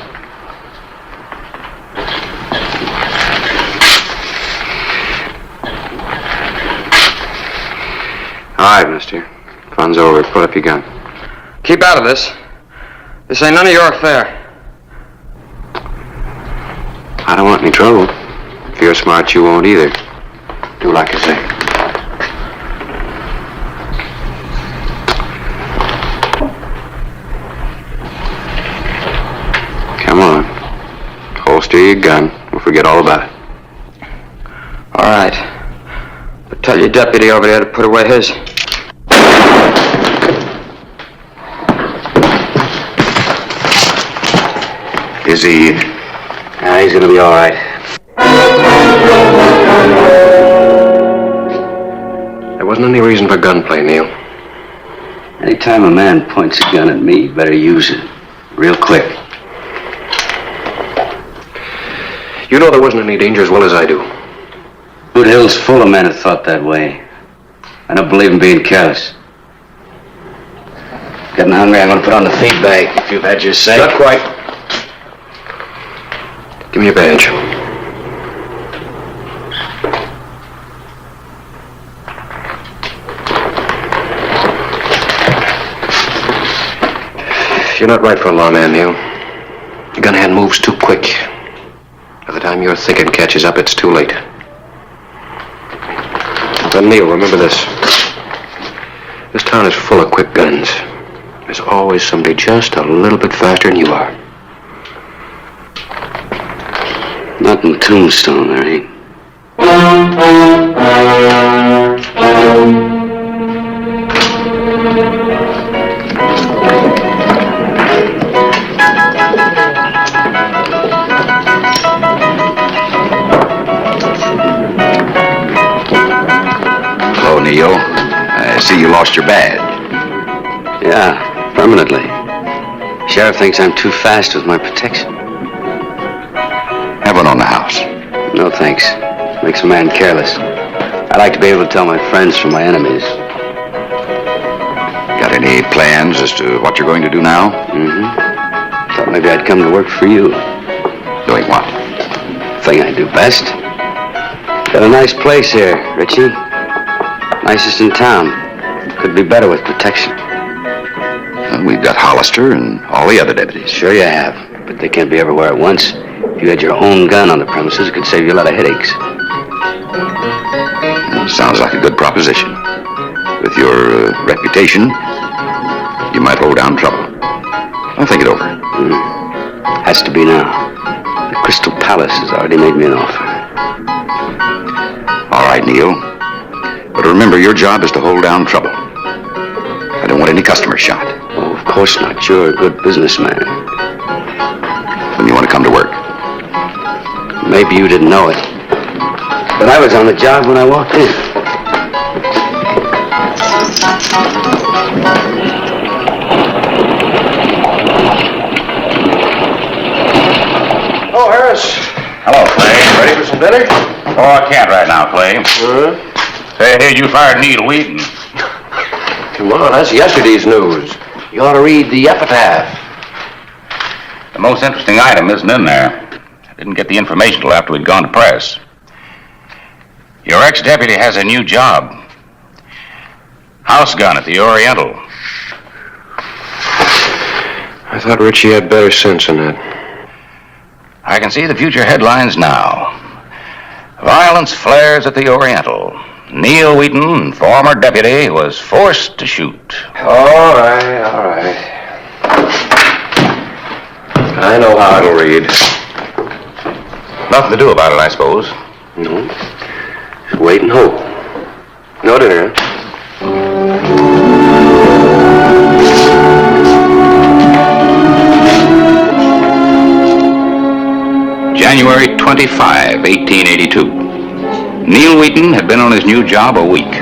All right, mister. Fun's over. Put up your gun. Keep out of this. This ain't none of your affair. I don't want any trouble. If you're smart, you won't either. Do like I say. Come on. Holster your gun. We'll forget all about it. All right. But tell your deputy over there to put away his. Is he? He's gonna be all right. There wasn't any reason for gunplay, Neil. Anytime a man points a gun at me, you better use it. Real quick. You know there wasn't any danger as well as I do. Boot Hill's full of men who thought that way. I don't believe in being careless. Getting hungry, I'm gonna put on the feed bag if you've had your say. Not quite. Give me your badge. You're not right for a lawman, Neil. The gun hand moves too quick. By the time your thinking catches up, it's too late. But Neil, remember this. This town is full of quick guns. There's always somebody just a little bit faster than you are. Not in Tombstone, there ain't. Hello, Neil. I see you lost your badge. Yeah. Permanently. Sheriff thinks I'm too fast with my protection. Have one on the house. No, thanks. Makes a man careless. I like to be able to tell my friends from my enemies. Got any plans as to what you're going to do now? Thought maybe I'd come to work for you. Doing what? Thing I do best. Got a nice place here, Richie. Nicest in town. Could be better with protection. Well, we've got Hollister and all the other deputies. Sure you have, but they can't be everywhere at once. If you had your own gun on the premises, it could save you a lot of headaches. Sounds like a good proposition. With your reputation, you might hold down trouble. I'll think it over. Has to be now. The Crystal Palace has already made me an offer. All right, Neil. But remember, your job is to hold down trouble. I don't want any customers shot. Oh, of course not. You're a good businessman. When you want to come to work? Maybe you didn't know it. But I was on the job when I walked in. Oh, Harris. Hello, Clay. Ready for some dinner? Oh, I can't right now, Clay. Say, hey, you fired Neil Wheaton. Come on, that's yesterday's news. You ought to read the epitaph. The most interesting item isn't in there. I didn't get the information till after we'd gone to press. Your ex-deputy has a new job. House gun at the Oriental. I thought Richie had better sense than that. I can see the future headlines now. Violence flares at the Oriental. Neil Wheaton, former deputy, was forced to shoot. All right. I know how it'll read. Nothing to do about it, I suppose. No. Just wait and hope. No dinner, huh? January 25, 1882. Neil Wheaton had been on his new job a week.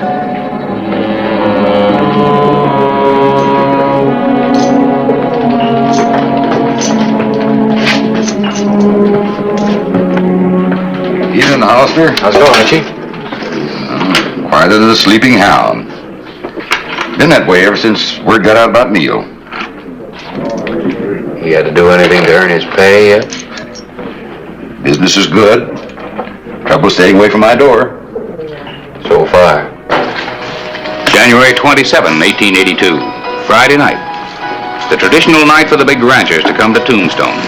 Evening, Hollister. How's it going, Richie? Quieter than a sleeping hound. Been that way ever since word got out about Neil. He had to do anything to earn his pay yet? Business is good. Trouble staying away from my door. So far. January 27, 1882. Friday night. The traditional night for the big ranchers to come to Tombstone.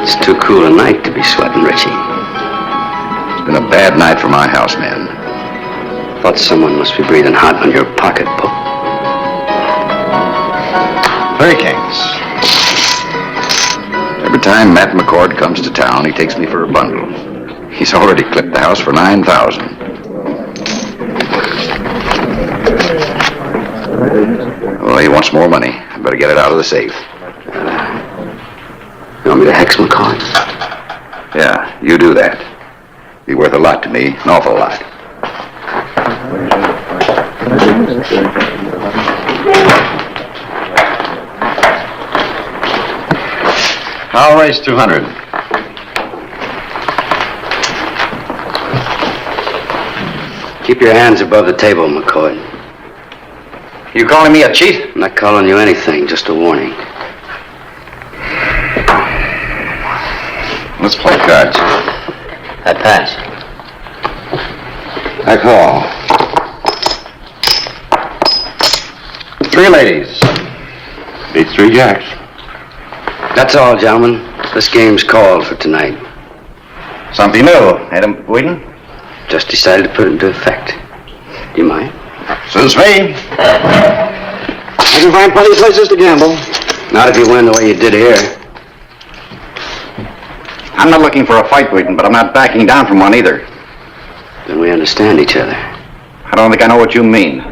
It's too cool a night to be sweating, Richie. It's been a bad night for my housemen. Thought someone must be breathing hot on your pocketbook. Hurricanes. Every time Matt McCord comes to town, he takes me for a bundle. He's already clipped the house for $9,000. Well, he wants more money. I better get it out of the safe. You want me to hex McCord? Yeah, you do that. Be worth a lot to me, an awful lot. I'll raise 200. Keep your hands above the table, McCord. You calling me a cheat? I'm not calling you anything, just a warning. Let's play cards. I pass. I call. 3 ladies. Beats 3 jacks. That's all, gentlemen. This game's called for tonight. Something new, Adam Wheaton? Just decided to put it into effect. Do you mind? Suits me. I can find plenty of places to gamble. Not if you win the way you did here. I'm not looking for a fight, Wheaton, but I'm not backing down from one either. Then we understand each other. I don't think I know what you mean.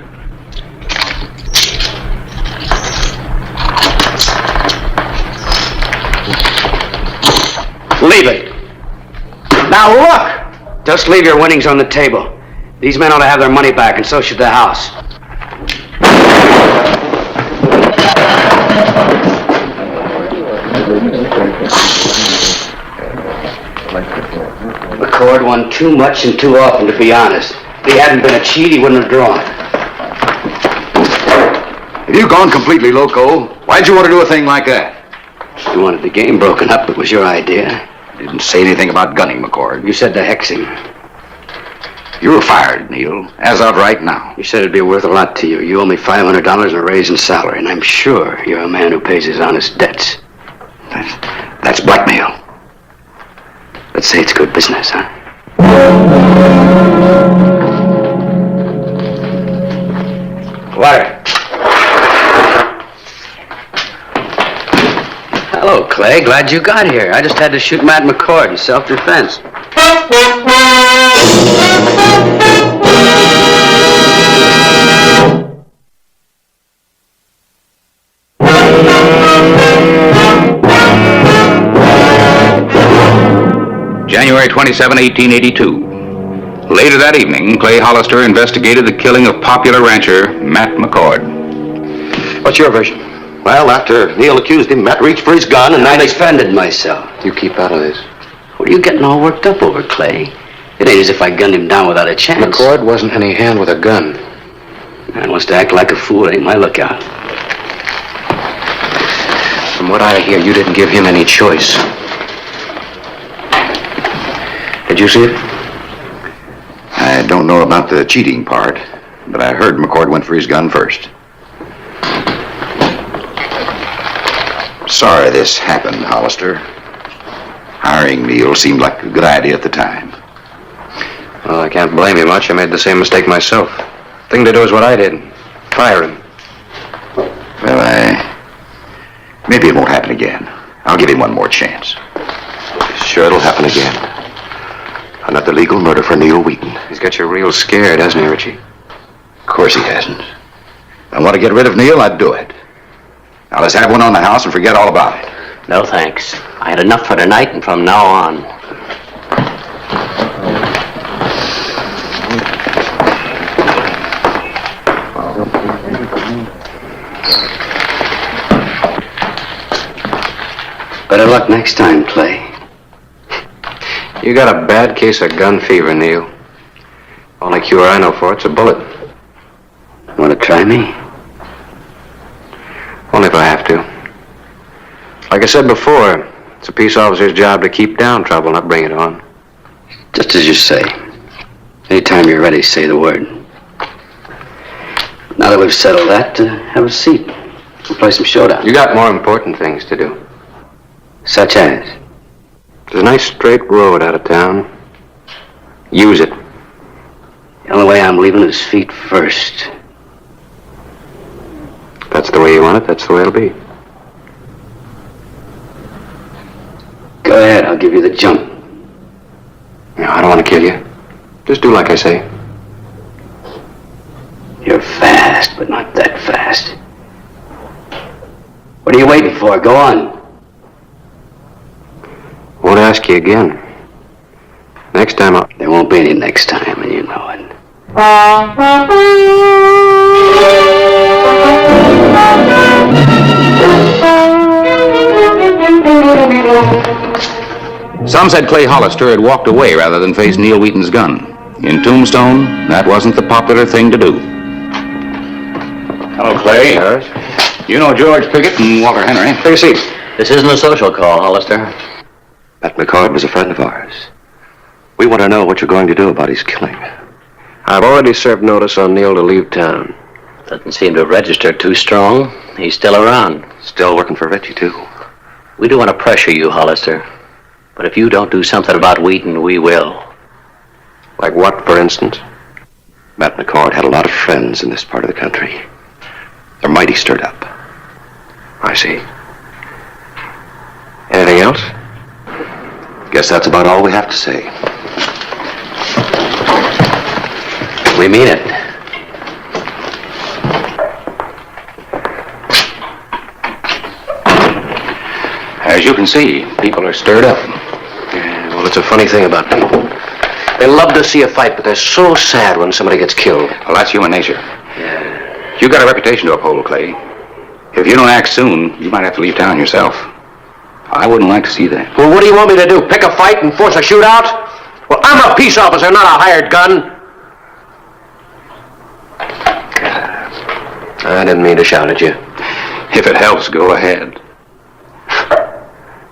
Leave it. Now look! Just leave your winnings on the table. These men ought to have their money back, and so should the house. McCord won too much and too often, to be honest. If he hadn't been a cheat, he wouldn't have drawn. Have you gone completely loco? Why'd you want to do a thing like that? You wanted the game broken up. It was your idea. Didn't say anything about gunning, McCord. You said to hex him. You were fired, Neil, as of right now. You said it'd be worth a lot to you. You owe me $500 and a raise in salary, and I'm sure you're a man who pays his honest debts. That's blackmail. Let's say it's good business, huh? Water. Hello, Clay. Glad you got here. I just had to shoot Matt McCord in self-defense. January 27, 1882. Later that evening, Clay Hollister investigated the killing of popular rancher Matt McCord. What's your version? Well, after Neil accused him, Matt reached for his gun and I defended myself. You keep out of this. What are you getting all worked up over, Clay? It ain't as if I gunned him down without a chance. McCord wasn't any hand with a gun. Man wants to act like a fool. Ain't my lookout. From what I hear, you didn't give him any choice. Did you see it? I don't know about the cheating part, but I heard McCord went for his gun first. Sorry this happened, Hollister. Hiring Neil seemed like a good idea at the time. Well, I can't blame you much. I made the same mistake myself. Thing to do is what I did. Fire him. Well, maybe it won't happen again. I'll give him one more chance. Sure it'll happen again. Another legal murder for Neil Wheaton. He's got you real scared, hasn't he, Richie? Of course he hasn't. If I want to get rid of Neil, I'd do it. Now let's have one on the house and forget all about it. No, thanks. I had enough for tonight, and from now on. Better luck next time, Clay. You got a bad case of gun fever, Neil. Only cure I know for it's a bullet. Want to try me? Only if I have to. Like I said before, it's a peace officer's job to keep down trouble, not bring it on. Just as you say. Anytime you're ready, say the word. Now that we've settled that, have a seat. We'll play some showdown. You got more important things to do. Such as? There's a nice straight road out of town. Use it. The only way I'm leaving is feet first. If that's the way you want it, that's the way it'll be. Go ahead, I'll give you the jump. No, I don't want to kill you. Just do like I say. You're fast, but not that fast. What are you waiting for? Go on. Won't ask you again. Next time I'll... There won't be any next time, and you know it. Some said Clay Hollister had walked away rather than face Neil Wheaton's gun. In Tombstone, that wasn't the popular thing to do. Hello, Clay. You know George Pickett and Walter Henry. Take a seat. This isn't a social call, Hollister. Matt McCord was a friend of ours. We want to know what you're going to do about his killing. I've already served notice on Neil to leave town. Doesn't seem to have registered too strong. He's still around. Still working for Richie, too. We do want to pressure you, Hollister. But if you don't do something about Wheaton, we will. Like what, for instance? Matt McCord had a lot of friends in this part of the country. They're mighty stirred up. I see. Anything else? Guess that's about all we have to say. We mean it. As you can see, people are stirred up. Yeah, well, it's a funny thing about people. They love to see a fight, but they're so sad when somebody gets killed. Well, that's human nature. You got a reputation to uphold, Clay. If you don't act soon, you might have to leave town yourself. I wouldn't like to see that. Well, what do you want me to do? Pick a fight and force a shootout? Well, I'm a peace officer, not a hired gun. I didn't mean to shout at you. If it helps, go ahead.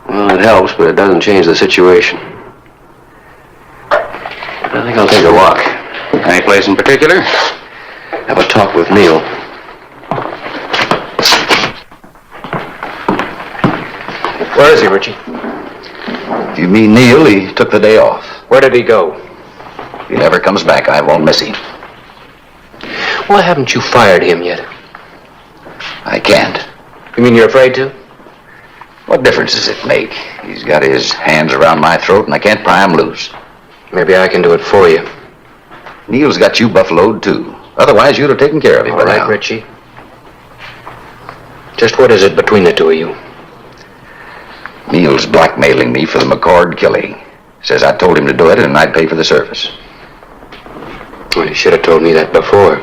Well, it helps, but it doesn't change the situation. I think I'll take a walk. Any place in particular? Have a talk with Neil. Where is he, Richie? If you mean Neil, he took the day off. Where did he go? If he never comes back, I won't miss him. Why haven't you fired him yet? I can't. You mean you're afraid to? What difference does it make? He's got his hands around my throat and I can't pry him loose. Maybe I can do it for you. Neil's got you buffaloed, too. Otherwise, you'd have taken care of him by All right, now. Richie. Just what is it between the two of you? Neil's blackmailing me for the McCord killing. Says I told him to do it and I'd pay for the service. Well, you should have told me that before.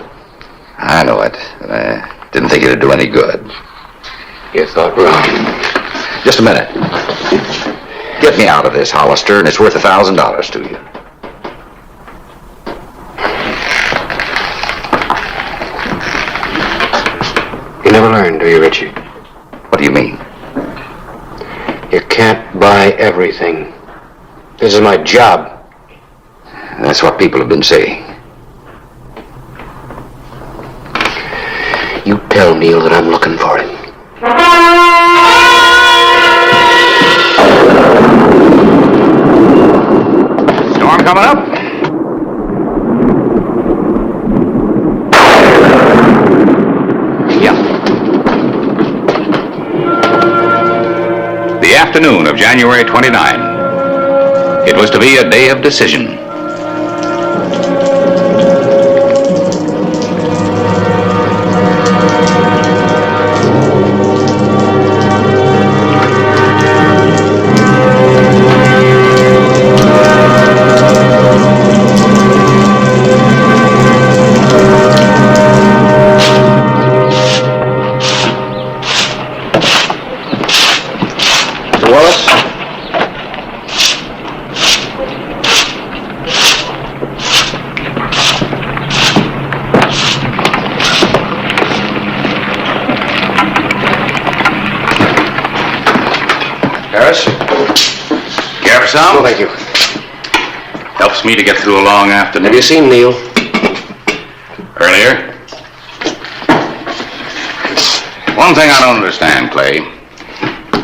I know it. But I didn't think it'd do any good. You thought wrong. Just a minute. Get me out of this, Hollister, and it's worth $1,000 to you. You never learn, do you, Richie? What do you mean? You can't buy everything. This is my job. That's what people have been saying. You tell Neil that I'm looking for him. Storm coming up? Yeah. The afternoon of January 29. It was to be a day of decision. Care for some? No, thank you. Helps me to get through a long afternoon. Have you seen Neil? Earlier? One thing I don't understand, Clay.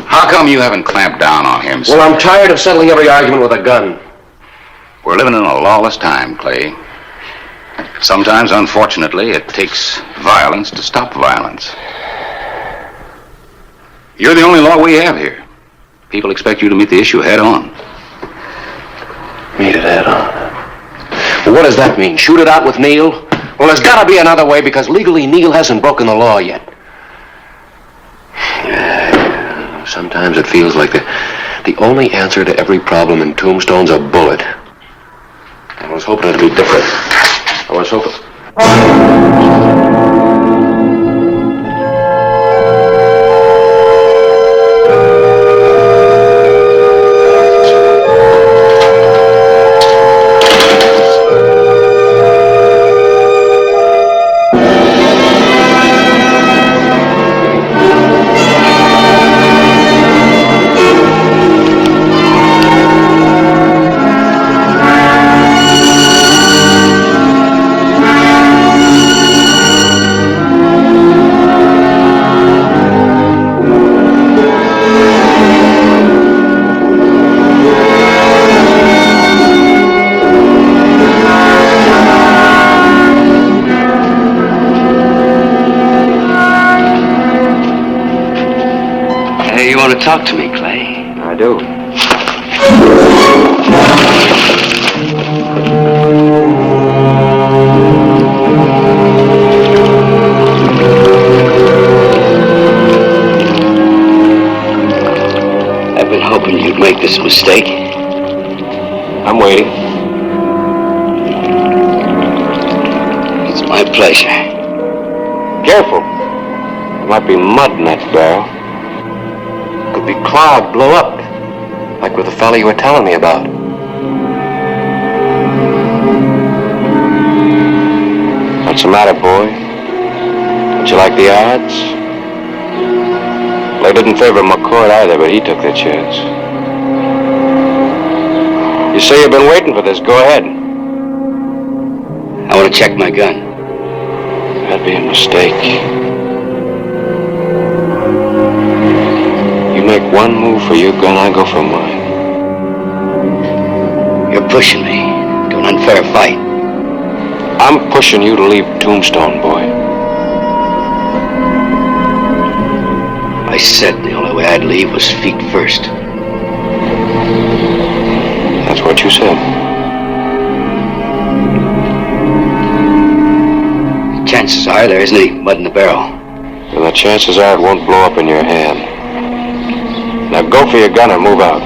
How come you haven't clamped down on him? Well, I'm tired of settling every argument with a gun. We're living in a lawless time, Clay. Sometimes, unfortunately, it takes violence to stop violence. You're the only law we have here. People expect you to meet the issue head on. Meet it head on? Well, what does that mean? Shoot it out with Neil? Well, there's got to be another way because legally Neil hasn't broken the law yet. Sometimes it feels like the only answer to every problem in Tombstone's a bullet. I was hoping it'd be different. I was hoping... You want to talk to me, Clay? I do. I've been hoping you'd make this mistake. I'm waiting. pleasure. Careful. There might be mud in that barrel. Could be cloud blow up, like with the fellow you were telling me about. What's the matter, boy? Don't you like the odds? They didn't favor McCord either, but he took the chance. You say you've been waiting for this. Go ahead. I want to check my gun. That'd be a mistake. You make one move for your gun, I go for mine. You're pushing me to an unfair fight. I'm pushing you to leave Tombstone, boy. I said the only way I'd leave was feet first. That's what you said. Chances are there isn't any mud in the barrel. And the chances are it won't blow up in your hand. Now go for your gun and move out.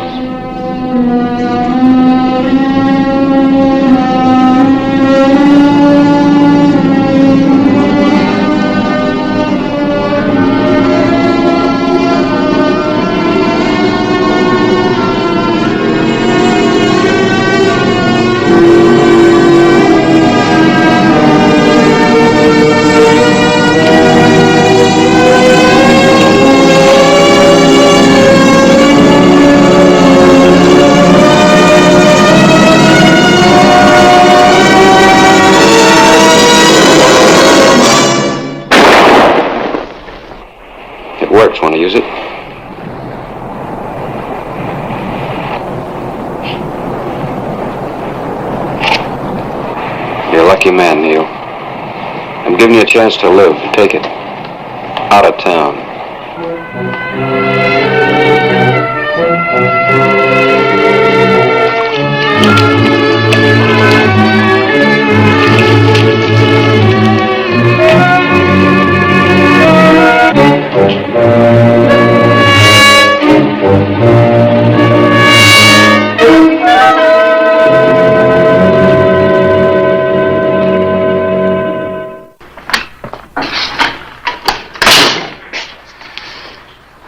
Works. Want to use it? You're a lucky man, Neil. I'm giving you a chance to live. Take it. Out of town.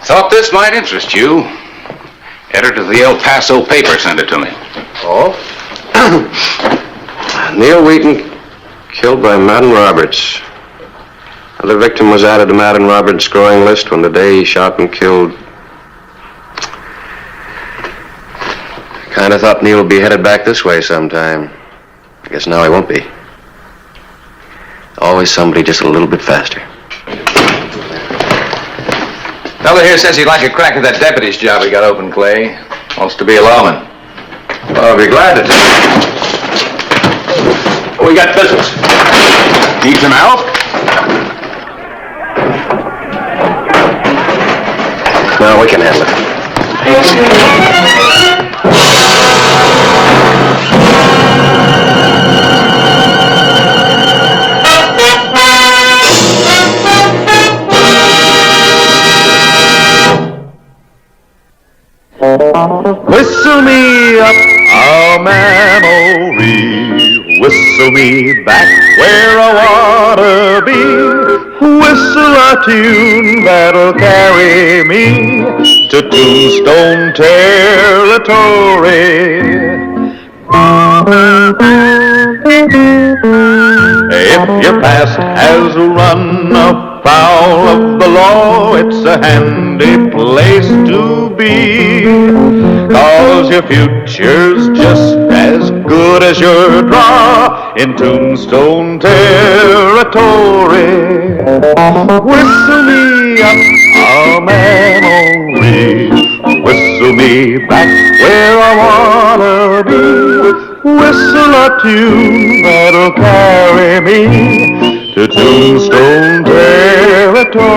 Thought this might interest you. Editor of the El Paso paper sent it to me. Oh? Neil Wheaton killed by Madden Roberts. The victim was added to Madden Roberts' growing list when the day he shot and killed. Kind of thought Neil would be headed back this way sometime. I guess now he won't be. Always somebody just a little bit faster. Fellow here says he'd like a crack at that deputy's job he got open, Clay. Wants to be a lawman. Well, I'll be glad to take it. We got business. Need some help? No, we can handle it. Whistle me up a memory, whistle me back where I wanna be, whistle a tune that'll carry me to Tombstone territory. If your past has run afoul of the law, it's a handy place to be, 'cause your future's just as good as your draw in Tombstone territory. Whistle me up a memory, whistle me back where I wanna be, whistle a tune that'll carry me to Tombstone territory.